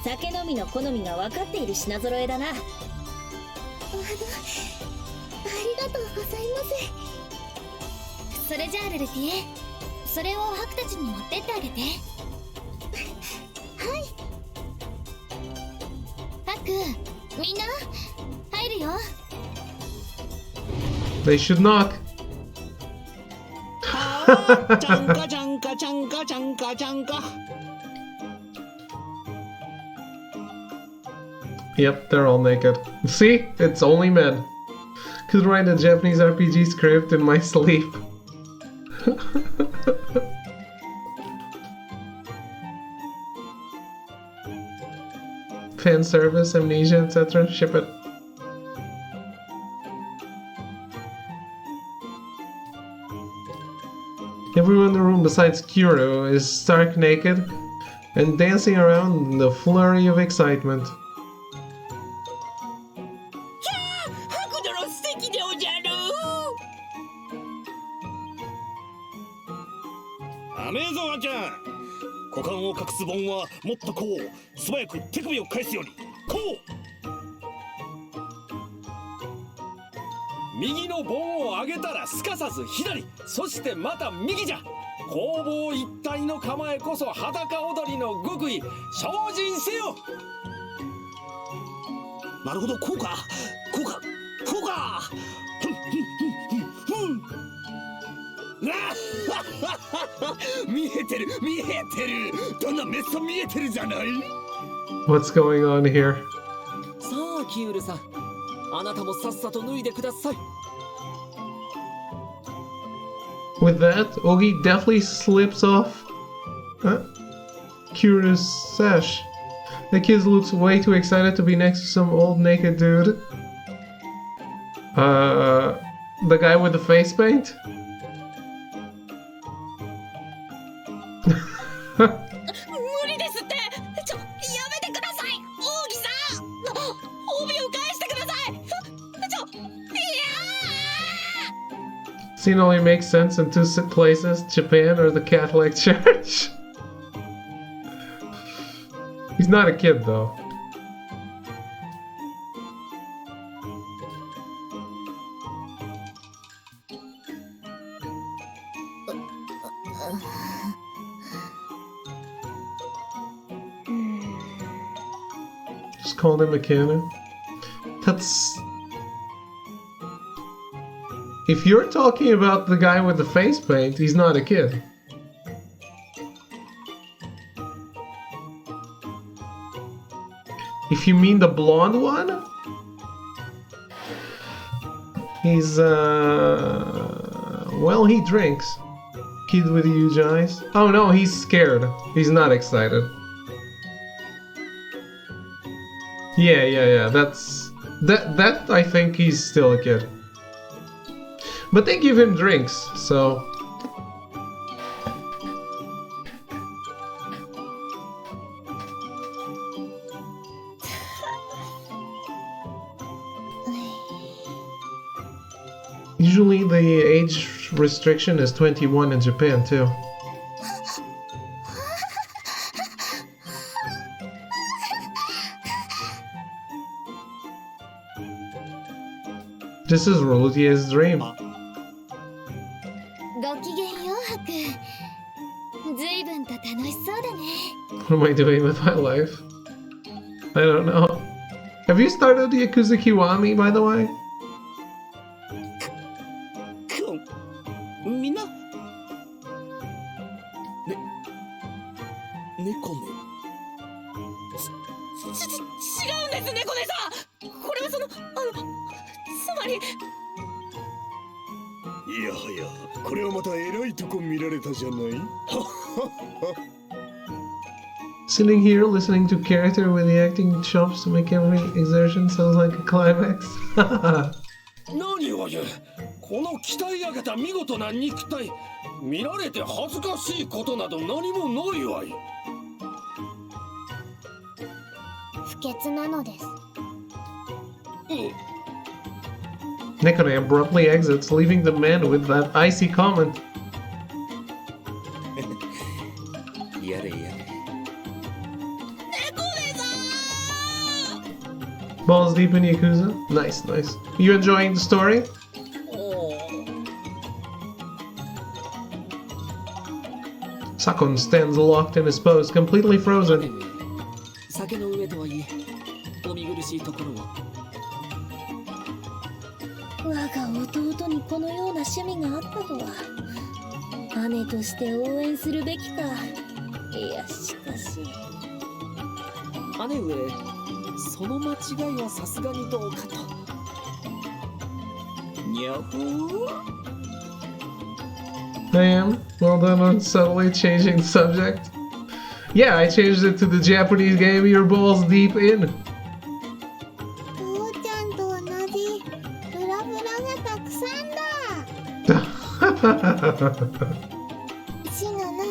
酒飲みの好みが分かっている品揃えだな。ありがとうございます。それじゃあルルティエ、それをハクたちに持ってってあげて。はい。ハク、みんな入るよ。 They should knock. Chanka, chanka, chanka, chanka, chanka. Yep, they're all naked. See? It's only men. Could write a Japanese RPG script in my sleep. Fan service, amnesia, etc. Ship it. Everyone in the room besides Kuro is stark naked and dancing around in the flurry of excitement. 白泥素敵でおじゃる。アメーゾンアンちゃん、股間を隠す盆はもっとこう素早く手首を返すようにこう。右の棒を上げたらすかさず左、そしてまた右じゃ。攻防一体の構えこそ裸踊りの極意。精進せよ。なるほど、こうかこうかこうか。ふんふんふんふんふん。見えてる見えてる。どんなメッソ見えてるじゃない。 What's going on here? さあキウルさん、あなたもさっさと脱いでください。 With that, Ogi deftly slips off Kuro's sash. The kid looks way too excited to be next to some old naked dude. The guy with the face paint? 無理ですって。やめてください、王妃さん。帯を返してください。Scene only makes sense in two places, Japan or the Catholic Church. He's not a kid though. Just called him a kid. That's... If you're talking about the guy with the face paint, he's not a kid. If you mean the blonde one, he's well, he drinks. Kid with huge eyes. Oh no, he's scared. He's not excited. Yeah. That I think he's still a kid. But they give him drinks, so... Usually the age restriction is 21 in Japan too. This is Rolutier's dream. ごきげんよう、ハク。ずいぶんと楽しそうだね。 What am I doing with my life? I don't know. Have you started Yakuza Kiwami, by the way? みんな猫ね。違うんです、猫姉さん。これはつまり。いやはや、これはまた偉いとこ見られたじゃない。Sitting here listening to character with the acting chops to make every exertion sounds like a climax. 何を言う。この鍛え上げた見事な肉体、見られて恥ずかしいことなど何もないわい。不潔なのです。Nekone abruptly exits, leaving the man with that icy comment. やれやれ。Balls deep in Yakuza? Nice. You enjoying the story? Sakon stands locked in his pose, completely frozen. 酒の上とはいえ、お見苦しいところを。我が弟にこのような趣味があったとは。姉として応援するべきか。いや、しかし。姉上、その間違いはさすがにどうかと。にゃほー。I am. Well done on subtly changing the subject. Yeah, I changed it to the Japanese game Your Balls Deep In. 父ちゃんと同じブラブラがたくさんだ。シノの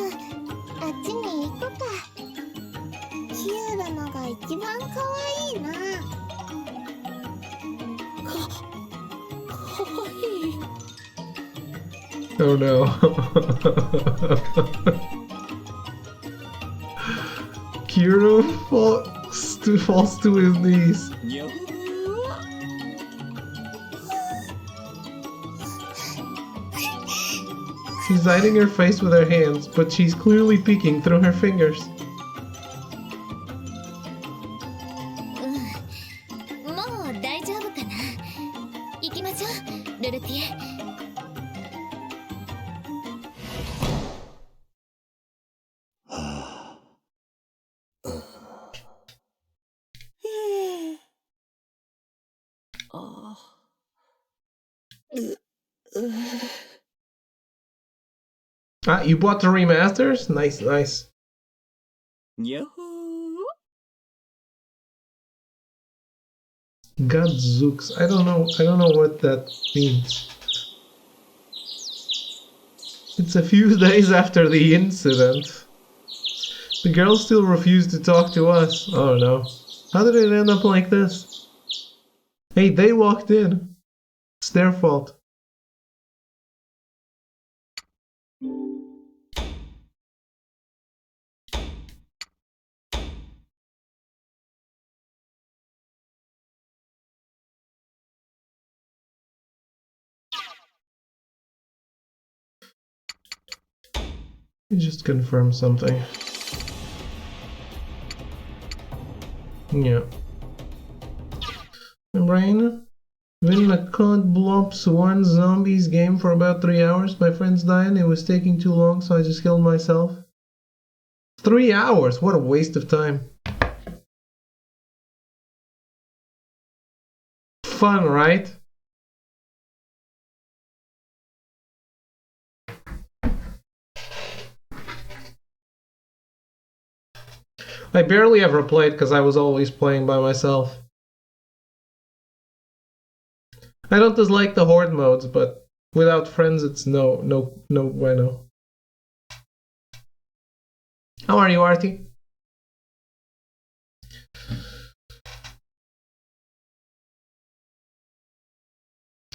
あっちに行こか。キュールのが一番かわいいな。かわいい。Oh no. Kiro falls to his knees. She's hiding her face with her hands, but she's clearly peeking through her fingers. もう大丈夫かな。行きましょう、ルルティエ。Ah, you bought the remasters? Nice, nice. Gadzooks. I don't know what that means. It's a few days after the incident. The girls still refuse to talk to us. Oh no. How did it end up like this? Hey, they walked in. It's their fault. Let me just confirm something. Yeah. Brain? When the cod blops one zombies game for about 3 hours, my friends died and it was taking too long, so I just killed myself. 3 hours? What a waste of time. Fun, right? I barely ever played because I was always playing by myself. I don't dislike the horde modes, but without friends it's no bueno. How are you, Artie?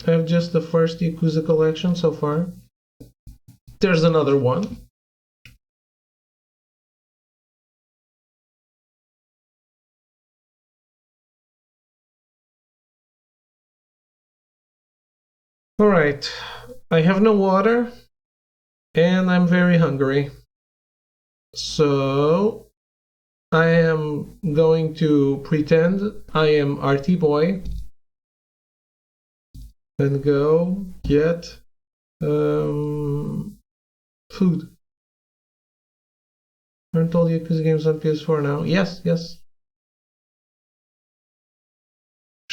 I have just the first Yakuza collection so far. There's another one. Alright, I have no water, and I'm very hungry. So, I am going to pretend I am Artie Boy and go get food. Aren't all the Yakuza games on PS4 now? Yes. There's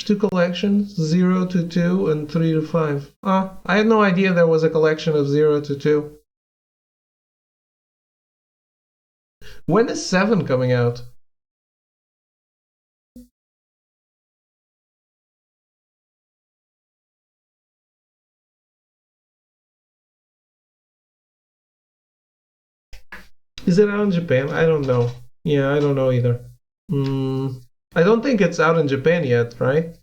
2 collections, 0 to 2 and 3 to 5. I had no idea there was a collection of 0 to 2. When is 7 coming out? Is it out in Japan? I don't know. Yeah, I don't know either. I don't think it's out in Japan yet, right?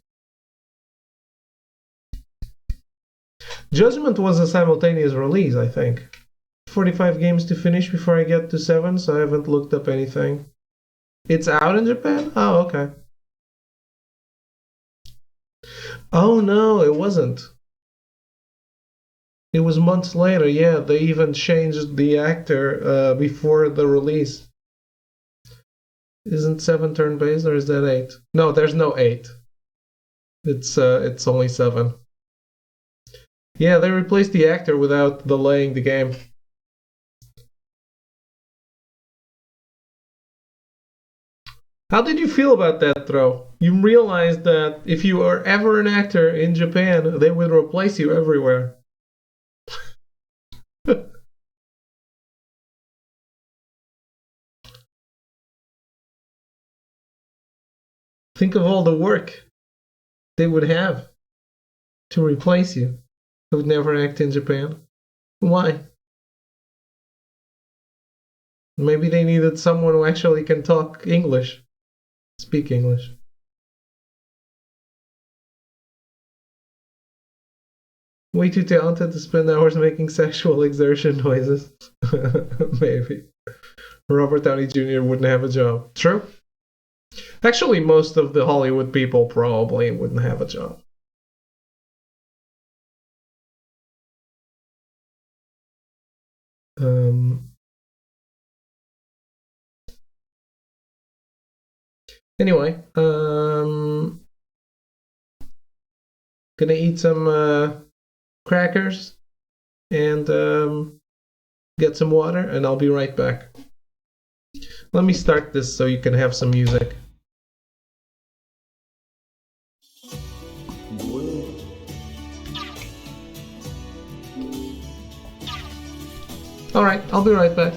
Judgment was a simultaneous release, I think. 45 games to finish before I get to 7, so I haven't looked up anything. It's out in Japan? Oh, okay. Oh no, it wasn't. It was months later, yeah, they even changed the actor before the release. Isn't 7 turn-based, or is that 8? No, there's no 8. It's only 7. Yeah, they replaced the actor without delaying the game. How did you feel about that throw? You realized that if you are ever an actor in Japan, they would replace you everywhere. Think of all the work they would have to replace you. They would never act in Japan. Why? Maybe they needed someone who actually can talk English, speak English. Way too talented to spend hours making sexual exertion noises. Maybe. Robert Downey Jr. wouldn't have a job. True. Actually, most of the Hollywood people probably wouldn't have a job. Anyway, gonna eat some crackers and get some water, and I'll be right back. Let me start this so you can have some music. Alright, I'll be right back.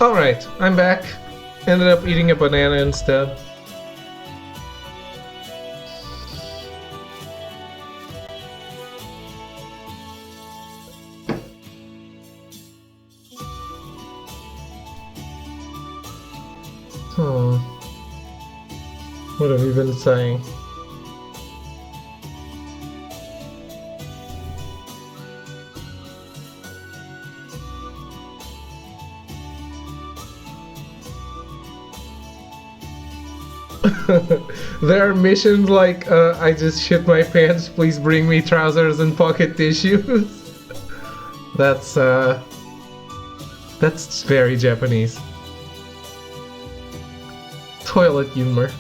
Alright, I'm back. Ended up eating a banana instead. What have you been saying? There are missions like, I just shit my pants, please bring me trousers and pocket tissues. That's very Japanese. Toilet humor.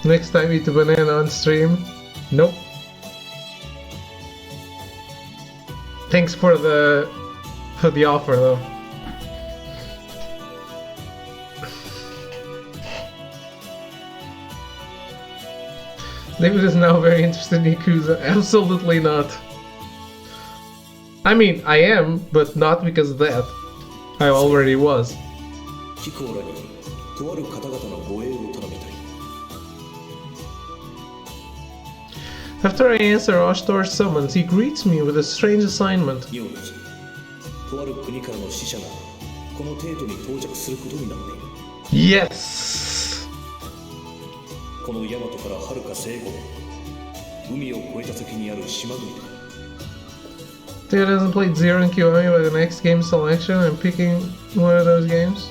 Next time eat a banana on stream. Nope. Thanks for the offer though. David is now very interested in Yakuza. Absolutely not. I mean, I am, but not because of that. I already was. After I answer Oshtor's summons, he greets me with a strange assignment. Yes! Theo hasn't played Zero and Kiwami by the next game selection. I'm picking one of those games.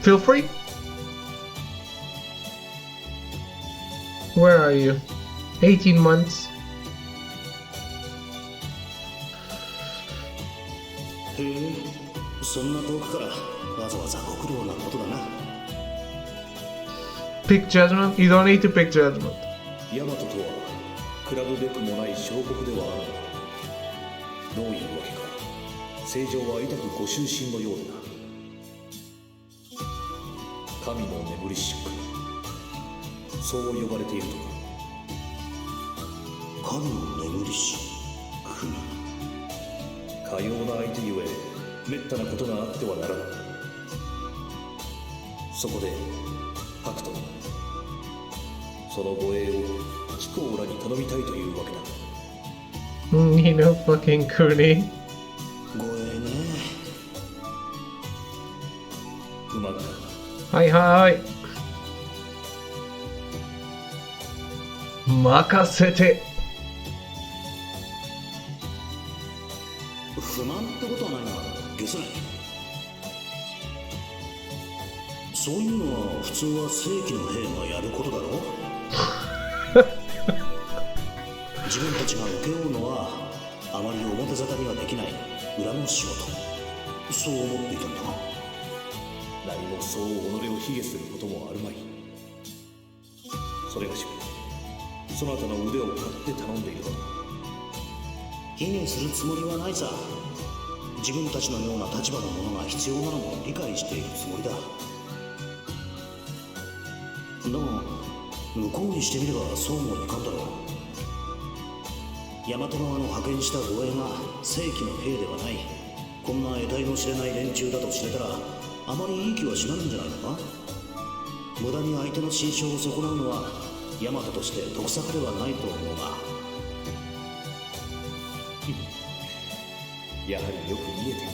Feel free. Where are you? 18 months. Pick judgment? You don't need to pick judgment. You know, fucking Kuni. Hi hi. Makasete. 不満ってことはないが、ゲスない。そういうのは普通は正規の兵がやることだろう。自分たちが請け負うのはあまり表沙汰にはできない裏の仕事。そう思っていたんだが。何もそう己を卑下することもあるまい。それがしも、そなたの腕を買って頼んでいるのだ。卑下するつもりはないさ。自分たちのような立場の者が必要なのも理解しているつもりだ。だが向こうにしてみればそうもいかんだろう。大和側の派遣した護衛が正規の兵ではない、こんな得体の知れない連中だと知れたらあまりいい気はしないんじゃないのか。無駄に相手の心象を損なうのは大和として得策ではないと思うが。やはりよく見えている。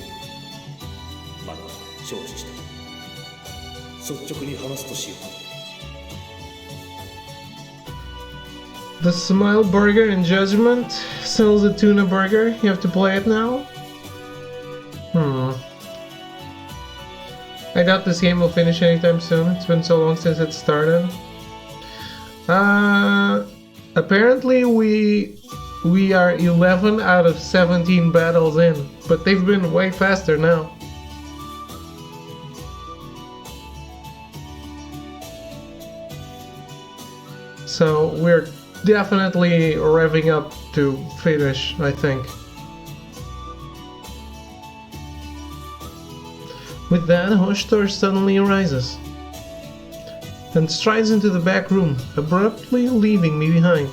まだ承知した。率直に話すとしよう。The Smile Burger in Judgment sells a tuna burger. You have to play it now? I doubt this game will finish anytime soon. It's been so long since it started. Apparently we are 11 out of 17 battles in, but they've been way faster now. So we're definitely revving up to finish, I think. With that, Hoshtor suddenly arises and strides into the back room, abruptly leaving me behind.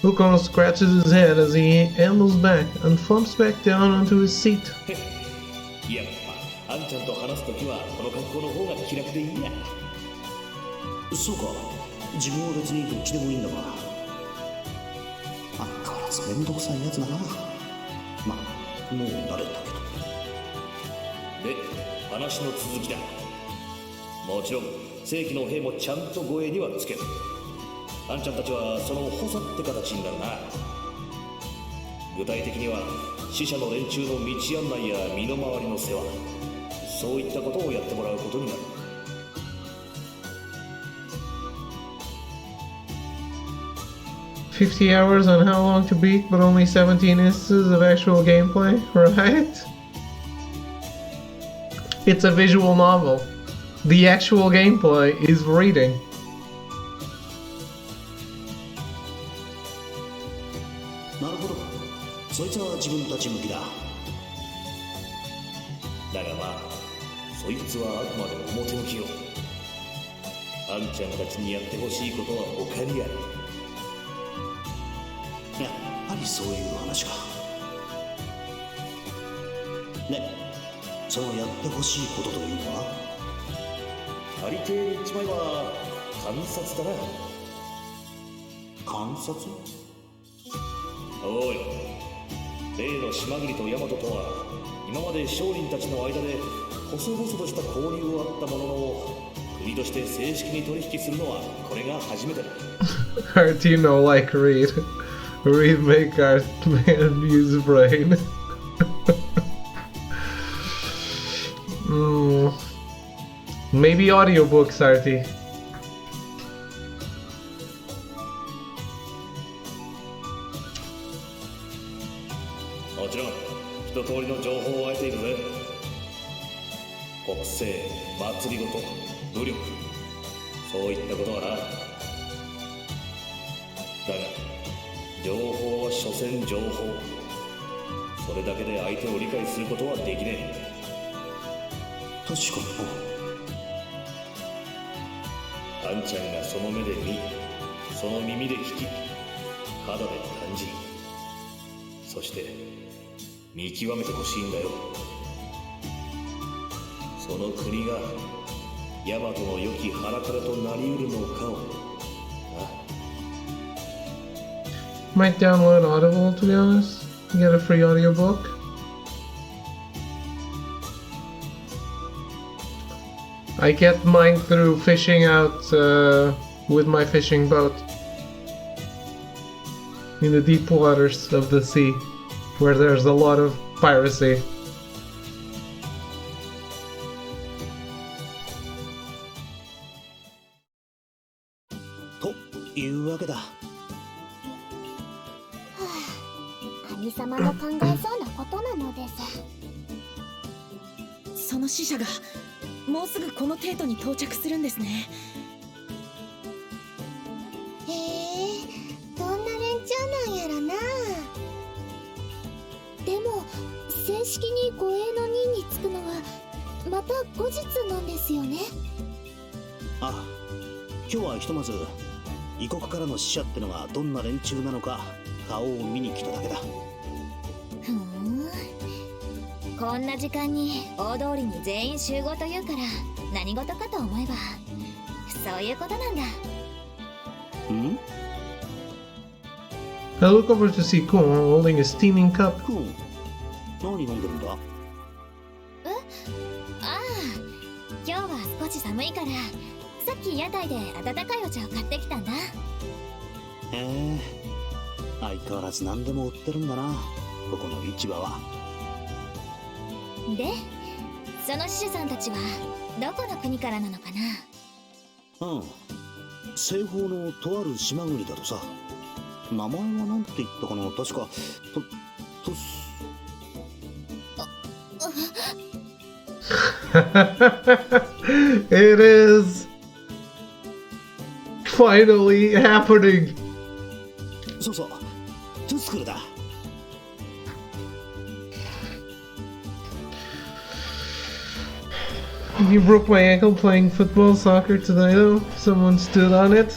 Ukon scratches his head as he ambles back and flumps back down onto his seat. いや、あんちゃんと話すときはこの格好の方が気楽でいいや。そうか、自分は別にどっちでもいいんだが。相変わらずめんどくさいやつだな。まあ、もう慣れたけど。で、話の続きだ。もちろん正規の兵もちゃんと護衛にはつける。あんちゃんたちはその補佐って形になるな。具体的には死者の連中の道案内や身の回りの世話、そういったことをやってもらうことになる。50 hours on how long to beat, but only 17 instances of actual gameplay, right? It's a visual novel. The actual gameplay is reading. なるほど。そいつは自分たち向きだ。だがまあ、そいつはあくまでも表向きよ。あんちゃんたちにやってほしいことは他にある。やっぱりそういう話か。ね、そのやってほしいことというのは？ありていに言っちまえば観察だな。観察？おい、例の島国とヤマトとは今まで商人たちの間で細々とした交流はあったものの、国として正式に取引するのはこれが初めてだ。Art, you know, like Reed. Reed make art man use brain. Maybe audiobooks, Artie. もちろん一通りの情報を得ているぜ。国政、祭りごと、武力、そういったことはな。だが情報は所詮情報。それだけで相手を理解することはできねえ。確かにあんちゃんがその目で見、その耳で聞き、肌で感じ、そして見極めてほしいんだよ。その国がヤマトの良き腹からとなりうるのかを。 Might download Audible, to be honest. Get a free audiobook. I get mine through fishing out with my fishing boat in the deep waters of the sea, where there's a lot of piracy. というわけだ。兄様の考えそうなことなのです。その死者がもうすぐこのテートに到着するんですね。へえ、どんな連中なんやろな。でも正式に護衛の任に就くのはまた後日なんですよね。ああ、今日はひとまず異国からの死者ってのがどんな連中なのか顔を見に来ただけだ。ふーん、こんな時間に大通りに全員集合というから何事かと思えばそういうことなんだ。ん？ I look over to see Kun holding a steaming cup. 何飲んでるんだ？ああ、今日は少し寒いからさっき屋台で温かいお茶を買ってきたんだ。へえ、相変わらず何でも売ってるんだな、ここの市場は。で、その死者さんたちはどこの国からなのかな？うん、西方のとある島国だとさ。名前は何て言ったかな、確かIt is finally happening. そうそう、トゥスクルだ。You broke my ankle playing football, soccer today though. Someone stood on it.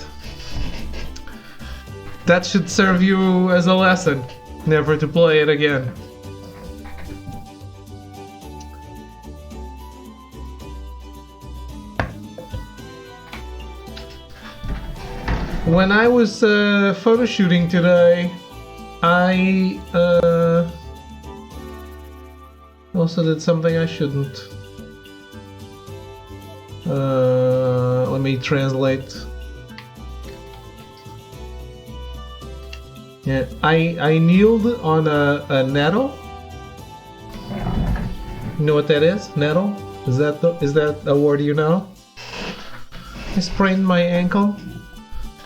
That should serve you as a lesson, never to play it again. When I was photo shooting today, I also did something I shouldn't. Let me translate. Yeah, I kneeled on a nettle. You know what that is? Nettle? Is that a word you know? I sprained my ankle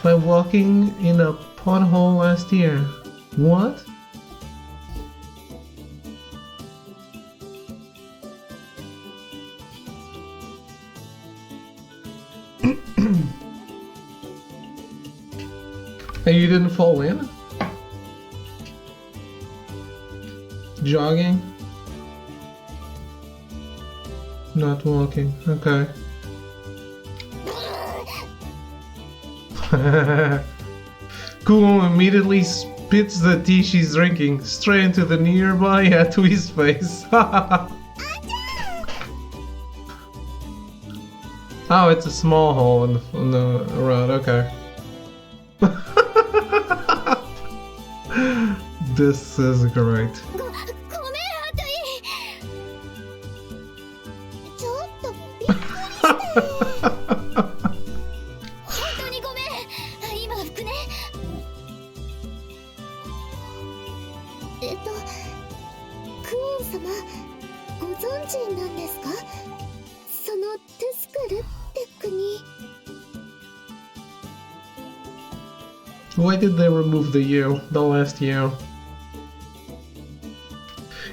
by walking in a pothole last year. What? And you didn't fall in? Jogging? Not walking, okay. Kumo immediately spits the tea she's drinking straight into the nearby Atui's face. Oh, it's a small hole in the road, okay. This is great. クオン様、ご存知なんですか？そのテスクルって国。Why did they remove the U, the last U?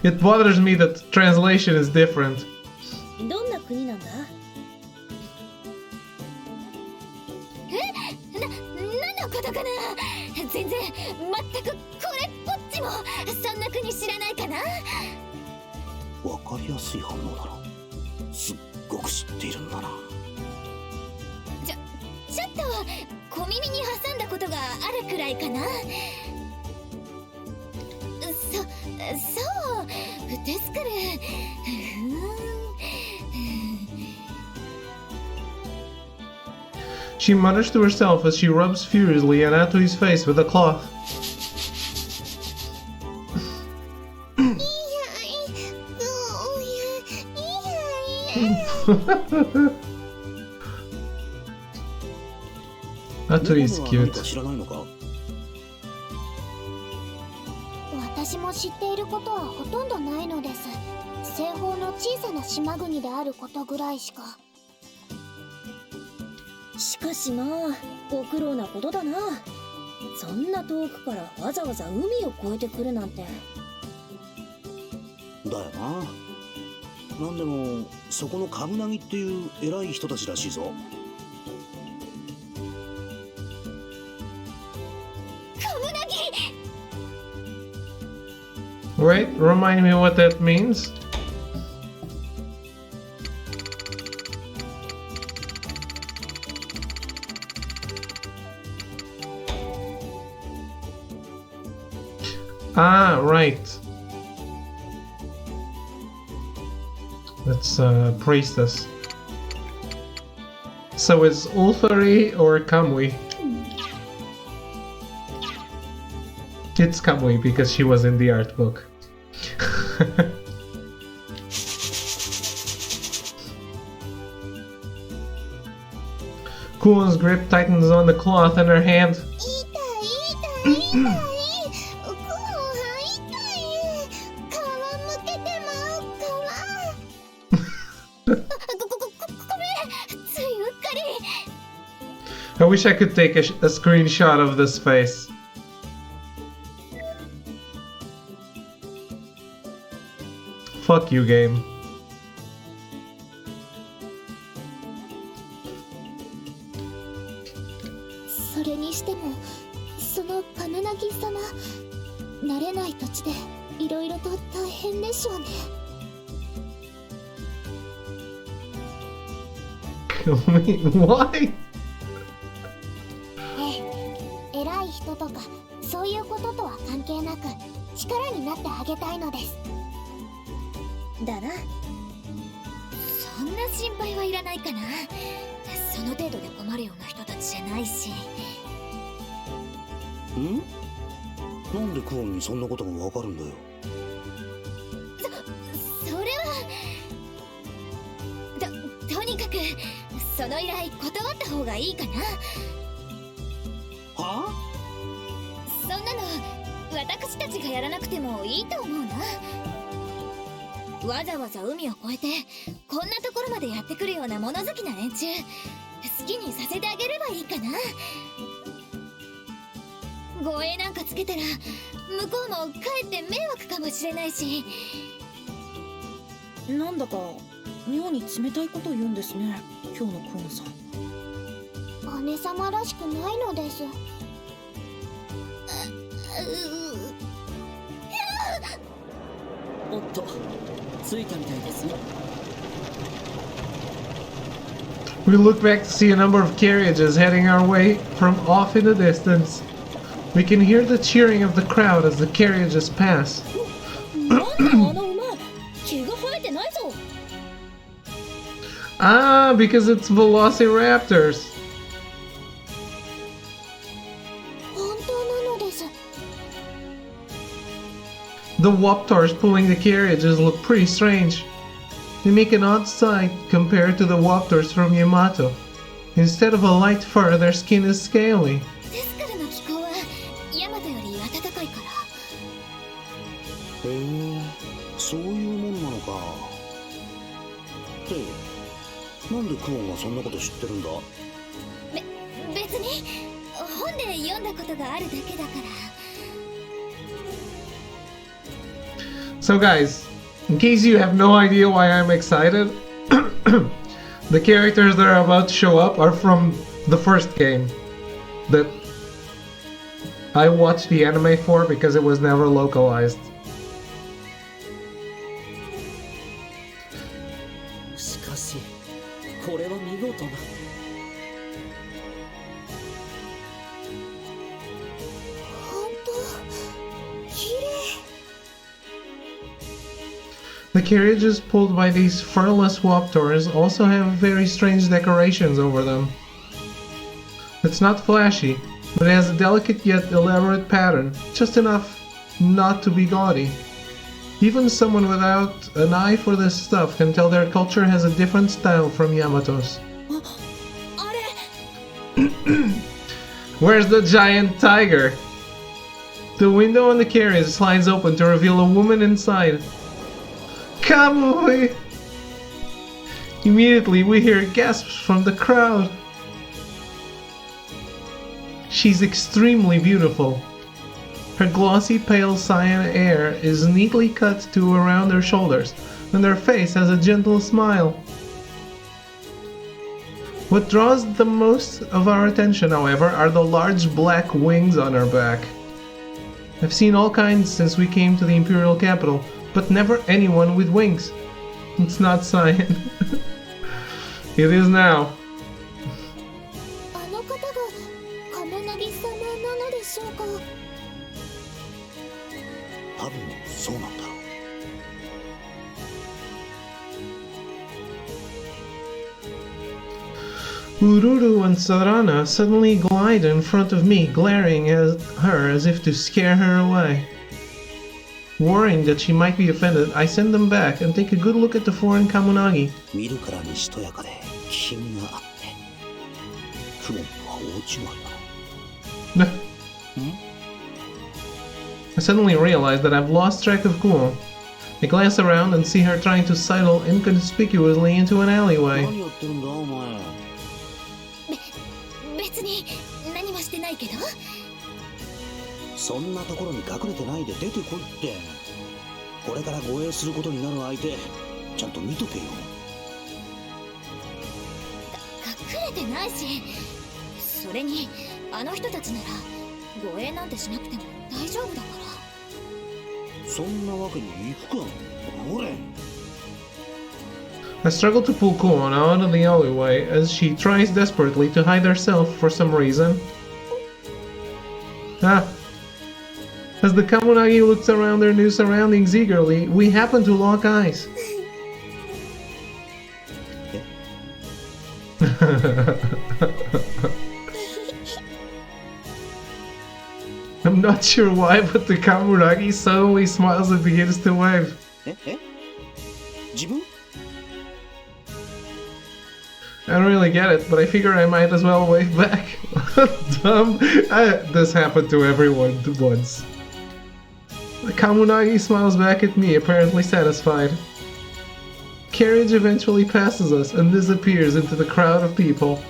It bothers me that translation is different. どんな国なんだ？何のことかな。全然全くこれっぽっちもそんな国知らないかな。わかりやすい反応だな。すっごく知っているんだな。ちょっと小耳に挟んだことがあるくらいかな。そうテスクル。She mutters to herself as she rubs furiously at Atui's face with a cloth. Atui is cute. 私も知っていることはほとんどないのです。西方の小さな島国であることぐらいしか。しかしまあ、ご苦労なことだな。そんな遠くからわざわざ海を越えてくるなんて。だよな。なんでもそこのカブナギっていう偉い人たちらしいぞ。カブナギ。Wait, remind me what that means. Ah, right. That's priestess. So it's Ulthari or Kamui? It's Kamui because she was in the art book. Kuon's grip tightens on the cloth in her hand. I wish I could take a screenshot of this face. Fuck you, game. Why? 偉い人こととかそういうこととは関係なく力になってあげたいのです。だな。そんな心配はいらないかな。その程度で困るような人たちじゃないし。ん？なんでクオンにそんなことがわかるんだよ。それはとにかくその依頼断った方がいいかな。はあ？そんなの私たちがやらなくてもいいと思うな。わざわざ海を越えてこんなところまでやってくるような物好きな連中好きにさせてあげればいいかな。護衛なんかつけたら向こうもかえって迷惑かもしれないし。なんだか妙に冷たいこと言うんですね、今日のクオンさん。姉様らしくないのです。おっと、着いたみたいですよ。We look back to see a number of carriages heading our way from off in the distance. We can hear the cheering of the crowd as the carriages pass. なんだあの馬、毛が生えてないぞ。Ah, because it's velociraptors. 本当なのです。The Waptors pulling the carriages look pretty strange. They make an odd sight compared to the Waptors from Yamato. Instead of a light fur, their skin is scaly. テスカルの気候はヤマトより暖かいから。へえ、そういうもんなのか。ってなんでクオンはそんなこと知ってるんだ？別に本で読んだことがあるだけだから。So guys, in case you have no idea why I'm excited, the characters that are about to show up are from the first game that I watched the anime for because it was never localized. しかし、これは見事な。本当綺麗。The carriages pulled by these furless Waptors also have very strange decorations over them. It's not flashy, but it has a delicate yet elaborate pattern, just enough not to be gaudy. Even someone without an eye for this stuff can tell their culture has a different style from Yamato's. Where's the giant tiger? The window on the carriage slides open to reveal a woman inside. Come away! Immediately we hear gasps from the crowd. She's extremely beautiful. Her glossy pale cyan hair is neatly cut to around her shoulders, and her face has a gentle smile. What draws the most of our attention, however, are the large black wings on her back. I've seen all kinds since we came to the Imperial capital, but never anyone with wings. It's not cyan. It is now. あの方がカメナギ様なのでしょうか。多分そうなんだ。Ururu and Sarana suddenly glide in front of me, glaring at her as if to scare her away. Worrying that she might be offended, I send them back and take a good look at the foreign Kamunagi. 見るからにしとやかで気品があってクオンとは大違いだ。I suddenly realize that I've lost track of Kuo. I glance around and see her trying to sidle inconspicuously into an alleyway. 何やってるんだお前。別に何もしてないけど。そんなところに隠れてないで出てこいって。これから護衛することになる相手ちゃんと見とけよ。隠れてないし、それにあの人たちなら護衛なんてしなくても大丈夫だから。そんなわけにいくか。ほれ。I struggle to pull Kuon out of the alleyway as she tries desperately to hide herself for some reason. Ah. As the Kamunagi looks around their new surroundings eagerly, we happen to lock eyes. I'm not sure why, but the Kamunagi suddenly smiles and begins to wave. I don't really get it, but I figure I might as well wave back. Dumb. This happened to everyone once. The Kamunagi smiles back at me, apparently satisfied. Carriage eventually passes us and disappears into the crowd of people.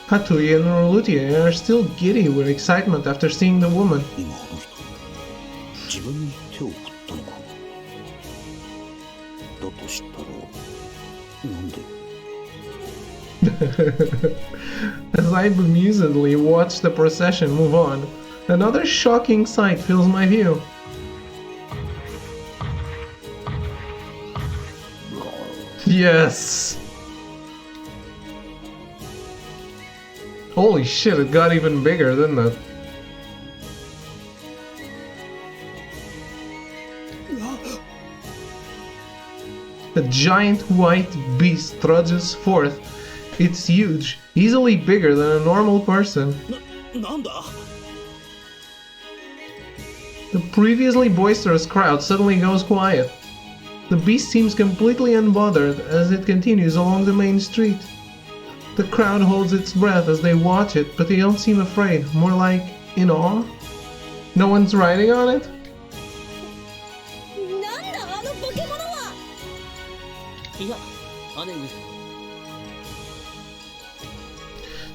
ハトゥイ and Lutier are still giddy with excitement after seeing the woman. 今あの人自分に手を振ったのか。だとしたらなんで As I bemusedly watch the procession move on, another shocking sight fills my view. Yes! Holy shit, it got even bigger, didn't it? A giant white beast trudges forth. It's huge, easily bigger than a normal person. なんだ The previously boisterous crowd suddenly goes quiet. The beast seems completely unbothered as it continues along the main street. The crowd holds its breath as they watch it, but they don't seem afraid, more like in awe. No one's riding on it?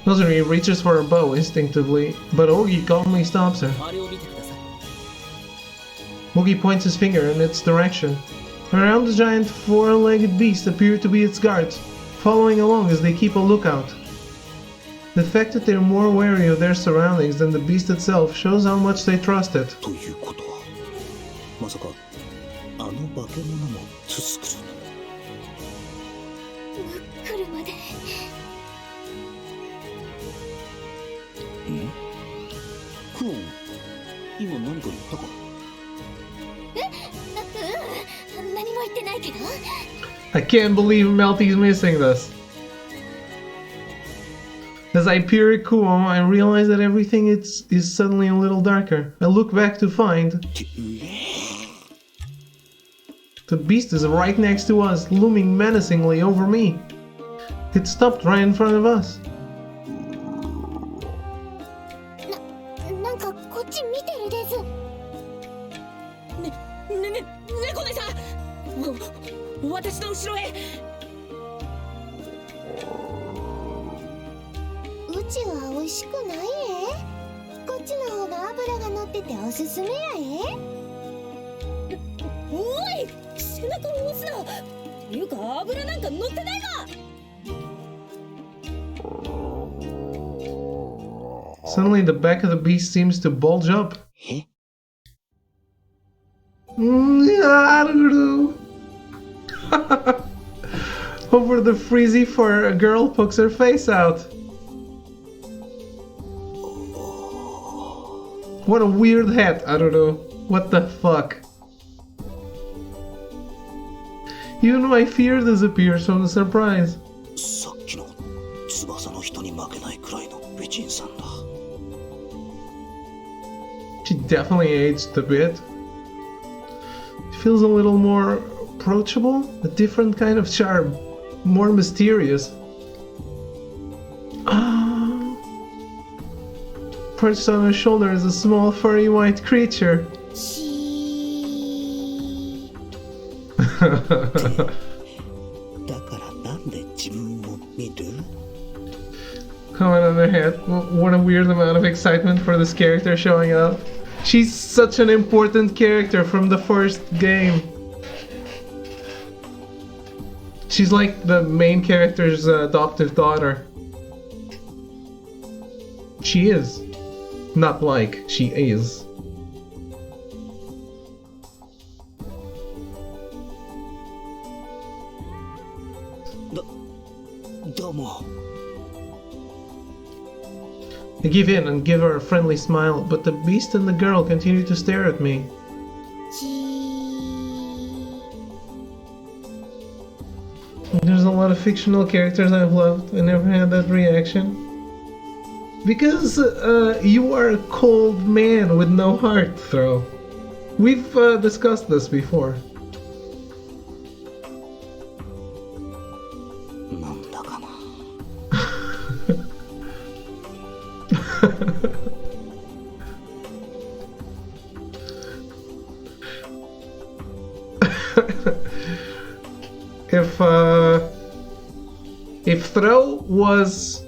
Nozuri reaches for a bow instinctively, but Ogi calmly stops her. Ogi points his finger in its direction. Around the giant four-legged beast appear to be its guards, following along as they keep a lookout. The fact that they're more wary of their surroundings than the beast itself shows how much they trust it. ということはまさかあの化け物もツスクル来るまでんクオン今何か言ったか何も言ってないけど I can't believe Melty's missing this. As I peer at Kuo, I realize that everything is suddenly a little darker. I look back to find... The beast is right next to us, looming menacingly over me. It stopped right in front of us. なんかこっち見てるです猫ねさん私の後ろへうちは美味しくないこっちの方が脂が乗ってておすすめやおい背中を押すなっていうか油なんか乗ってないわ Suddenly the back of the beast seems to bulge up. I don't know. Over the frizzy fur, a girl pokes her face out. What a weird hat, I don't know. What the fuck? Even my fear disappears from the surprise. さっきの翼の人に負けないくらいの美人さんだ She definitely aged a bit. Feels a little more approachable, a different kind of charm, more mysterious. Perched on her shoulder is a small furry white creature. だからなんで自分を見る Comment on her head. What a weird amount of excitement for this character showing up. She's such an important character from the first game. She's like the main character's adoptive daughter. She is. Not like, she is. I give in and give her a friendly smile, but the beast and the girl continue to stare at me. There's a lot of fictional characters I've loved. I never had that reaction. Because you are a cold man with no heart, Throw. We've discussed this before. If Throw was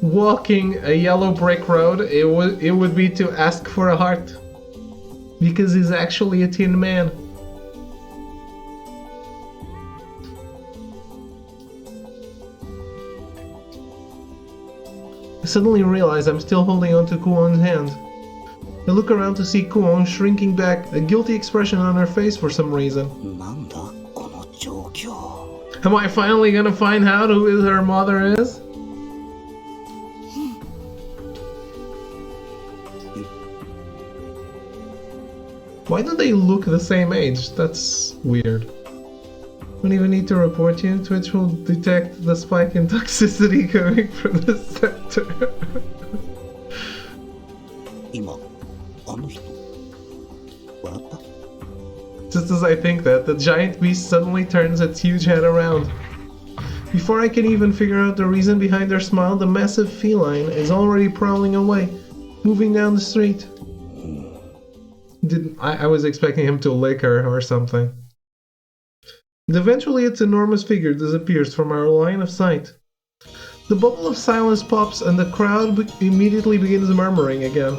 walking a yellow brick road, it would be to ask for a heart, because he's actually a tin man. I suddenly realize I'm still holding on to Kuon's hand. I look around to see Kuon shrinking back, a guilty expression on her face for some reason. Am I finally gonna find out who her mother is? Why do they look the same age? That's weird. Don't even need to report you. Twitch will detect the spike in toxicity coming from the center. Just as I think that, the giant beast suddenly turns its huge head around. Before I can even figure out the reason behind her smile, the massive feline is already prowling away, moving down the street. I was expecting him to lick her or something. And eventually its enormous figure disappears from our line of sight. The bubble of silence pops and the crowd immediately begins murmuring again.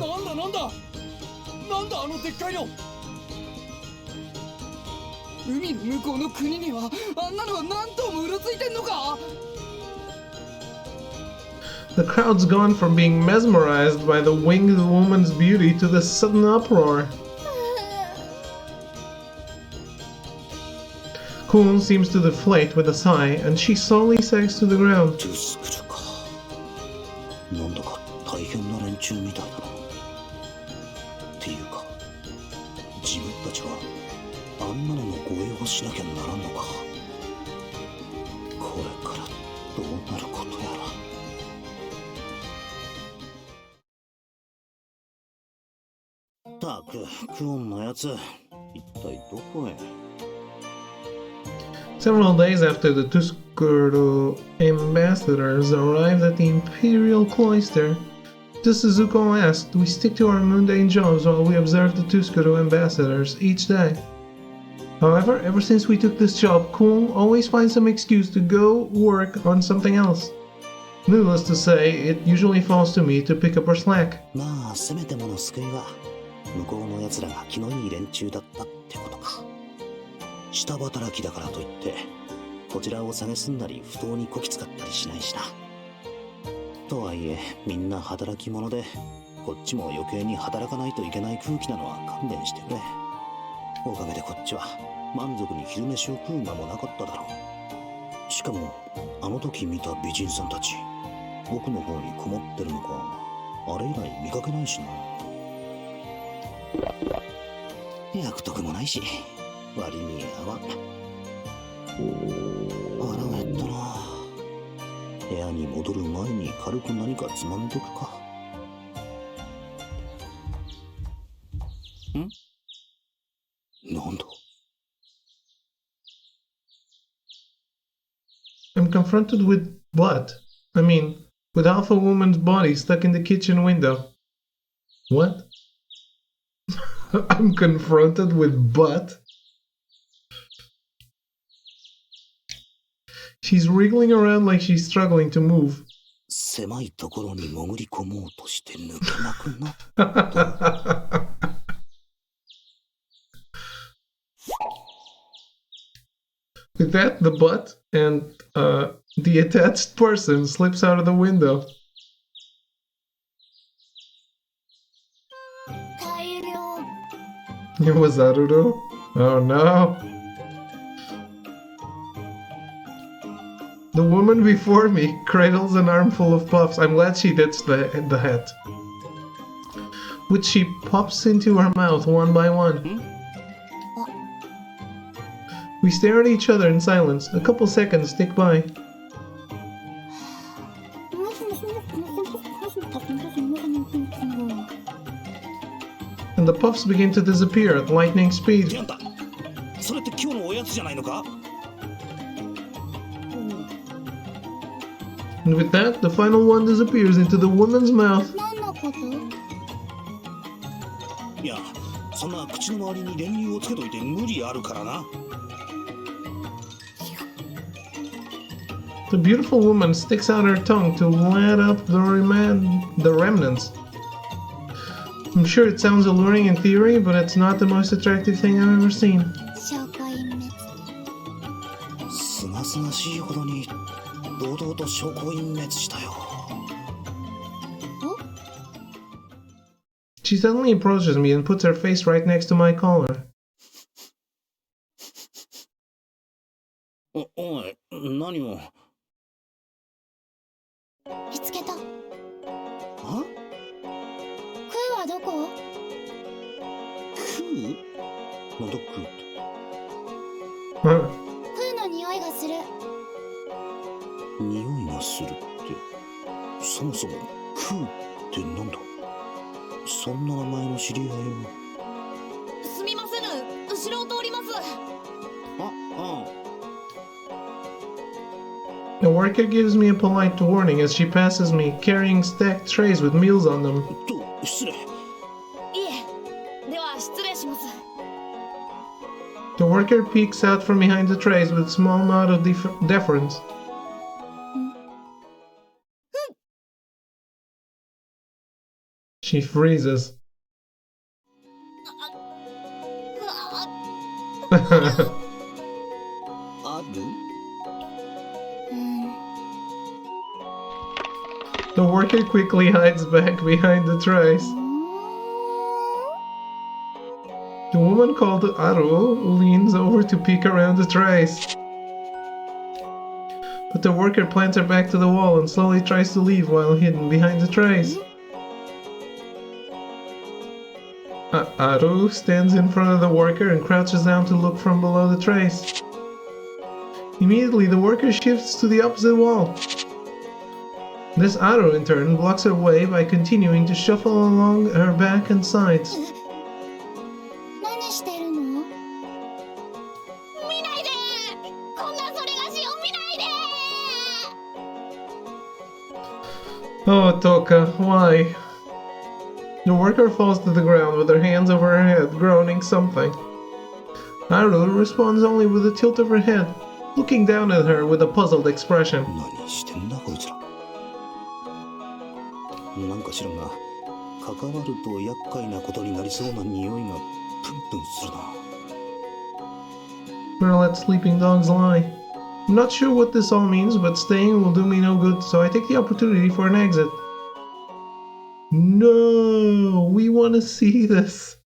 The crowd's gone from being mesmerized by the winged woman's beauty to the sudden uproar. Kuon seems to deflate with a sigh, and she slowly sags to the ground. Several days after the Tuscuru ambassadors arrived at the Imperial Cloister, just as Zuko asked, we stick to our mundane jobs while we observe the Tuscuru ambassadors each day. However, ever since we took this job, Kuon always finds some excuse to go work on something else. Needless to say, it usually falls to me to pick up her slack. せめてもの救いは向こうの奴らが気のいい連中だったってことか。下働きだからといってこちらを蔑んだり不当にこき使ったりしないしな。とはいえみんな働き者でこっちも余計に働かないといけない空気なのは勘弁してくれ。おかげでこっちは満足に昼飯を食う間もなかっただろう。しかもあの時見た美人さんたち僕の方に困ってるのかあれ以来見かけないしな。役得もないし割に合わん。腹減ったな。部屋に戻る前に軽く何かつまんどくか。ん？なんだ？ I'm confronted with what? I mean, with half a woman's body stuck in the kitchen window. What? I'm confronted with butt? She's wriggling around like she's struggling to move. 狭いところに潜り込もうとして抜けなくなった。With that, the butt and the attached person slips out of the window. It was Aruru? Oh no. The woman before me cradles an armful of puffs. I'm glad she ditched the hat. Which she pops into her mouth one by one. We stare at each other in silence. A couple seconds tick by. And the puffs begin to disappear at lightning speed. それって今日のおやつじゃないのか? And with that, the final one disappears into the woman's mouth. 何のこと? いや、そんな口の周りに練乳をつけといて無理あるからな。 The beautiful woman sticks out her tongue to let up the remnants. I'm sure it sounds alluring in theory, but it's not the most attractive thing I've ever seen. すがすがしいほどに堂々と証拠隠滅したよ。 She suddenly approaches me and puts her face right next to my collar. おい、何を? 見つけた。は? クーはどこ? クー? なんだクーって? クーの匂いがする。匂いがするって、そもそもクーってなんだ? そんな名前の知り合いも。すみませぬ、後ろを通ります。The worker gives me a polite warning as she passes me, carrying stacked trays with meals on them. 失礼。いえ、では失礼します。 The worker peeks out from behind the trays with a small nod of deference. She freezes. The worker quickly hides back behind the trays. The woman called Aru leans over to peek around the trays. But the worker plants her back to the wall and slowly tries to leave while hidden behind the trays. Aru stands in front of the worker and crouches down to look from below the trays. Immediately, the worker shifts to the opposite wall. This Aru, in turn, blocks her way by continuing to shuffle along her back and sides. 何してるの? 見ないで! こんなそれがしを見ないで! Oh, Toka, why? The worker falls to the ground with her hands over her head, groaning something. Aru responds only with a tilt of her head, looking down at her with a puzzled expression. 何してんだこいつら。なんか知らんが、関わると厄介なことになりそうな匂いがプンプンするな。 Better let sleeping dogs lie. I'm not sure what this all means, but staying will do me no good, so I take the opportunity for an exit. No, we want to see this.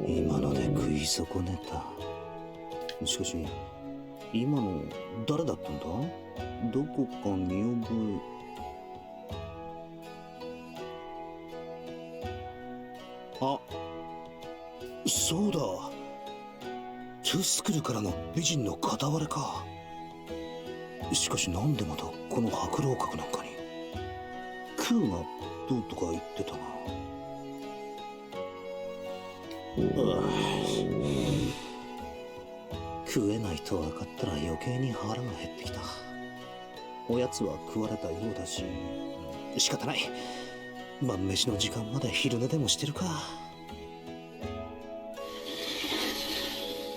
今ので食い損ねた。しかし、今の誰だったんだ? どこか見覚え。あ、そうだ。トゥスクルからの美人の片割れか。しかしなんでまたこの白老閣なんかに。クーがどうとか言ってたな。食えないと分かったら余計に腹が減ってきた。おやつは食われたようだし、仕方ない。晩飯の時間まで昼寝でもしてるか。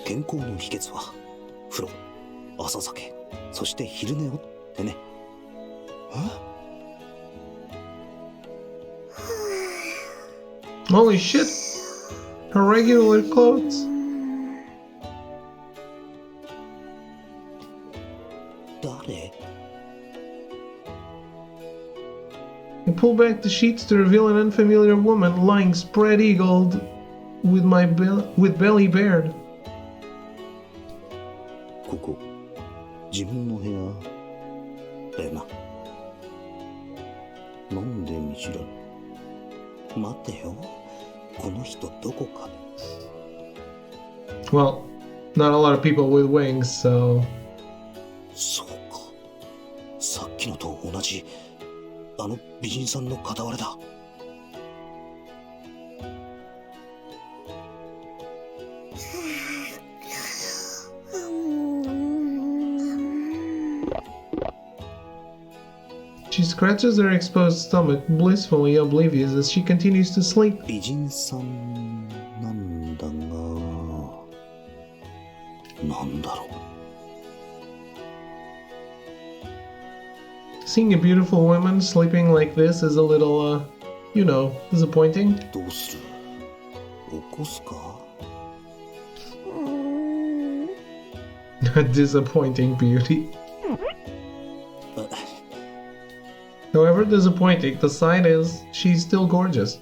健康の秘訣は風呂、浅酒、そして昼寝をってね。Holy shit! Her regular clothes. pull back the sheets to reveal an unfamiliar woman lying spread-eagled with belly bared. ここ自分の部屋だよな。なんで見知らぬ。待てよ、この人どこかで。Well, not a lot of people with wings, so. そうか。さっきのと同じあの美人さんの片割れだ。She scratches her exposed stomach, blissfully oblivious as she continues to sleep. 美人さんなんだが、なんだろう。Seeing a beautiful woman sleeping like this is a little, disappointing. どうする？起こすか？Disappointing beauty. However disappointing the sight is, she's still gorgeous.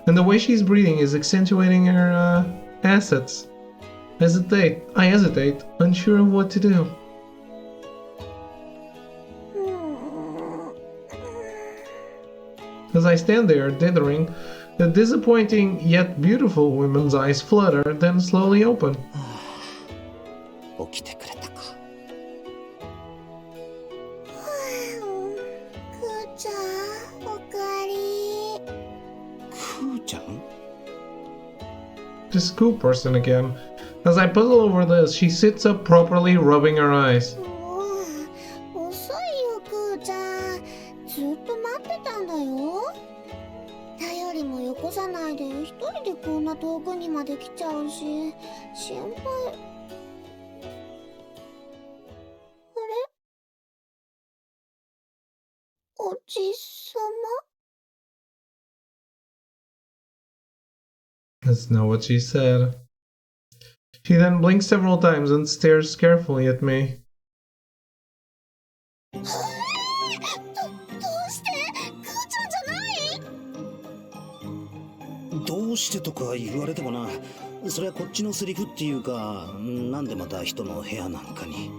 And the way she's breathing is accentuating her assets. I hesitate, unsure of what to do. As I stand there, dithering, the disappointing yet beautiful woman's eyes flutter, then slowly open. 起きてくれたか。ちゃん、おかえり。くーちゃん？ This school person again. As I puzzle over this, she sits up properly, rubbing her eyes. 遅いよ、くーちゃん。ずっと待ってたんだよ。頼りもよこさないで一人でこんな遠くにまで来ちゃうし、心配。あれ？おじさま？ That's not what she said. She then blinks several times and stares carefully at me. どうしてくーちゃんじゃない？どうしてとか言われてもな。それはこっちのセリフっていうか、なんでまた人の部屋なんかに。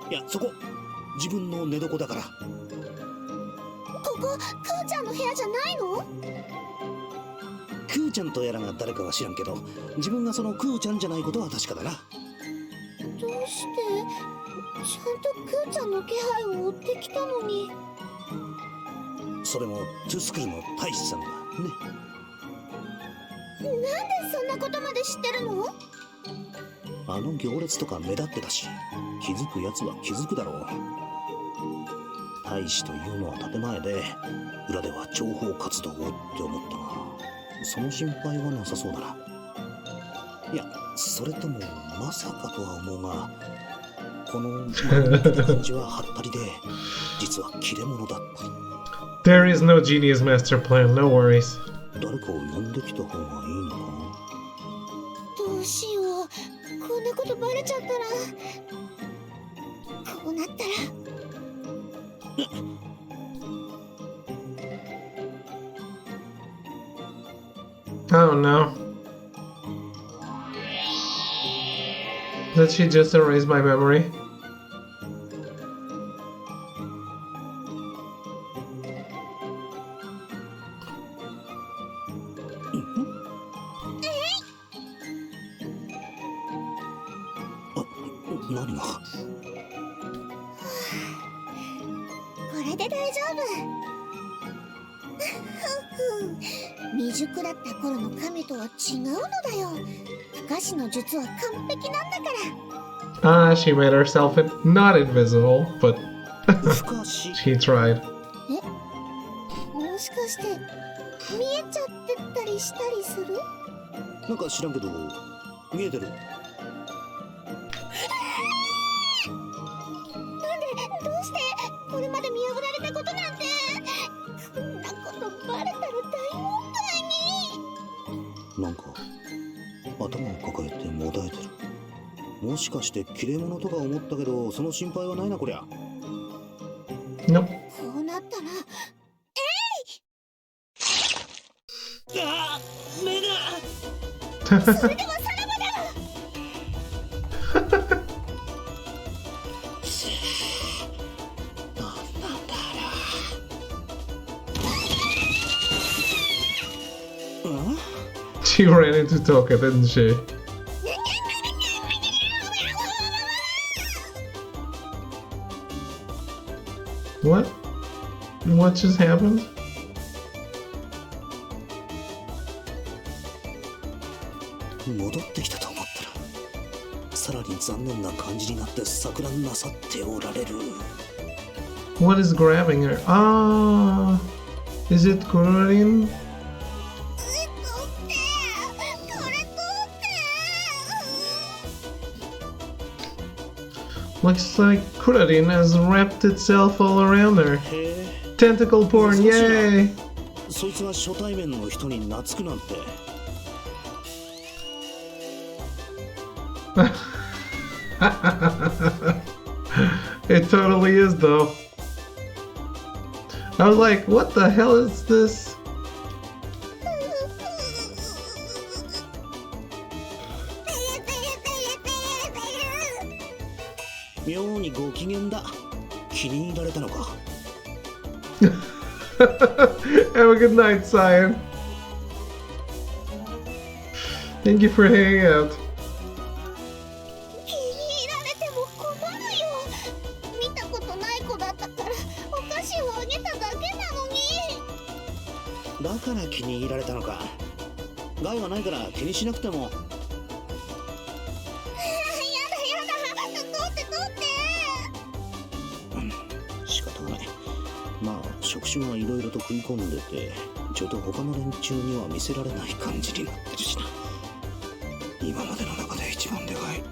いや、そこ自分の寝床だから。ここくーちゃんの部屋じゃないの？くーちゃんとやらが誰かは知らんけど、自分がそのくーちゃんじゃないことは確かだな。どうしてちゃんとくーちゃんの気配を追ってきたのに。それもトゥスクルの大使さんがね。なんでそんなことまで知ってるの？あの行列とか目立ってたし、気づくやつは気づくだろう。大使というのは建前で、裏では諜報活動をって思ったが、その心配はなさそうだな。いや、それともまさかとは思うが、この前見てた感じはハッタリで、実は切れ者だったり。There is no genius master plan, no worries. 誰かを呼んできた方がいいのか？どうしよう、こんなことバレちゃったら。こうなったら。Oh no. Did she just erase my memory?これで大丈夫。未熟だった頃の神とは違うのだよ。不可視の術は完璧なんだから。Ah, she made herself not invisible, but she tried. もしかして見えちゃってたりしたりする？なんか知らんけど、見えてる。どうしてこれまで見破られたことなんて。こんなことバレたら大問題に。なんか頭を抱えてもだえてる。もしかして切れ者とか思ったけど、その心配はないなこりゃ。Nope. こんあ、目だ。それではさらばだ。She ran into Toka, didn't she? What? What just happened? 戻ってきたと思ったら、さらに残念な感じになって錯乱なさっておられる。What is grabbing her? Ah, is it Kurorin? Looks like Kurorin has wrapped itself all around her. Tentacle porn, yay! そいつが初対面の人に懐くなんて。It totally is, though. I was like, what the hell is this? 妙にご機嫌だ。気に入られたのか。Have a good night, Cyan. Thank you for hanging out. 気に入られても困るよ。見たことない子だったからお菓子をあげただけなのに。だから気に入られたのか。害はないから気にしなくても。仕方がない。まあ触手がいろいろと食い込んでて、ちょっと他の連中には見せられない感じになってるしな。今までの中で一番でかい。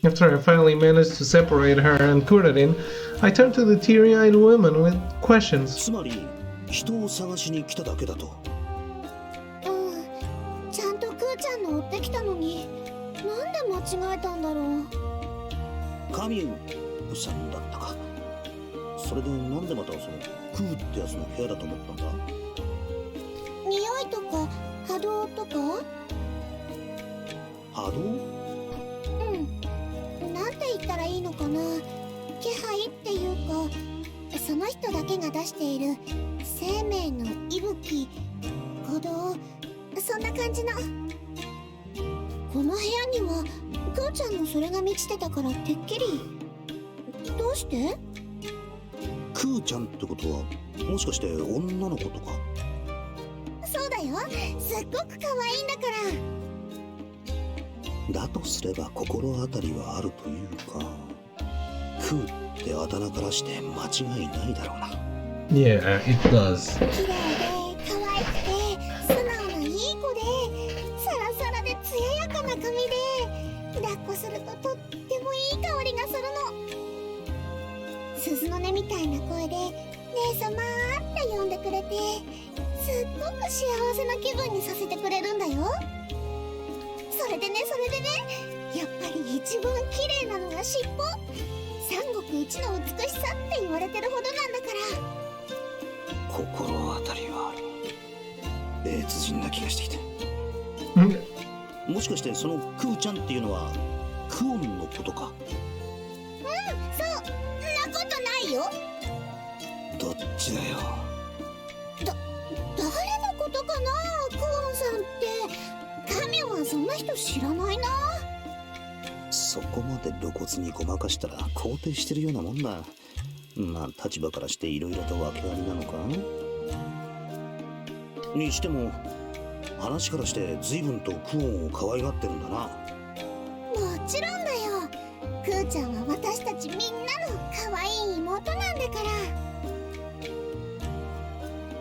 After I finally managed to separate her and Kurorin, I turned to the teary-eyed woman with questions. つまり人を探しに来ただけだと。ちゃんとクーちゃんの追ってきたのに、なんで間違えたんだろう。カミューさんだったか。それでなんでまたそのクーってやつの部屋だと思ったんだ。匂いとか波動とか。波動？なんて言ったらいいのかな。気配っていうか、その人だけが出している生命の息吹、鼓動、そんな感じの。この部屋にはクーちゃんのそれが満ちてたからてっきり。どうして？クーちゃんってことはもしかして女の子とか？そうだよ、すっごく可愛いんだから。だとすれば心当たりはあるというか、クーってあだ名からして間違いないだろうな。Yeah, it does. 綺麗で可愛くて素直ないい子で、サラサラで艶やかな髪で、抱っこするととってもいい香りがするの。鈴の音みたいな声で「姉様」って呼んでくれて、すっごく幸せな気分にさせてくれるんだよ。それでね、やっぱり一番綺麗なのが尻尾。三国一の美しさって言われてるほどなんだから。心当たりはある。別人な気がしてきた。もしかしてそのクーちゃんっていうのはクオンのことか？そう、んなことないよ。どっちだよ。誰のことかな、クオンさんって。カミュはそんな人知らないな。そこまで露骨にごまかしたら肯定してるようなもんだ。まあ立場からしていろいろと訳ありなのかにしても、話からして随分とクオンを可愛がってるんだな。もちろんだよ。クーちゃんは私たちみんなの可愛い妹なんだか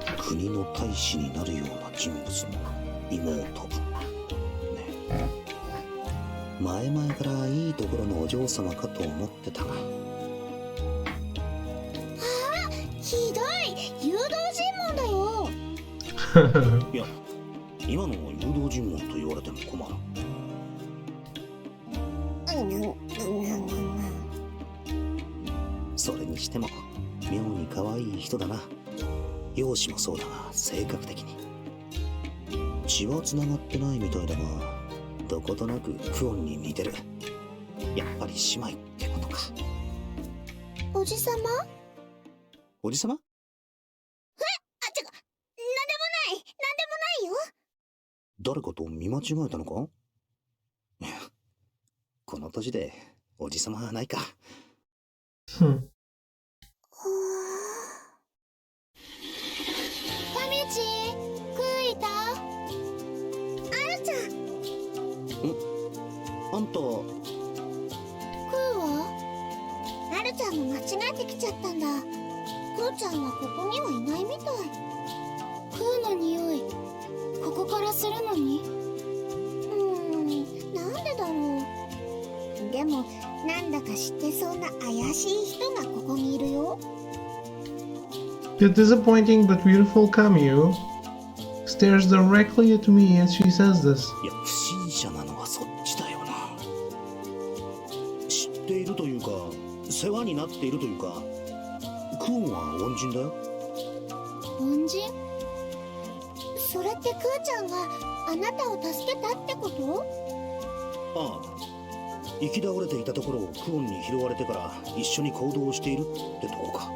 ら。国の大使になるような人物の妹。前々からいいところのお嬢様かと思ってたが。ひどい、誘導尋問だよ。いや、今の誘導尋問と言われても困る。それにしても妙に可愛い人だな。容姿もそうだが性格的に血は繋がってないみたいだが、どことなくクオンに似てる。やっぱり姉妹ってことか。おじさま？おじさま？なんでもないよ。誰かと見間違えたのか？この年でおじさまはないか。神内、クーいた？あるちゃん。あんた。クーは？あるちゃんも間違えてきちゃったんだ。クーちゃんはここにはいないみたい。クーの匂い、ここからするのに？なんでだろう。でもなんだか知ってそうな怪しい人がここにいるよ。The disappointing but beautiful Camus stares directly at me as she says this. いや、不審者なのはそっちだよな。知っているというか、世話になっているというか、クオンは恩人だよ。恩人？それってクーちゃんがあなたを助けたってこと？ああ。行き倒れていたところをクオンに拾われてから一緒に行動しているってとこか。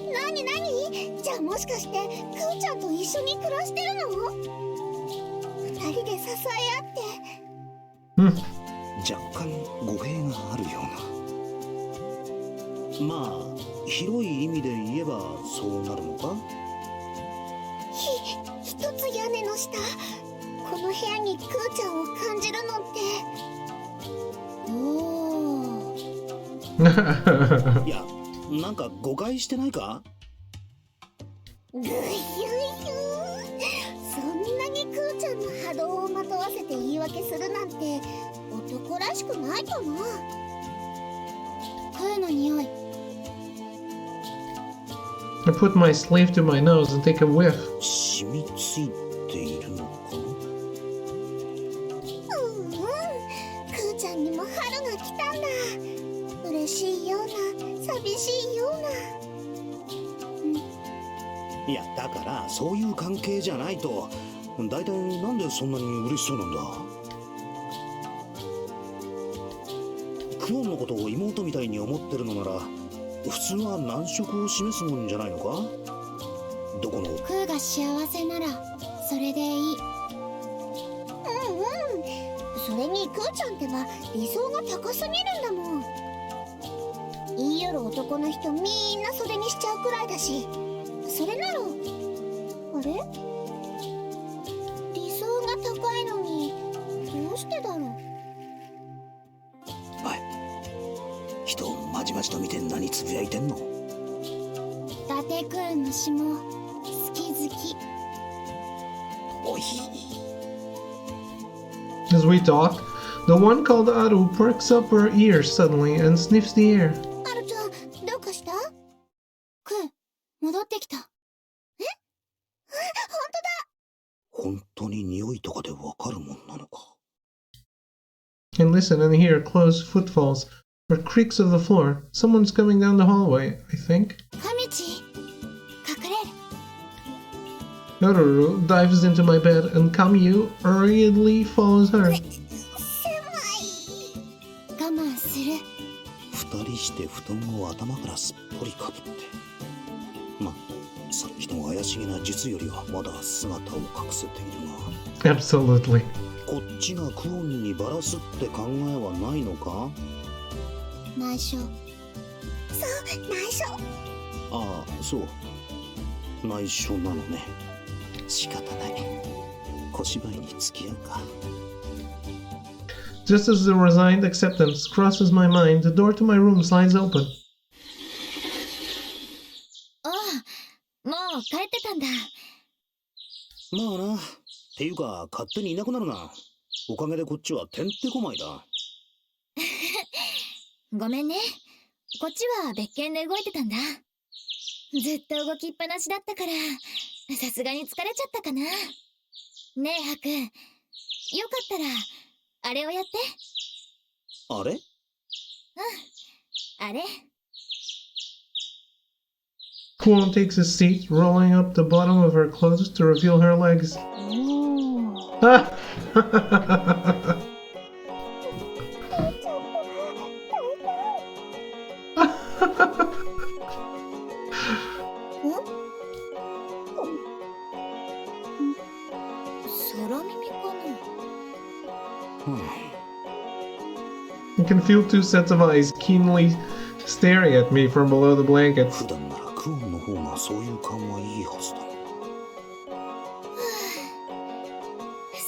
なに？じゃあもしかしてクーちゃんと一緒に暮らしてるの？二人で支え合って。若干語弊があるような。まあ広い意味で言えばそうなるのか。一つ屋根の下、この部屋にクーちゃんを感じるのって。いや、なんか誤解してないか？ぐひゅひゅ、そんなにクーちゃんの波動をまとわせて言い訳するなんて男らしくないかな。クーの匂い。I put my sleeve to my nose and take a whiff. 染みついているのか？クーちゃんにも春が来たんだ。嬉しいような、寂しいような。いや、だからそういう関係じゃないと。だいたいなんでそんなに嬉しそうなんだ？クオンのことを妹みたいに思ってるのなら普通は難色を示すもんじゃないのか？どこのクーが幸せならそれでいい。それにクーちゃんってば理想が高すぎるんだもん。言いよる男の人みんな袖にしちゃうくらいだし、それならあれ？理想が高いのにどうしてだろう。人をまじまじと見て何つぶやいてんの？伊達くんの詩も好き好き。おい。As we talk, the one called Aru perks up her ears suddenly and sniffs the air. アルちゃん、どうかした？クー、戻ってきた。え？本当に匂いとかでわかるもんなのか？ And listen and hear close footfalls or creaks of the floor. Someone's coming down the hallway, I think. 神地、隠れる。Aruru dives into my bed and Kamyu hurriedly follows her. 我慢する。二人して布団を頭からすっぽりかぶって。まあ、さっきの怪しげな術よりはまだ姿を隠せているが。Absolutely. こっちがクオンにバラすって考えはないのか？内緒。そう、内緒。ああ、そう。内緒なのね。仕方ない。小芝居に付き合うか。Just as the resigned acceptance crosses my mind, the door to my room slides open. ああ、もう帰ってたんだ。まあな。っていうか、勝手にいなくなるな。おかげでこっちはてんてこまいだ。ごめんね。こっちは別件で動いてたんだ。ずっと動きっぱなしだったから、さすがに疲れちゃったかな。ねえ、ハク。よかったら、あれをやって。あれ？あれ Kuon takes a seat, rolling up the bottom of her clothes to reveal her legs. Ah! You can feel two sets of eyes keenly staring at me from below the blankets. 普段ならクオンの方がそういう勘はいいはずだ。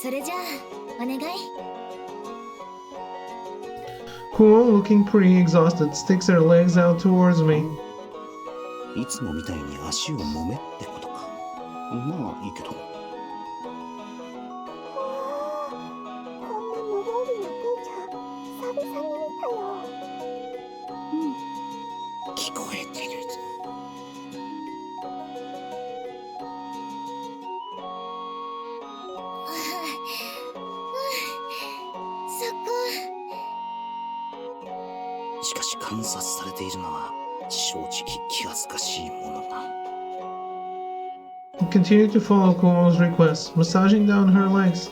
それじゃあお願い。Kuon, looking pretty exhausted, sticks her legs out towards me. いつもみたいに足を揉めってことか。まあいいけど。聞こえてるぞ。しかし観察されているのは正直気恥ずかしいものだ。I continue to follow Kuon's request, massaging down her legs.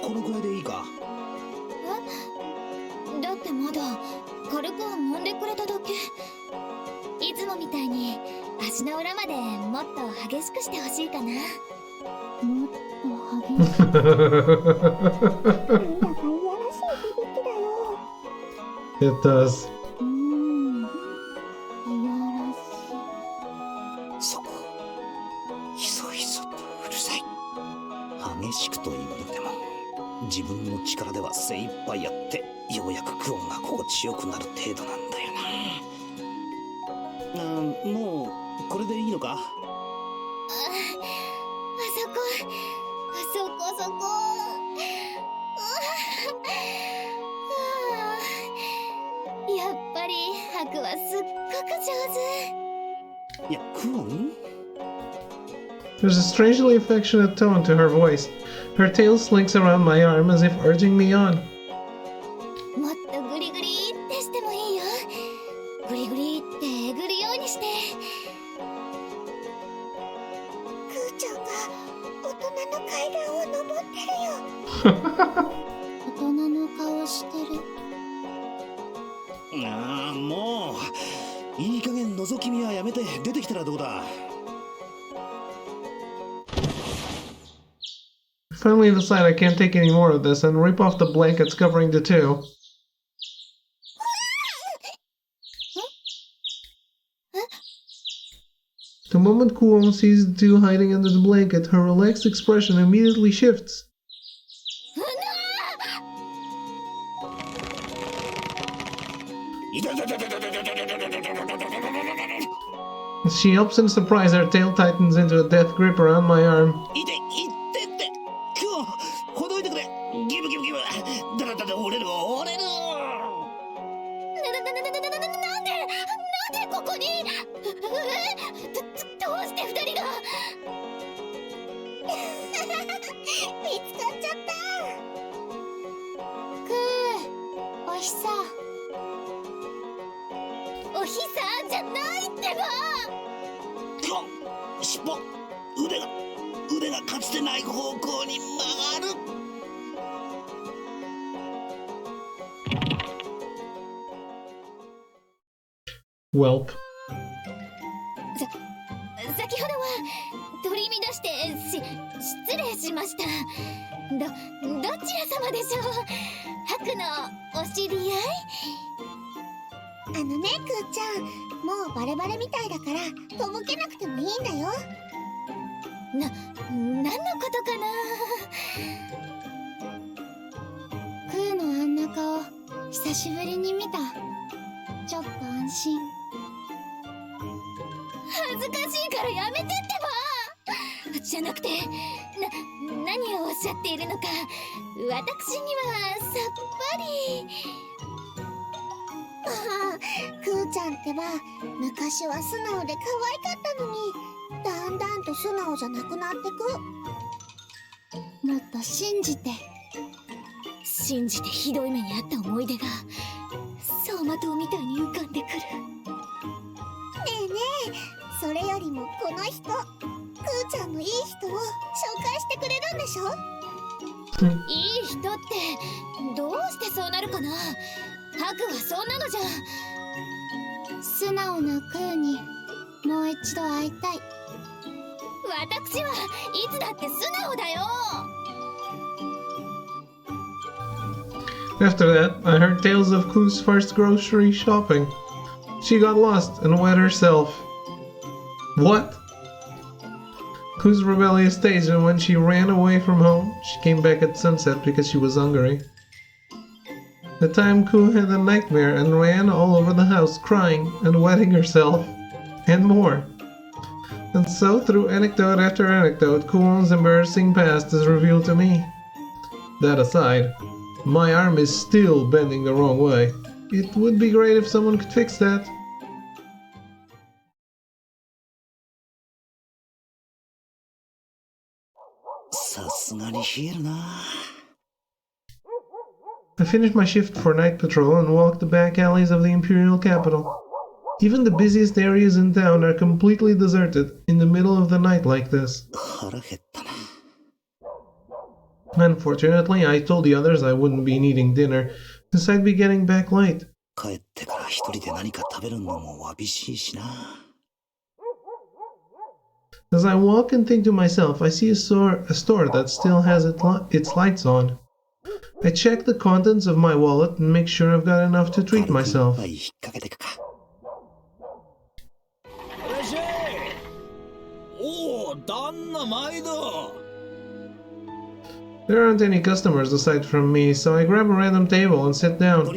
このくらいでいいか。え？だってまだ軽く揉んでくれただけ。いつもみたいに足の裏までもっと激しくしてほしいかな。もっと激しく。なんだかいやらしい響きだよ。It does. そう。ひそひそとうるさい。激しくというのでも、自分の力では精一杯やって、ようやくクオンが心地よくなる程度なんだよな。もうこれでいいのか？そこ。やっぱりハクはすっごく上手。いや、クオン？ There's a strangely affectionate tone to her voice. Her tail slinks around my arm as if urging me on. もっとグリグリってしてもいいよ。グリグリってえぐるようにして。クーちゃんが大人の階段を登ってるよ。大人の顔してる。ああ、もういい加減覗き見はやめて出てきたらどうだ。Finally decide I can't take any more of this and rip off the blankets covering the two. The moment Kuon sees the two hiding under the blanket, her relaxed expression immediately shifts. As she yelps in surprise, her tail tightens into a death grip around my arm. ほどいてくれ。ギブギブギブ。だ折れる。なんでここに？どうして二人が？見つかっちゃった。おひさ。おひさじゃないってば。尻尾。腕がかつてない方向に曲がる。Welp. 先ほどは取り乱して失礼しました。どちら様でしょう？ハクのお知り合い？クーちゃん、もうバレバレみたいだからとぼけなくてもいいんだよ。何のことかな。クーのあんな顔久しぶりに見た。ちょっと安心。恥ずかしいからやめてってば。じゃなくて何をおっしゃっているのか私にはさっぱり。あクーちゃんってば昔は素直で可愛かったのに、だんだんと素直じゃなくなってく。もっと信じて。信じてひどい目にあった思い出が走馬灯みたいに浮かんでくる。ねえねえ、それよりもこの人、クーちゃんのいい人を紹介してくれるんでしょ？いい人ってどうしてそうなるかな。ハクはそんなのじゃ。素直なクーにもう一度会いたい。私はいつだって素直だよ。After that, I heard tales of Koo's first grocery shopping. She got lost and wet herself. What? Koo's rebellious stage, and when she ran away from home, she came back at sunset because she was hungry. The time Koo had a nightmare and ran all over the house crying and wetting herself, and more. And so, through anecdote after anecdote, Koo's embarrassing past is revealed to me. That aside, my arm is still bending the wrong way. It would be great if someone could fix that. I finished my shift for night patrol and walked the back alleys of the Imperial capital. Even the busiest areas in town are completely deserted in the middle of the night like this. Unfortunately, I told the others I wouldn't be needing dinner, since I'd be getting back late. As I walk and think to myself, I see a store that still has its lights on. I check the contents of my wallet and make sure I've got enough to treat myself. There aren't any customers aside from me, so I grab a random table and sit down.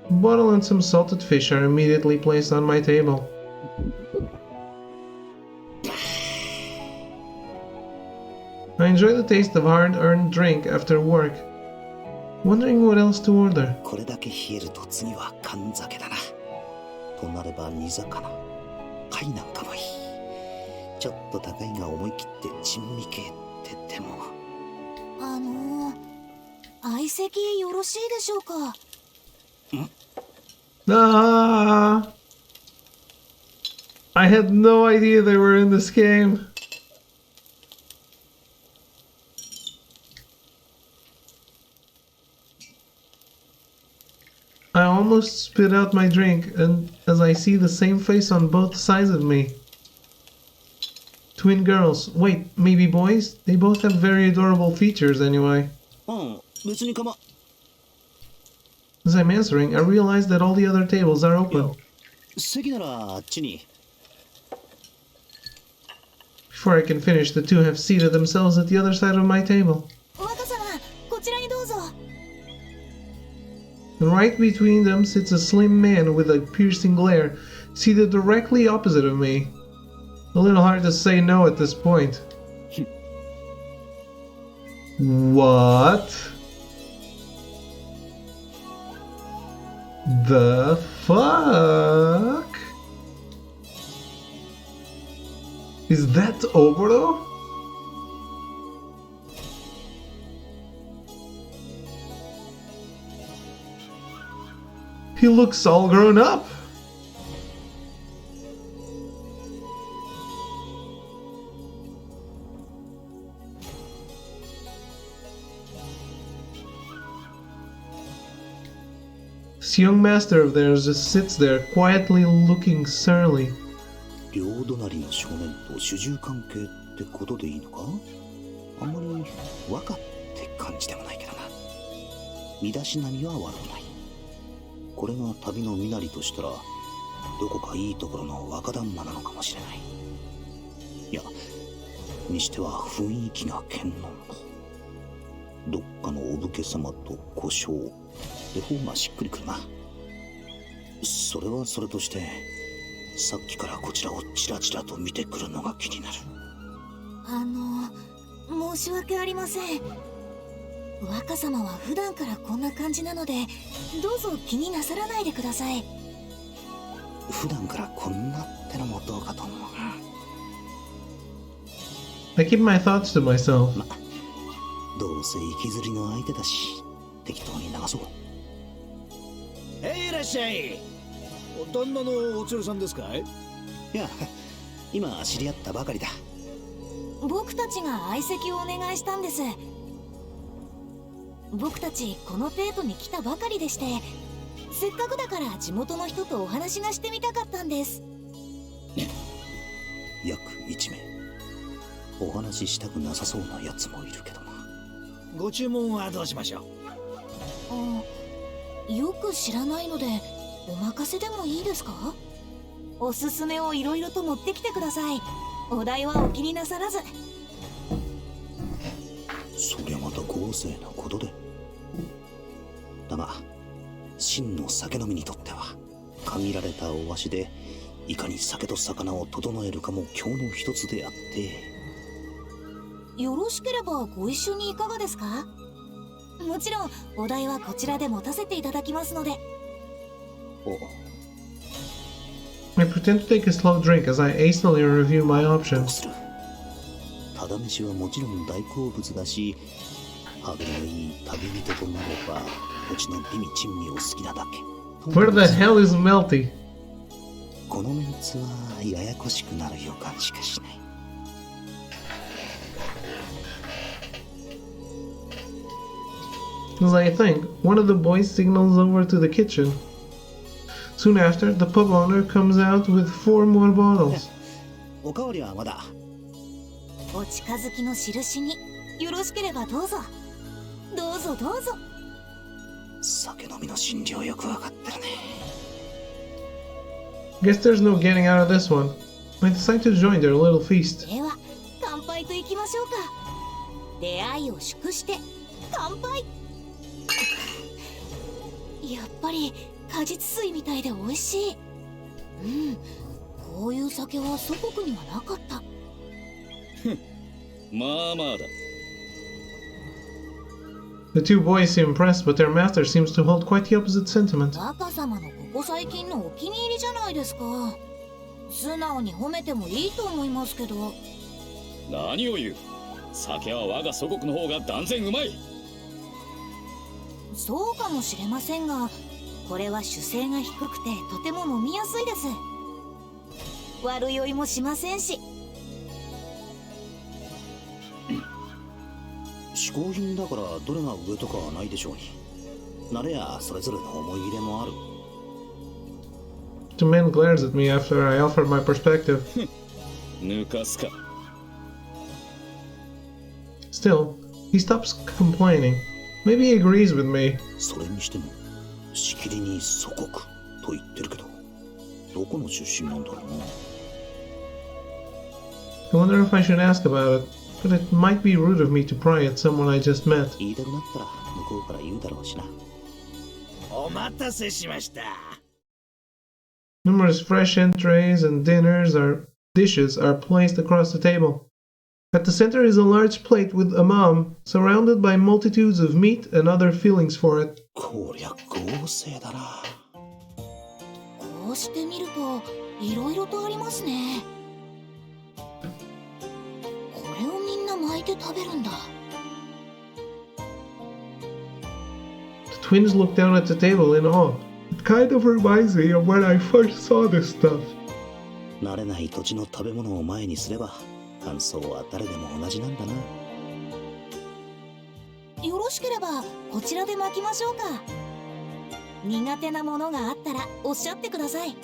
A bottle and some salted fish are immediately placed on my table. I enjoy the taste of hard-earned drink after work, wondering what else to order. Ah! I had no idea they were in this game. I almost spit out my drink, and as I see the same face on both sides of me. Twin girls. Wait, maybe boys? They both have very adorable features anyway. As I'm answering, I realize that all the other tables are open. Before I can finish, the two have seated themselves at the other side of my table. Right between them sits a slim man with a piercing glare, seated directly opposite of me. A little hard to say no at this point. What? The fuck? Is that Oboro? He looks all grown up. This young master of theirs just sits there, quietly looking surly. 申し訳ありません。若様は普段からこんな感じなので、どうぞ気になさらないでください。普段からこんなってのもどうかと思う。I keep my thoughts to myself. どうせ行きずりの相手だし、適当に流そう。いらっしゃい。旦那のお連れさんですかい？いや、今知り合ったばかりだ。僕たちが相席をお願いしたんです。僕たちこのデートに来たばかりでして、せっかくだから地元の人とお話がしてみたかったんです。約1名。お話ししたくなさそうなやつもいるけどな。ご注文はどうしましょう？よく知らないのでお任せでもいいですか？おすすめをいろいろと持ってきてください。お題はお気になさらず。そりゃまた豪勢なことで。だが真の酒飲みにとっては限られたお足でいかに酒と魚を整えるかも今日の一つであって、よろしければご一緒にいかがですか？もちろんお題はこちらで持たせていただきますので。I pretend to take a slow drink as I hastily review my options. ただ飯はもちろん大好物だし、歯切れのいい旅人となればうちの美味珍味を好きなだけ。 Where the hell is Melty? このメンツはややこしくなる予感しかしない。As I think, one of the boys signals over to the kitchen. Soon after, the pub owner comes out with 4 more bottles. おかわりはまだ。お近づきの印によろしければどうぞ。どうぞどうぞ。酒飲みの心情よくわかってるね。Guess there's no getting out of this one. I decide to join their little feast. では乾杯といきましょうか。出会いを祝して乾杯。やっぱり果実水みたいで美味しい。こういう酒は祖国にはなかった。まあまあだ。 The two boys seem impressed, but their master seems to hold quite the opposite sentiment. 若様のここ最近のお気に入りじゃないですか。素直に褒めてもいいと思いますけど。何を言う。酒は我が祖国の方が断然うまい。そうかもしれませんが、これは酒精が低くてとても飲みやすいです。悪酔いもしませんし。嗜好品だからどれが上とかはないでしょうに。慣れやそれぞれの思い入れもある。 The man glares at me after I offer my perspective. 抜かすか。 Still, he stops complaining. Maybe he agrees with me. それにしてもしきりに祖国と言ってるけど、どこの出身なんだろうな。 I wonder if I should ask about it, but it might be rude of me to pry at someone I just met. 言いたくなったら向こうから言うだろうしな。お待たせしました。Numerous fresh entrees and dishes are placed across the table. At the center is a large plate with a mom, surrounded by multitudes of meat and other fillings for it. こりゃ豪勢だな。こうしてみるといろいろとありますね。これをみんな巻いて食べるんだ。 The twins look down at the table in awe. It kind of reminds me of when I first saw this stuff. 慣れない土地の食べ物を前にすれば感想は誰でも同じなんだな。よろしければこちらで巻きましょうか。苦手なものがあったらおっしゃってください。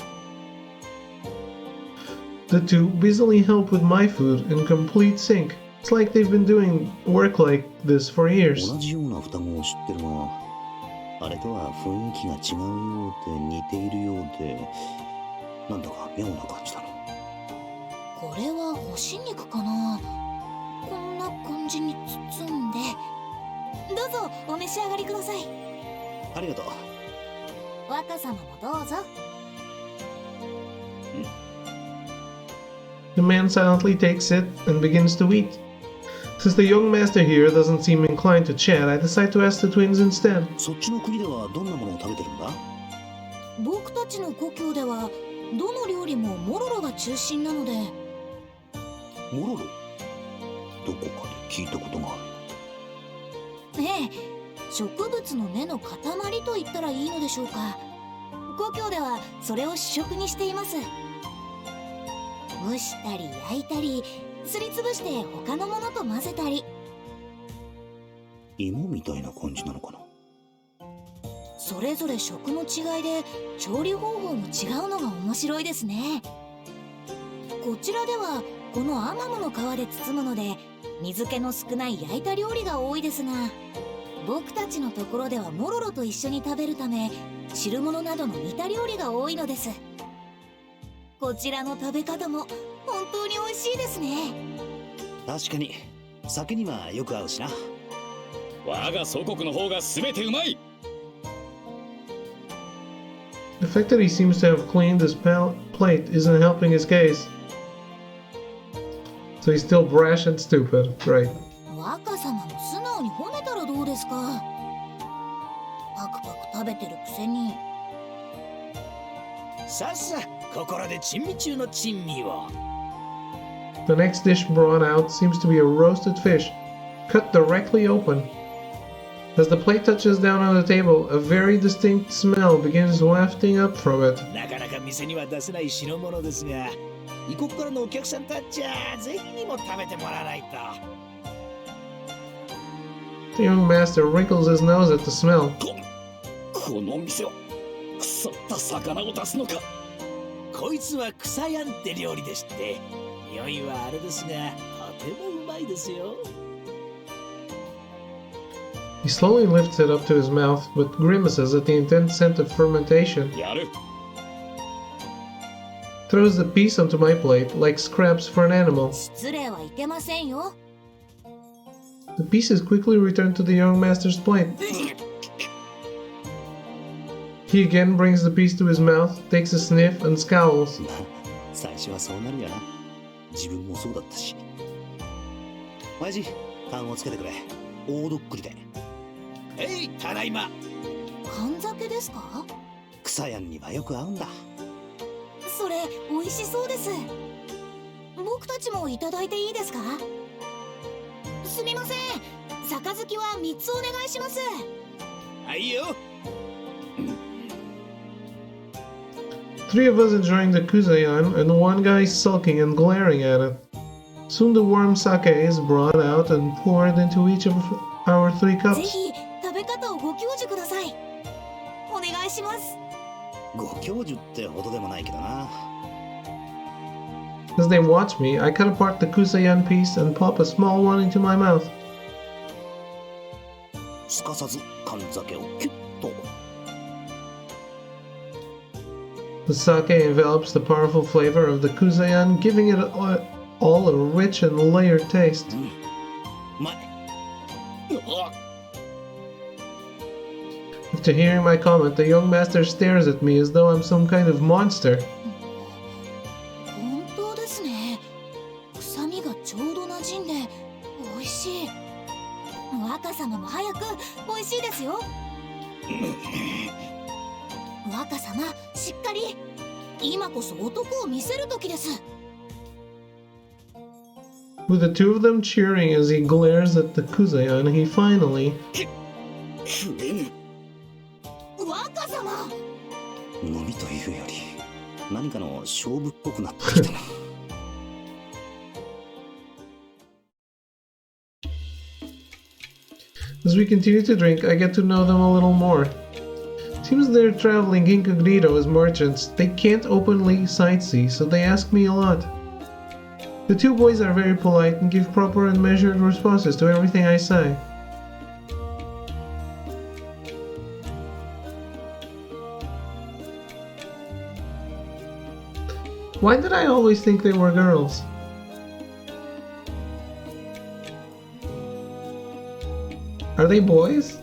The two busily help with my food in complete sync. It's like they've been doing work like this for years. 同じような双子を知ってるが、あれとは雰囲気が違うようで似ているようで、なんだか妙な感じだな。これは干し肉かな。こんな感じに包んで。どうぞお召し上がりください。ありがとう。若様もどうぞ。The man silently takes it and begins to eat. Since the young master here doesn't seem inclined to chat, I decide to ask the twins instead. そっちの国ではどんなものを食べてるんだ？僕たちの故郷ではどの料理もモロロが中心なので。モロロ？どこかで聞いたことがある。ええ、植物の根の塊と言ったらいいのでしょうか。故郷ではそれを主食にしています。蒸したり焼いたり、すりつぶして他のものと混ぜたり。芋みたいな感じなのかな？それぞれ食の違いで調理方法も違うのが面白いですね。こちらではこのアマモの皮で包むので水気の少ない焼いた料理が多いですが、僕たちのところではモロロと一緒に食べるため汁物などの煮た料理が多いのです。こちらの食べ方も本当に美味しいですね。確かに酒にはよく合うしな。我が祖国の方が全てうまい。 The fact that he seems to have cleaned his plate isn't helping his case. So he's still brash and stupid, right? 若様も素直に褒めたらどうですか。パクパク食べてるくせに。さっさ心で珍味中の珍味を。 The next dish brought out seems to be a roasted fish, cut directly open. As the plate touches down on the table, a very distinct smell begins wafting up from it. なかなか店には出せない代物ですが、異国からのお客さんたちはぜひにも食べてもらわないと。 The young master wrinkles his nose at the smell. この店は腐った魚を出すのか。こいつは草やんって料理でして、匂いはあれですが、とてもうまいですよ。 He slowly lifts it up to his mouth, but grimaces at the intense scent of fermentation. やる。 Throws the piece onto my plate like scraps for an animal. 失礼はいけませんよ。 The pieces quickly return to the young master's plate. He again brings the piece to his mouth, takes a sniff, and scowls. 最初はそうなるよな。自分もそうだったし。親父、缶をつけてくれ。大どっくりで。えい、ただいま。缶酒ですか？草やんにはよく合うんだ。それ美味しそうです。僕たちもいただいていいですか？すみません、杯は3つお願いします。はいよ。 Three of us enjoying the kuzayan, and one guy sulking and glaring at it. Soon the warm sake is brought out and poured into each of our 3 ぜ cups. ひ食べ方をご教授ください。お願いします。ご教授ってほどでもないけどな。 As they watch me, I cut apart the kuzayan piece and pop a small one into my mouth. すかさず缶酒をキュッと。 The sake envelops the powerful flavor of the kuzayan, giving it all a rich and layered taste. うまい。 After hearing my comment, the young master stares at me as though I'm some kind of monster. 本当ですね。臭みがちょうど馴染んで美味しい。若様も早く美味しいですよ。若様、しっかり。今こそ男を見せる時です。 With the two of them cheering as he glares at the kuzayan, he finally... 若様。飲みというより何かの勝負っぽくなってきたな。As we continue to drink, I get to know them a little more. Seems they're traveling incognito as merchants. They can't openly sightsee, so they ask me a lot. The two boys are very polite and give proper and measured responses to everything I say. Why did I always think they were girls? Are they boys?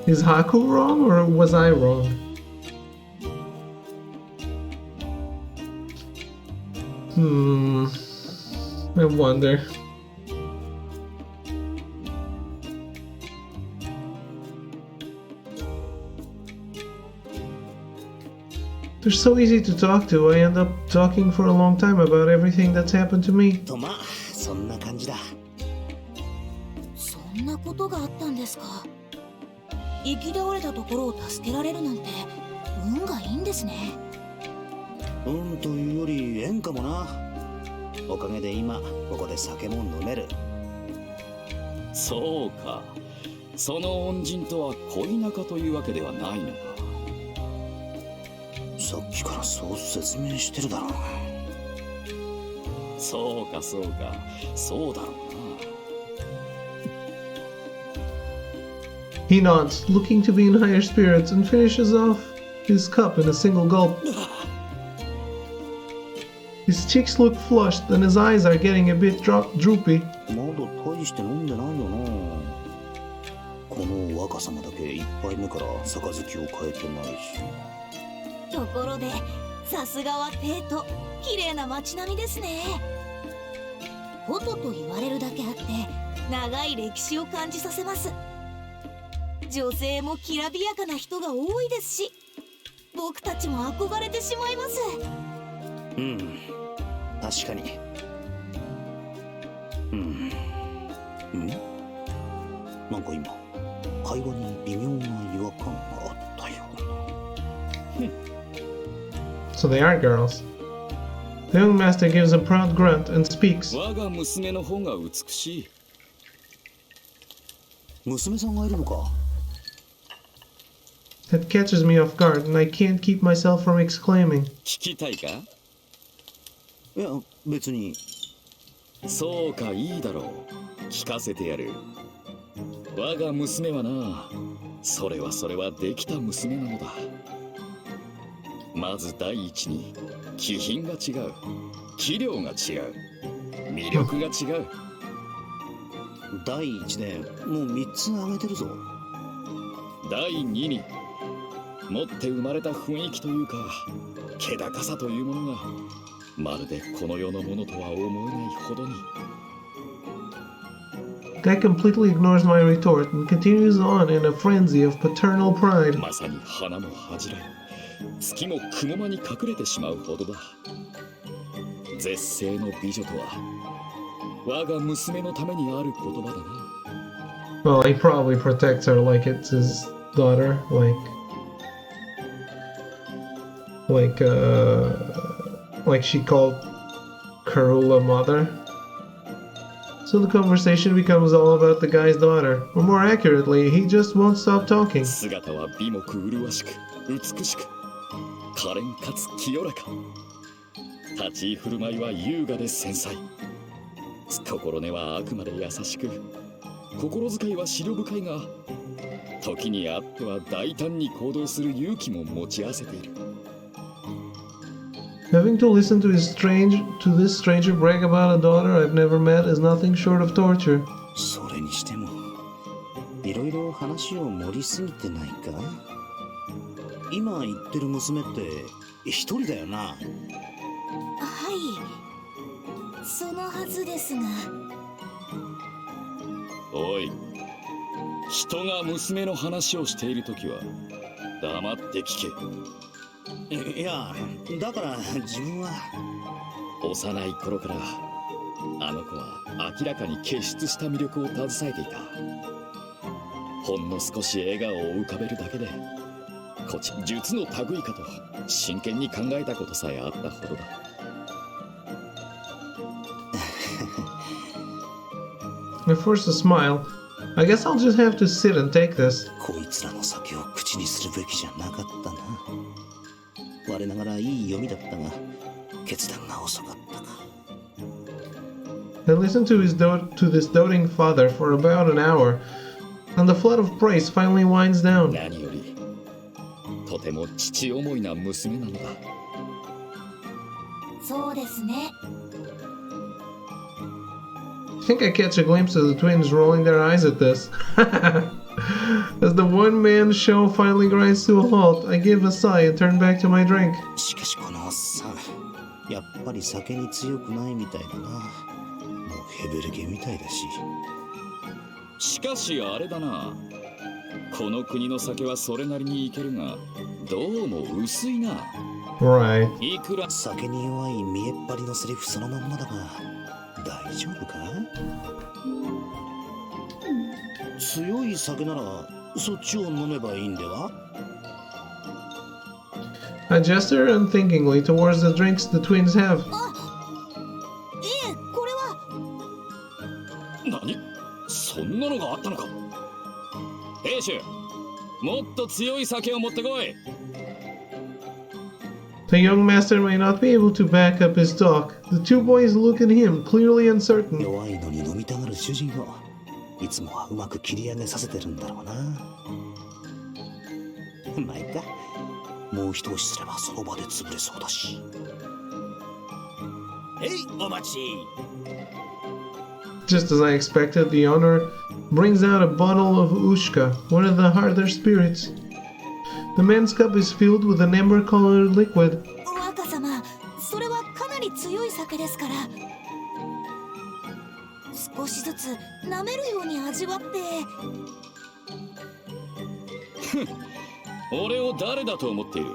Is Haku wrong or was I wrong? I wonder. They're so easy to talk to, I end up talking for a long time about everything that's happened to me. とまあそんな感じだ。そんなことがあったんですか。行き倒れたところを助けられるなんて運がいいんですね。運というより縁かもな。おかげで今ここで酒も飲める。そうか。その恩人とは恋仲というわけではないのか。さっきからそう説明してるだろう。そうかそうか、そうだろうな。He nods, looking to be in higher spirits, and finishes off his cup in a single gulp. His cheeks look flushed, and his eyes are getting a bit droopy. まだ大して飲んでないよな。この若さまだけ一杯目から杯を変えてないし。ところでさすがは帝都、綺麗な街並みですね。古都と言われるだけあって長い歴史を感じさせます。女性もきらびやかな人が多いですし、僕たちも憧れてしまいます。うん、確かに。なんか今会話に微妙な違和感があったような。So they are girls. The young master gives a proud grunt and speaks. 我が娘の方が美しい。娘さんがいるのか。That catches me off guard, and I can't keep myself from exclaiming. 聞きたいか？いや、別に。そうか、いいだろう。聞かせてやる。我が娘はな、それはできた娘なのだ。まず第一に気品が違う、器量が違う、魅力が違う。第一でもう3つ挙げてるぞ。第二に持って生まれた雰囲気というか気高さというものがまるでこの世のものとは思えないほどに。Guy completely ignores my retort and continues on in a frenzy of paternal pride. まさに花も恥じらい、月も雲間に隠れてしまうほどだ。絶世の美女とは我が娘のためにある言葉だな。Well, he probably protects her like it's his daughter, like she called Karula mother. So the conversation becomes all about the guy's daughter, or more accurately, he just won't stop talking. 姿は美目麗しく美しく、可憐かつ清らか。立ち居振る舞いは優雅で繊細。心根はあくまで優しく、心遣いは思慮深いが、時にあっては大胆に行動する勇気も持ち合わせている。Having to listen to this stranger brag about a daughter I've never met is nothing short of torture. それにしてもいろいろ話を盛りすぎてないか。今言ってる娘って一人だよな。はい、そのはずですが。おい、人が娘の話をしているときは黙って聞け。いや、だから自分は幼い頃からあの子は明らかに傑出した魅力を携えていた。ほんの少し笑顔を浮かべるだけでこち術の類かと真剣に考えたことさえあったほどだ。I forced a smile. I guess I'll just have to sit and take this. こいつらの酒を口にするべきじゃなかったな。我ながらいい読みだったが決断が遅かったか。I listened to this doting father for about an hour, and the flood of praise finally winds down. 何よりとても父思いな娘なのだ。そうですね。I think I catch a glimpse of the twins rolling their eyes at this. As the one-man show finally grinds to a halt, I give a sigh and turn back to my drink. しかしこのおっさん、やっぱり酒に強くないみたいだな。もうヘベレケみたいだし。しかしあれだな。この国の酒はそれなりにいけるが、どうも薄いな。Right. いくら酒に弱い見えっ張りのセリフそのまんまだが大丈夫か？強い酒ならそっちを飲めばいいんでは？ I gesture unthinkingly towards the drinks the twins have. いえ、これは。何？そんなのがあったのか？兵士、もっと強い酒を持ってこい。 The young master may not be able to back up his talk. The two boys look at him, clearly uncertain. 弱いのに飲みたがる主人をいつもはうまく切り上げさせてるんだろうな。まあいいか。もう一押しすればその場で潰れそうだし。へい、お待ち。 Just as I expected, the owner brings out a bottle of ushka, one of the harder spirits. The man's cup is filled with an amber-colored liquid. 若様、それはかなり強い酒ですから。少しずつ舐めるように味わって。俺を誰だと思っている？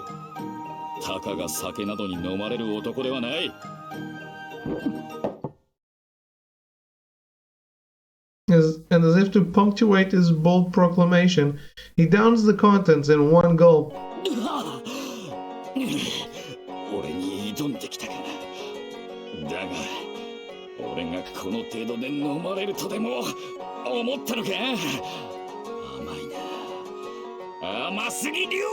たかが酒などに飲まれる男ではない。And as if to punctuate his bold proclamation, he downs the contents in one gulp. 俺に挑んできたかな。だが俺がこの程度で飲まれるとでも思ったのか？甘いな。甘すぎるよ。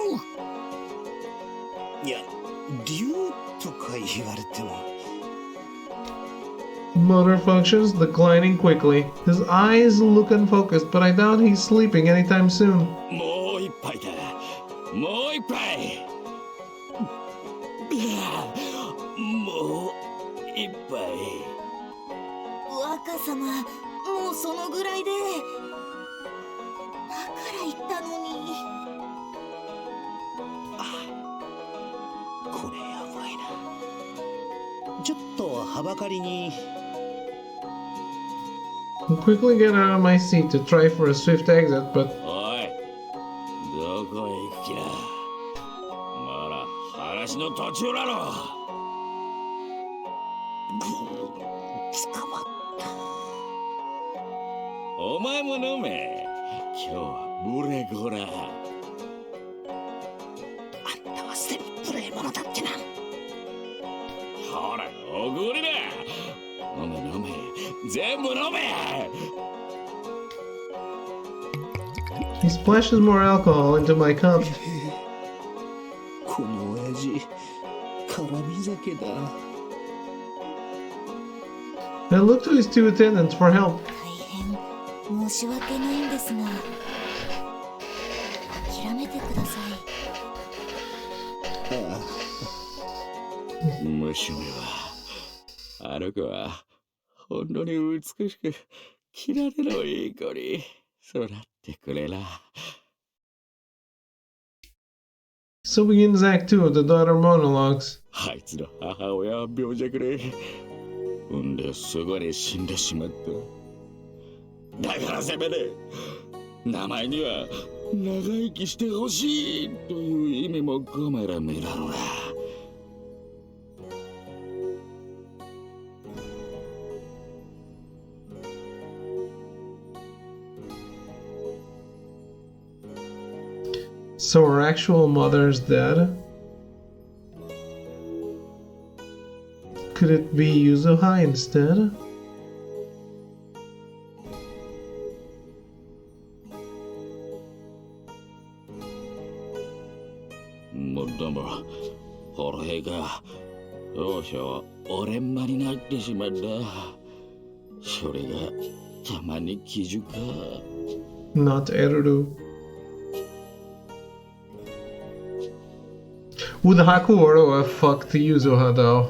いや、竜とか言われても。 Motor functions declining quickly. His eyes look unfocused, but I doubt he's sleeping anytime soon. もう一杯だ。もう一杯。もう一杯。若様、もうそのぐらいで。だから言ったのに。これやばいな。ちょっとはばかりに。 I quickly get out of my seat to try for a swift exit, but おい、どこへ行く気だ？まだ話の途中だろ。捕まった。お前も飲め。今日はブレゴラ。あんたはセンプレー者だってな。ほら、おごりだ。飲め飲め、全部飲め。 he splashes more alcohol into my cup. この親父、絡み酒だ。 I look to his two attendants for help. 大変申し訳ないんですが、諦めてください。娘は、あの子は本当に美しくきられのいい子に育ってくれな。 So begins Act 2 of the daughter monologues. あいつの母親は病弱で、産んですぐに死んでしまった。だからせめて名前には長生きしてほしいという意味も込めらめだろうな。 So her actual mother's dead? Could it be Yuzuha instead? Madama, 俺がどうしよう、俺んまになってしまった。それがたまに気づか。 Not Eruru. Would Hakuoro have fucked Yuzuha though?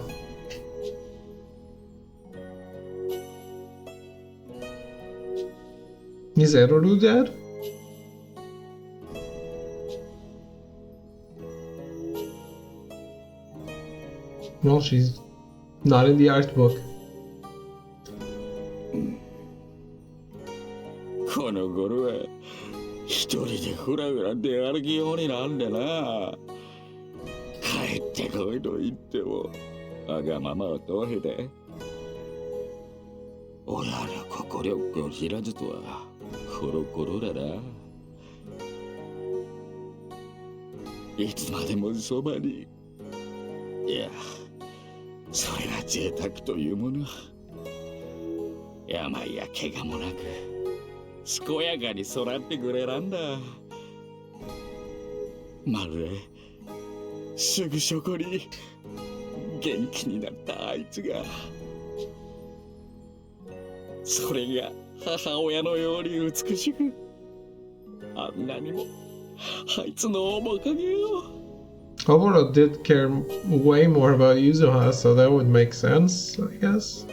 Is Eruru dead? Well, she's not in the art book. この頃は一人でふらふら出歩きようになんでな。帰っってこいと言ってもわがままを通へで親の心を知らずとはコロコロだな。いつまでもそばに。いや、それが贅沢というもの。病や怪我もなく健やかに育ってくれなんだ。まるですぐそこに元気になったあいつが、それが母親のように美しく、あんなにもあいつの面影を。Oboro did care way more about Yuzuha, so that would make sense, I guess.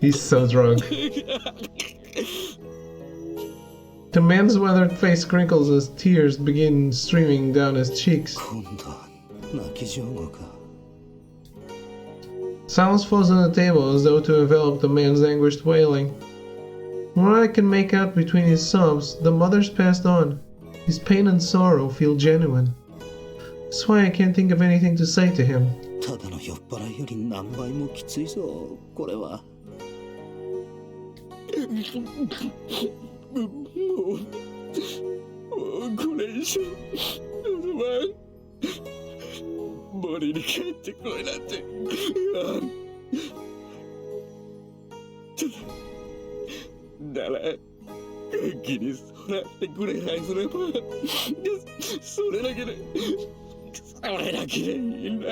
He's so drunk. The man's weathered face crinkles as tears begin streaming down his cheeks. Silence falls on the table as though to envelop the man's anguished wailing. From what I can make out between his sobs, the mother's passed on. His pain and sorrow feel genuine. That's why I can't think of anything to say to him. ただの酔っ払いより何倍もきついぞ、これは。もうこれ以上森に帰ってこいなんて。だら元気に育ってくれないすれば、それだけでいいんだ。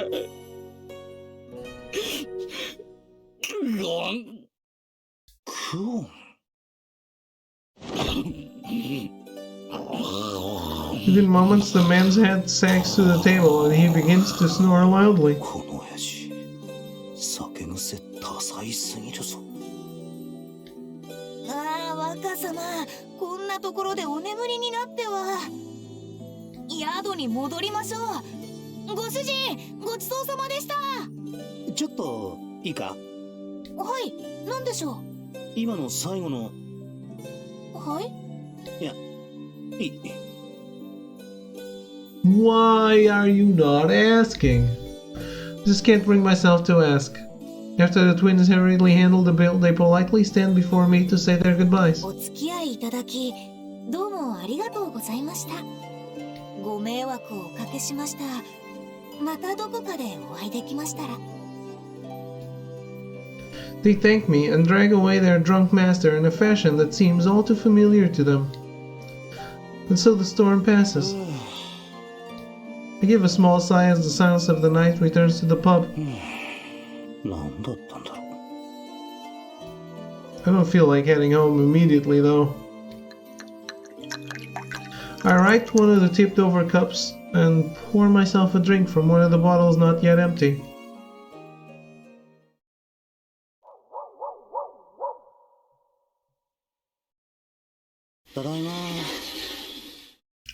クオン。Within moments, the man's head sags to the table and he begins to snore loudly. この親父、酒癖多彩すぎるぞ。ああ、若様、こんなところでお眠りになっては。宿に戻りましょう。ご主人、ごちそうさまでした。ちょっといいか。はい、なんでしょう。今の最後の。はい。いや、いい。Why are you not asking? Just can't bring myself to ask. After the twins hurriedly handle the bill, they politely stand before me to say their goodbyes. お付き合いいただき、どうもありがとうございました。ご迷惑をおかけしました。またどこかでお会いできましたら。They thank me and drag away their drunk master in a fashion that seems all too familiar to them. And so the storm passes. I give a small sigh as the silence of the night returns to the pub. 何だったんだろう。 I don't feel like heading home immediately though. I right one of the tipped over cups and pour myself a drink from one of the bottles not yet empty.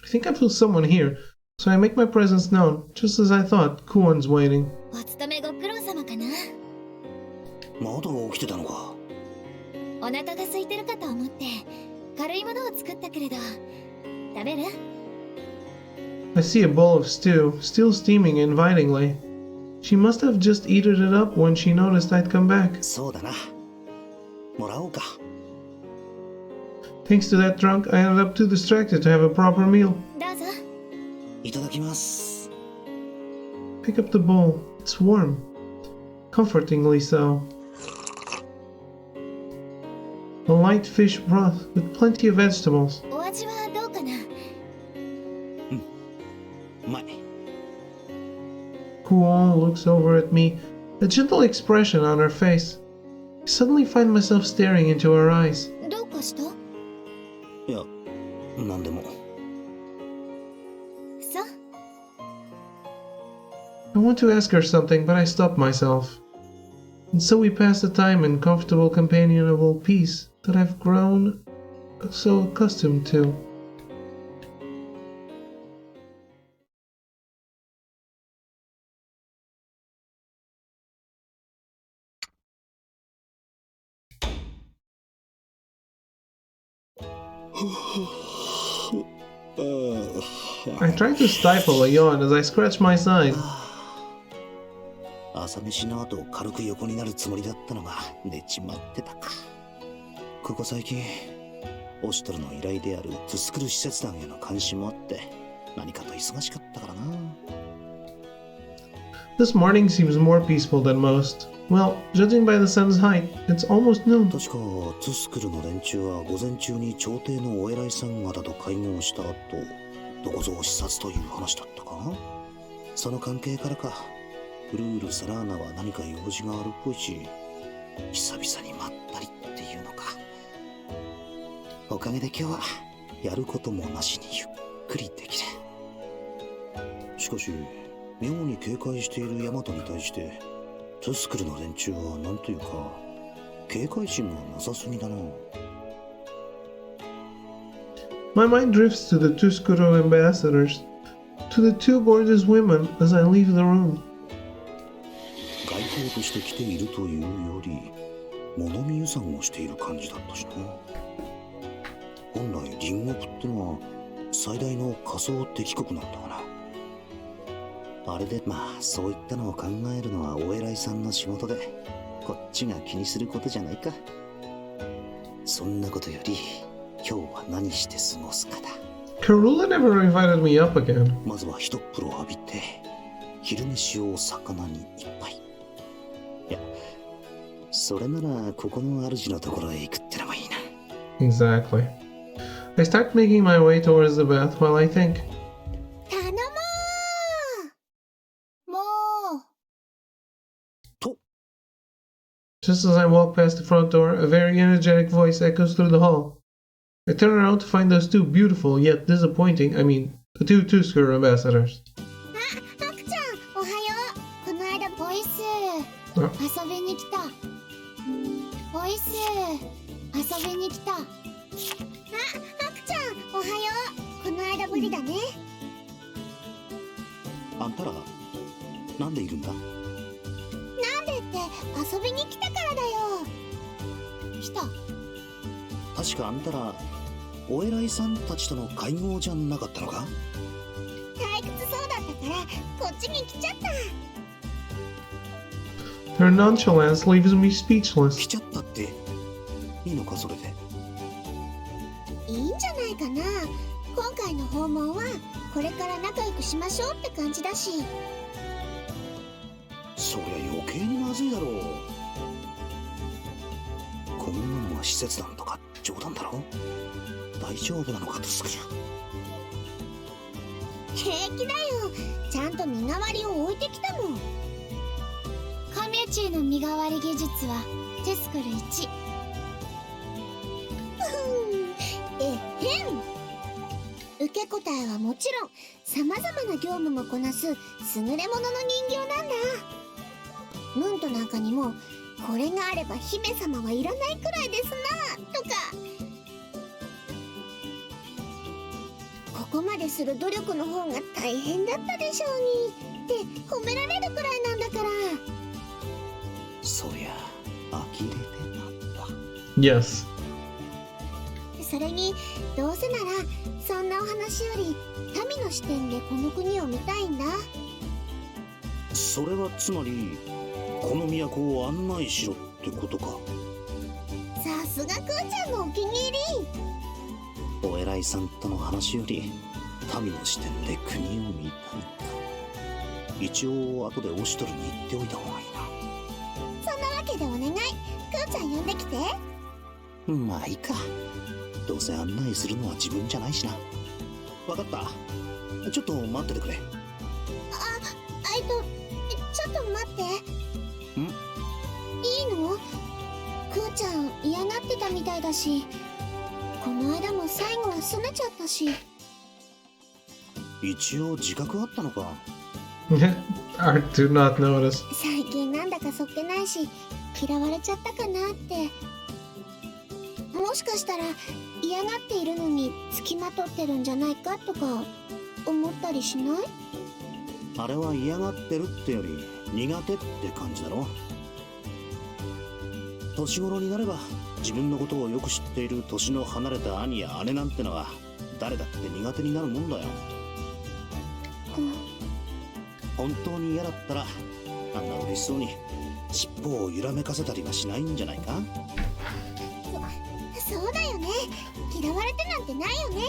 I think I feel someone here, so I make my presence known, just as I thought. Kuon's waiting. お勤めご苦労様かな。まだ起きてたのか。お腹が空いてるかと思って軽いものを作ったけれど、食べる？ I see a bowl of stew, still steaming invitingly. She must have just eaten it up when she noticed I'd come back. そうだな。もらおうか。Thanks to that drunk, I ended up too distracted to have a proper meal. どうぞ。いただきます。 Pick up the bowl. It's warm. Comfortingly so. A light fish broth with plenty of vegetables. お味はどうかな？うまい。 Kuon looks over at me, a gentle expression on her face. I suddenly find myself staring into her eyes. どうかした？いや、なんでも。そう。I want to ask her something, but I stop myself. And so we pass the time in comfortable companionable peace that I've grown so accustomed to. I tried to stifle a yawn as I scratched my side. 朝飯の後軽く横になるつもりだったのが寝ちまってたか。ここ最近オシトルの依頼であるトゥスクル使節団への監視もあって何かと忙しかったからな。This morning seems more peaceful than most. Well, judging by the sun's height, it's almost noon. 確かトゥスクルの連中は午前中に朝廷のお偉いさん方と会合した後、どこぞ視察という話だったか。その関係からか、フルール・サラーナは何か用事があるっぽいし、久々にまったりっていうのか。おかげで今日はやることもなしにゆっくりできる。しかし妙に警戒しているヤマトに対してトゥスクルの連中はなんというか警戒心がなさすぎだな。 My mind drifts to the Tuskuro ambassadors, to the two gorgeous women as I leave the room. 外交として来ているというより物見遊山をしている感じだったしな。本来隣国ってのは最大の仮想敵国なんだがな。あれでまあそういったのを考えるのはお偉いさんの仕事でこっちが気にすることじゃないか。そんなことより今日は何して過ごすかだ。 Karula never invited me up again. まずは一風呂浴びて昼飯を魚に一杯。いやそれならここの主のところへ行くってのもいいな。 Exactly. I start making my way towards the bath while I think. 頼もう。 Just as I walk past the front door, a very energetic voice echoes through the hall. I turn around to find those two beautiful yet disappointing, the two Tuskuro ambassadors. あ、アクちゃん、おはよう。この間ボイス遊びに来た。ボイス遊びに来た。あ、アクちゃん、おはよう。この間ぶりだね。あんたらなんでいるんだ。なんでって遊びに来たからだよ。来た。確かあんたらお偉いさんたちとの会合じゃなかったのか。退屈そうだったからこっちに来ちゃった。 Her nonchalance leaves me speechless. 来ちゃったっていいのかそれで。いいんじゃないかな。今回の訪問はこれから仲良くしましょうって感じだし。そりゃ余計にまずいだろう。こんなのは施設団とか冗談だろ。大丈夫なのかとする。平気だよ。ちゃんと身代わりを置いてきたもん。カミュチーの身代わり技術はテスクル1。えへん。受け答えはもちろん様々な業務もこなす優れものの人形なんだ。ムントなんかにもこれがあれば姫様はいらないくらいですなとか。ここまでする努力の方が大変だったでしょうにって褒められるくらいなんだから。そりゃ呆れてたんだ。 Yes. それにどうせならそんなお話より民の視点でこの国を見たいんだ。それはつまりこの都を案内しろってことか。さすがクーちゃんのお気に入り。お偉いさんとの話より民の視点で国を見たいか。一応後でオシトルに言っておいた方がいいな。そんなわけでお願い。クーちゃん呼んできて。まあいいか。どうせ案内するのは自分じゃないしな。わかった。ちょっと待っててくれ。ちょっと待って。ん？いいの？クーちゃん嫌がってたみたいだし、この間も最後は拗ねちゃったし。一応自覚あったのか。I do not notice. 最近なんだかそっけないし嫌われちゃったかなって。もしかしたら嫌がっているのに付きまとってるんじゃないかとか思ったりしない？あれは嫌がってるってより苦手って感じだろ。年頃になれば自分のことをよく知っている年の離れた兄や姉なんてのは誰だって苦手になるもんだよ。本当に嫌だったらあんな嬉しそうに尻尾を揺らめかせたりはしないんじゃないか。そうだよね。嫌われてなんてないよね。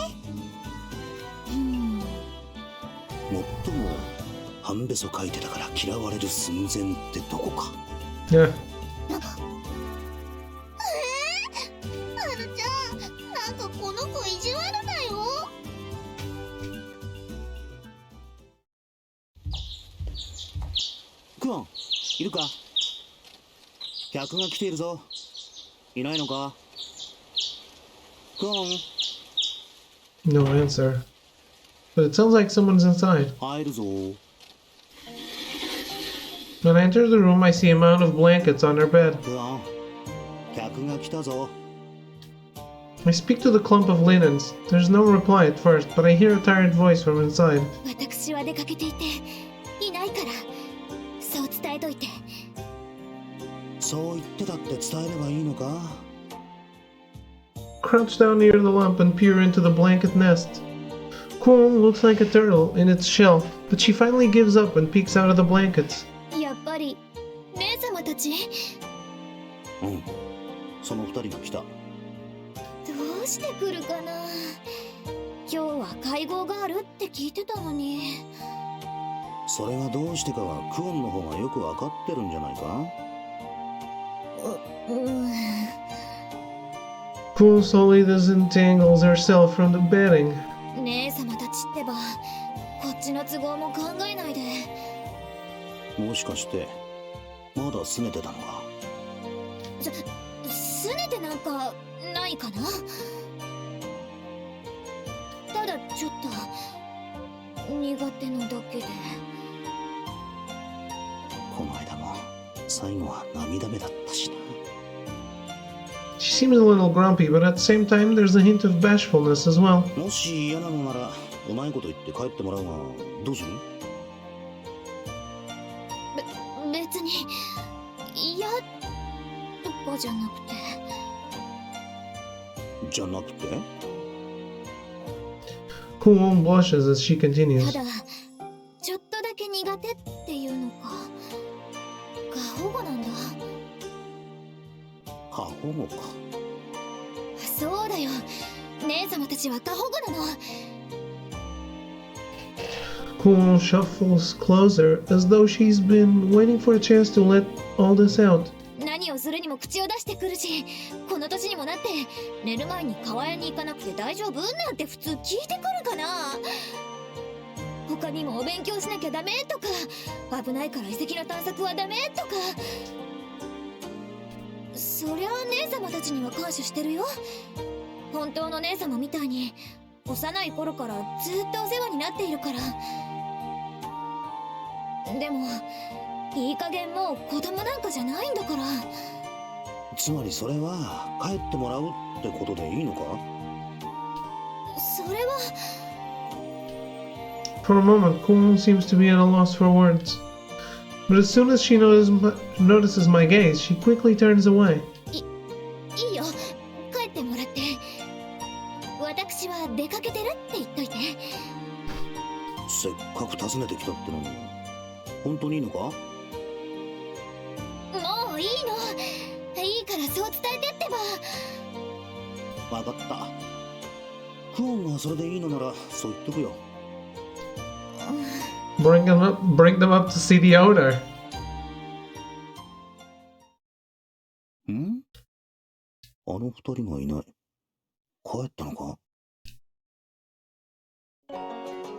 もっとも半べそ書いてたから嫌われる寸前ってどこか。Yeah. はるちゃん、なんかこの子意地悪だよ。クオン、いるか？客が来ているぞ。いないのか？クオン。No answer. But it sounds like someone's inside. 入るぞ。When I enter the room, I see a mound of blankets on their bed. クオン、客が来たぞ。I speak to the clump of linens. There's no reply at first, but I hear a tired voice from inside. 私は出かけていていないからそう伝えといて。そう言ってたって伝えればいいのか？ Crouch down near the lump and peer into the blanket nest. Kwon looks like a turtle in its shell, but she finally gives up and peeks out of the blankets. やっぱり姉様たち。うん、その二人が来た。どうして来るかな。今日は会合があるって聞いてたのに。それがどうしてかはクオンの方がよくわかってるんじゃないか。Kwon slowly disentangles herself from the bedding. 姉様たちってばこっちの都合も考えないで。もしかしてまだ拗ねてたのか？拗ねてなんかないかな。ただちょっと苦手なだけで。この間も最後は涙目だったしな。She seems a little grumpy, but at the same time, there's a hint of bashfulness as well. もし嫌なのならうまいこと言って帰ってもらうがどうする？別に嫌とかじゃなくて。じゃなくてKwon blushes as she た continues. だちょっとだけ苦手っていうのか。過保護なんだ。過保護か。そうだよ。姉様たちは過保護なの。Kwon shuffles closer as though she's been waiting for a chance to let all this out. 何をするにも口を出してくるし、この年にもなって寝る前に川屋に行かなくて大丈夫なんて普通聞いてくるかな。他にもお勉強しなきゃダメとか、危ないから遺跡の探索はダメとか。そりゃあ姉様たちには感謝してるよ。本当の姉様みたいに幼い頃からずっとお世話になっているから。でもいい加減もう子供なんかじゃないんだから。つまりそれは帰ってもらうってことでいいのか？それは。 For a moment, Kwon seems to be at a loss for words. But as soon as she notices my gaze, she quickly turns away. いいよ、帰ってもらって。私は出かけてるって言っといて。せっかく訪ねてきたってのに本当にいいのか？もういいの。いいからそう伝えてってば。わかった。クオンがそれでいいのならそう言っとくよ。Bring them up to see the owner. ん？あの二人がいない。帰ったのか？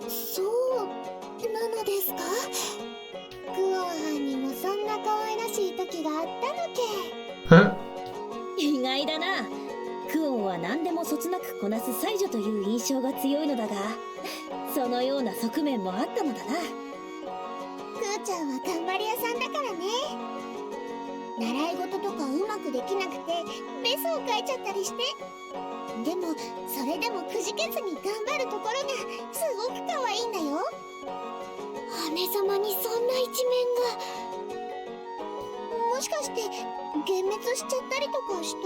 そうなのですか？クオンはんにもそんな可愛らしい時があったのけ。意外だな。クオンは何でもそつなくこなす才女という印象が強いのだが、そのような側面もあったのだな。クーちゃんは頑張り屋さんだからね。習い事とかうまくできなくてベスを書いちゃったりして、でもそれでもくじけずに頑張るところがすごく可愛いんだよ。姉様にそんな一面が。もしかして幻滅しちゃったりとかした？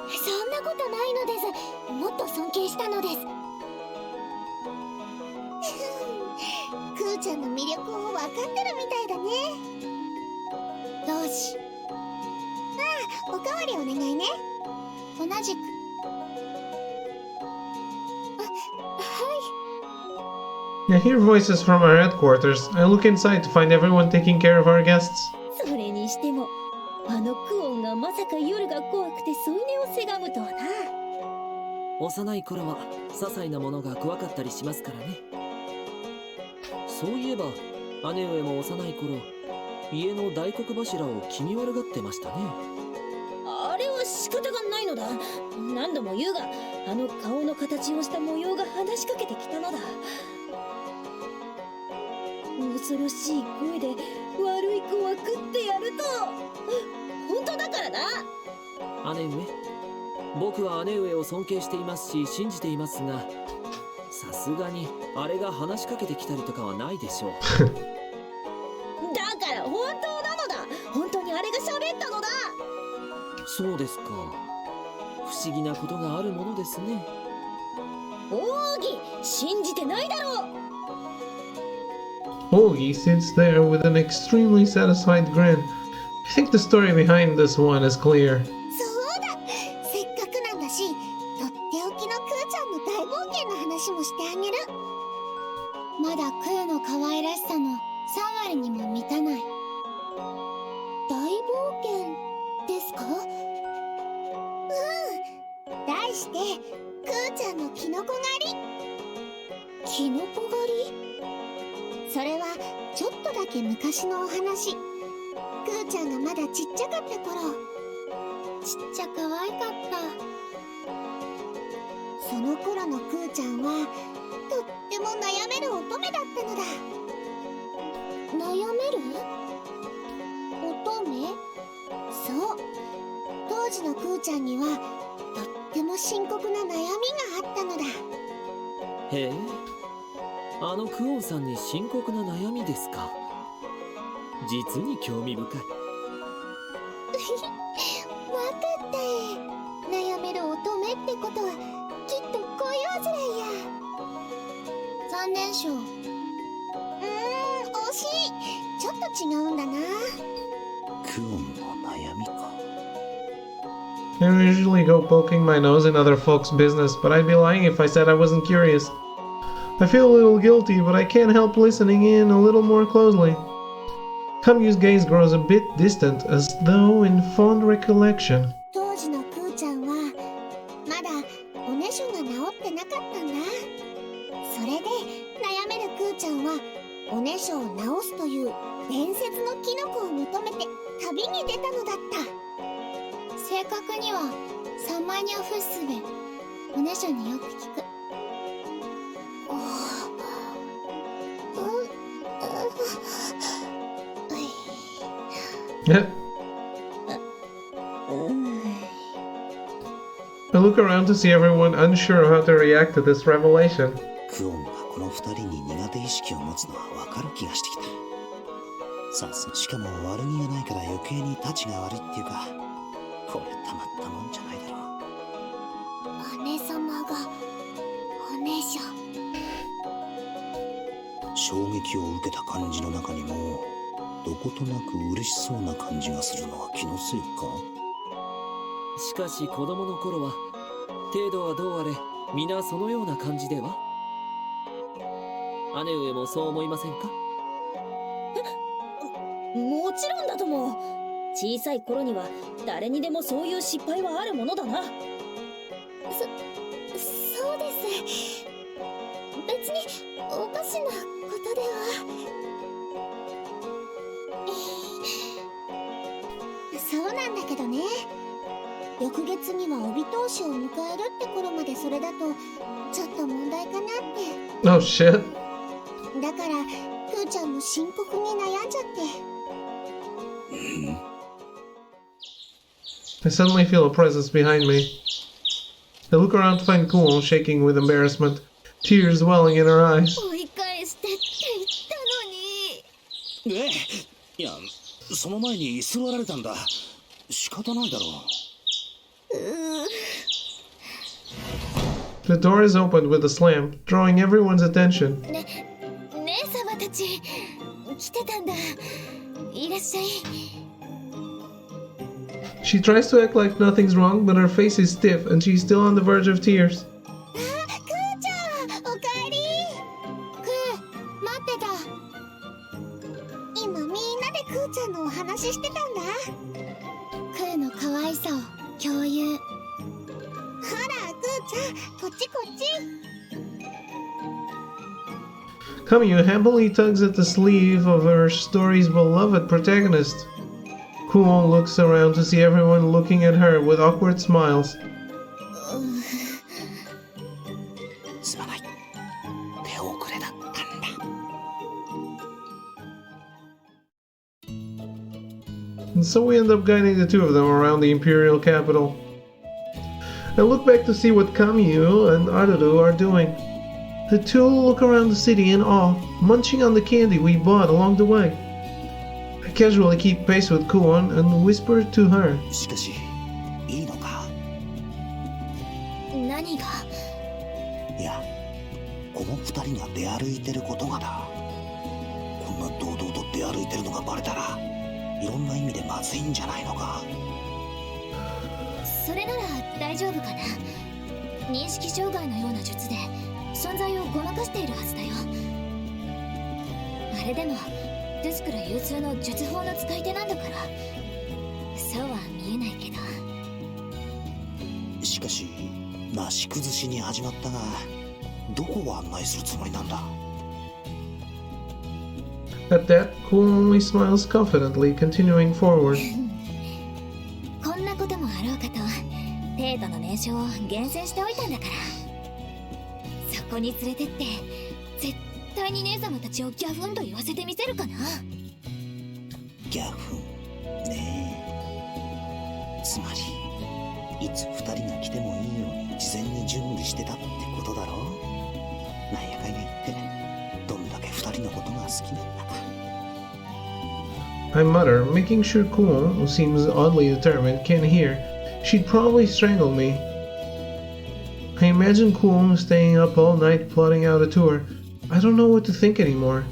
そんなことないのです。もっと尊敬したのです。クーちゃんの魅力を分かってるみたいだね。よし。ああ、おかわりお願いね。同じく。I hear voices from our headquarters. I look inside to find everyone taking care of our guests. それにしてもあのクオンがまさか夜が怖くて添い寝をせがむとはな。幼い頃は些細なものが怖かったりしますからね。そういえば姉上も幼い頃家の大黒柱を気味悪がってましたね。あれは仕方がないのだ。何度も言うがあの顔の形をした模様が話しかけてきたのだ。恐ろしい声で悪い子は食ってやると。本当だからな。姉上、僕は姉上を尊敬していますし信じていますが、さすがにあれが話しかけてきたりとかはないでしょう。だから本当なのだ。本当にあれが喋ったのだ。そうですか。不思議なことがあるものですね。奥義、信じてないだろう。Ogi sits there with an extremely satisfied grin. I think the story behind this one is clear. そうだ。せっかくなんだし、とっておきのクーちゃんの大冒険の話もしてあげる。まだクーの可愛らしさの3割にも満たない。大冒険ですか？題してクーちゃんのキノコ狩り。キノコ狩り？それはちょっとだけ昔のお話。クーちゃんがまだちっちゃかった頃、ちっちゃ可愛かった。その頃のクーちゃんはとっても悩める乙女だったのだ。悩める？乙女？そう。当時のクーちゃんにはとっても深刻な悩みがあったのだ。へえ、あのクオンさんに深刻な悩みですか。実に興味深い。わかった。悩める乙女ってことはきっと恋煩いや。残念賞。惜しい。ちょっと違うんだな。クオンの悩みか。I don't usually go poking my nose in other folks' business, but I'd be lying if I said I wasn't curious. I feel a little guilty, but I can't help listening in a little more closely. Kamyu's gaze grows a bit distant, as though in fond recollection. 当時のクーちゃんはまだおねしょが治ってなかったんだ。それで悩めるクーちゃんはおねしょを治すという伝説のキノコを求めて旅に出たのだった。正確にはサンマニャフッスでおねしょによく聞く。I look around to see everyone unsure of how to react to this revelation. クオンがこの二人に苦手意識を持つのはわかる気がしてきた。しかも悪気がないから余計にタチが悪いっていうか、これたまったもんじゃないだろう。姉様がおねしょ。衝撃を受けた感じの中にもどことなく嬉しそうな感じがするのは気のせいか。しかし子供の頃は程度はどうあれ皆そのような感じでは。姉上もそう思いませんか？もちろんだとも。小さい頃には誰にでもそういう失敗はあるものだな。そうです。別におかしなことでは。そうなんだけどね。翌月には帯通しを迎えるって頃までそれだとちょっと問題かなって。Oh shit. だからクーちゃんも深刻に悩んじゃって。I suddenly feel a presence behind me. I look around to find Kuon shaking with embarrassment, tears welling in her eyes. 追い返してって言ったのに。いや、その前に座られたんだ。仕方ないだろう。 The door is opened with a slam, drawing everyone's attention. 姉様たち来てたんだ。いらっしゃい。 She tries to act like nothing's wrong, but her face is stiff and she's still on the verge of tears. クーちゃん、おかえり。クー、待ってた。今みんなでクーちゃんのお話してたんだ。クーの可愛さを共有。ほら、クーちゃん、こっちこっち。Kamyu happily tugs at the sleeve of her story's beloved protagonist. Kuon looks around to see everyone looking at her with awkward smiles. すまない。手遅れだったんだ。 And so we end up guiding the two of them around the imperial capital. I look back to see what Kamyu and Aruru are doing. The two look around the city in awe, munching on the candy we bought along the way. I casually keep pace with Kuon and whisper to her. しかし、いいのか。何が？いや、この二人が出歩いてることがだ。こんな堂々と出歩いてるのがバレたら、いろんな意味でまずいんじゃないのか。それなら大丈夫かな。認識障害のような術で存在をごまかしているはずだよ。あれでもデスクラ有数の術法の使い手なんだから、そうは見えないけど。しかし、なし崩しに始まったが、どこを案内するつもりなんだ。 At that, Kuon only smiles confidently, continuing forward. こんなこともあろうかと帝都の名所を厳選しておいたんだから。そこに連れてって絶対に姉様たちをギャフンと言わせてみせるかな。ギャフンねえ。つまりいつ二人が来てもいいように事前に準備してたってことだろう。なんやかんや言ってどんだけ二人のことが好きなんだか。 I mutter, making sure Kuon, who seems oddly determined, can't hear. She'd probably strangle me. I imagine Kuon staying up all night plotting out a tour. I don't know what to think anymore. ね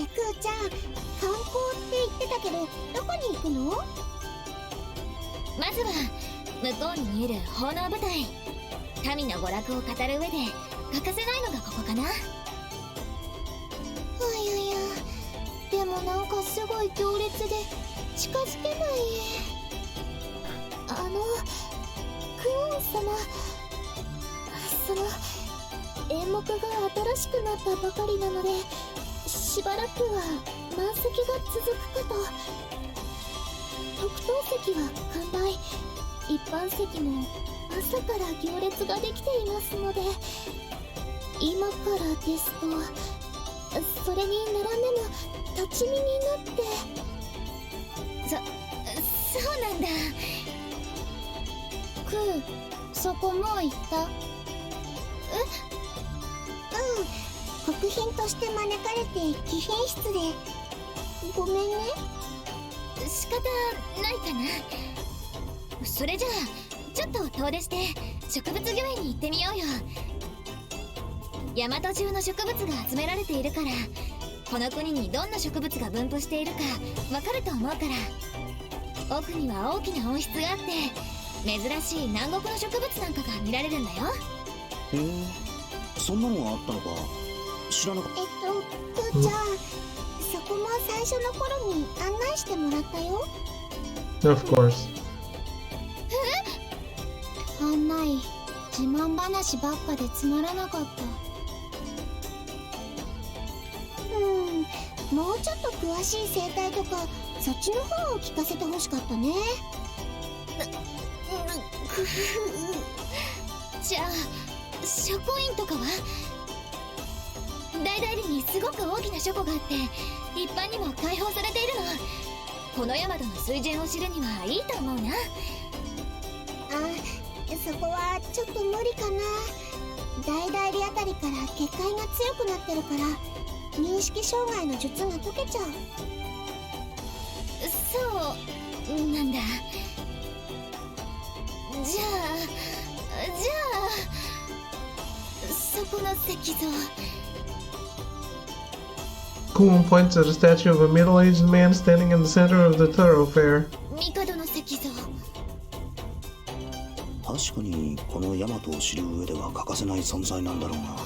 え、クーちゃん、観光って言ってたけど、どこに行くの？まずは向こうに見える奉納舞台。神の娯楽を語る上で欠かせないのがここかな。いやいや、でもなんかすごい行列で近づけない。クオン様、演目が新しくなったばかりなので、しばらくは満席が続くかと。特等席は完売、一般席も朝から行列ができていますので、今からですとそれに並んでも立ち見になって。そうなんだ。クー、そこもう行った？国賓として招かれて貴賓室でごめんね。仕方ないかな。それじゃあちょっと遠出して植物御苑に行ってみようよ。大和中の植物が集められているから、この国にどんな植物が分布しているかわかると思うから。奥には大きな温室があって、珍しい南国の植物なんかが見られるんだよ。へえ、そんなのがあったのか。知らなかった。クーちゃん、そこも最初の頃に案内してもらったよ。Of course. 案内、自慢話ばっかでつまらなかった。もうちょっと詳しい生態とかそっちの方を聞かせてほしかったね。じゃあ書庫院とかは？大々にすごく大きな書庫があって一般にも開放されているの。この大和の水準を知るにはいいと思うな。そこはちょっと無理かな。大々あたりから結界が強くなってるから認識障害の術が解けちゃう。なんだ。じゃあそこの石像。 Kuon points at a statue of a middle-aged man standing in the center of the thoroughfare. 帝の石像。確かにこのヤマトを知る上では欠かせない存在なんだろうが、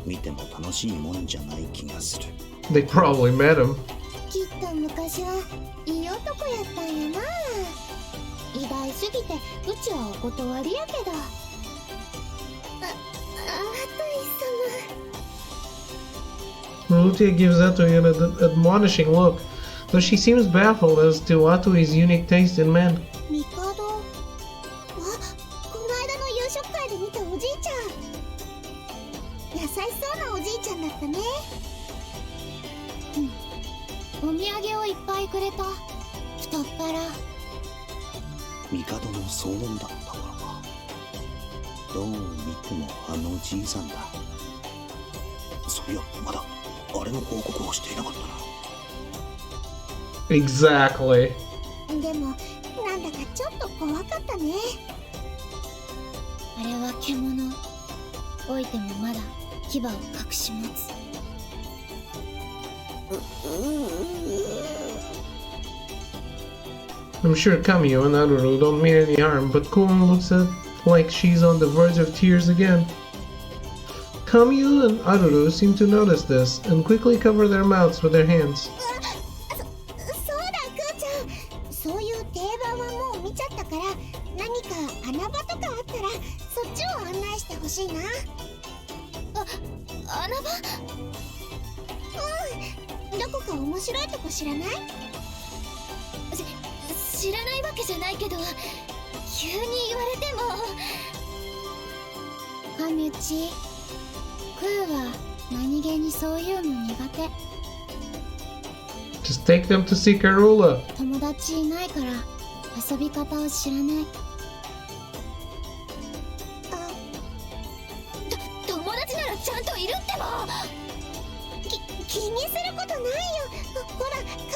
見ても楽しいもんじゃない気がする。 They probably met him. きっと昔はいい男やったんやな。偉大すぎてうちはお断りやけど。Rutia gives Atui an admonishing look, though she seems baffled as to Atui's unique taste in men. 帝、あ、この間の夕食会で見たおじいちゃん。優しそうなおじいちゃんだったね。お土産をいっぱいくれた。太っ腹。帝の総門だったからか。どう見てもあのじいさんだ。そういや、まだあれの報告をしていなかったな。 Exactly. でもなんだかちょっと怖かったね。あれは獣。老いてもまだ牙を隠し持つ。I'm sure Kamiyo and Aruru don't mean any harm, but Kuon looks at like she's on the verge of tears again. Kamiyo and Aruru seem to notice this and quickly cover their mouths with their hands. そうだ、くーちゃん。そういう定番はもう見ちゃったから、何か穴場とかあったらそっちを案内してほしいな。穴場？どこか面白いとこ知らない？知らないわけじゃないけど、急に言われても。神内、クーは何気にそういうの苦手。 Just take them to see Karula. 友達いないから遊び方を知らない。友達ならちゃんといるってば。気にすることないよ。ほら、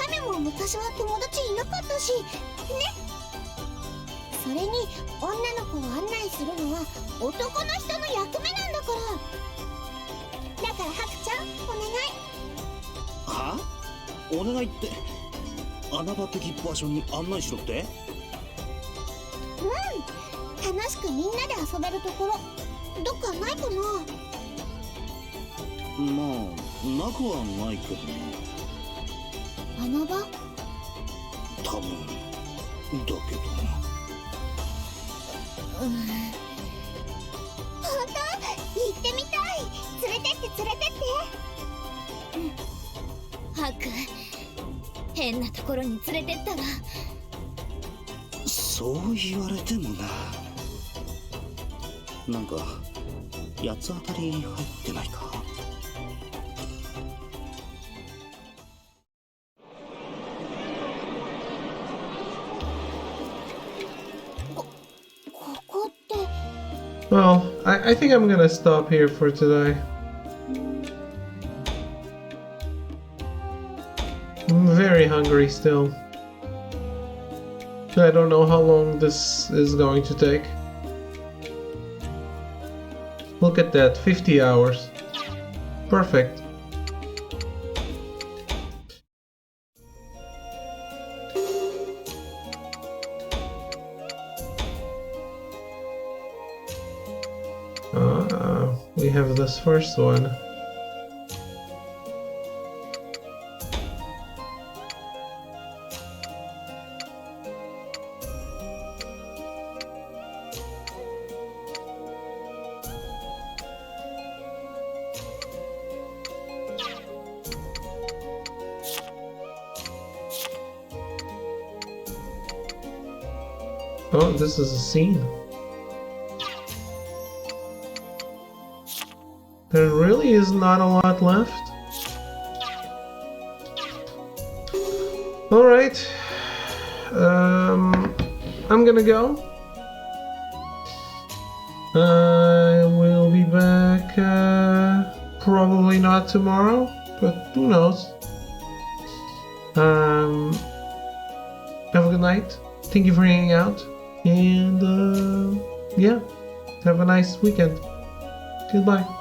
亀も昔は友達いなかったしね。それに女の子を案内するのは男の人の役目なんだから。だからハクちゃん、お願い。は？お願いって穴場的場所に案内しろって？楽しくみんなで遊べるところどっかないかな？まあなくはないけどな。穴場？多分だけど。本当？行ってみたい。連れてって連れてって。ハク、変なところに連れてったら。そう言われてもな。なんか八つ当たり入ってないか。Well, I think I'm gonna stop here for today. I'm very hungry still. I don't know how long this is going to take. Look at that, 50 hours. Perfect. We have this first one. Oh, this is a scene. There really is not a lot left. Alright. I'm gonna go. I will be back probably not tomorrow, but who knows. have a good night. Thank you for hanging out. And yeah, have a nice weekend. Goodbye.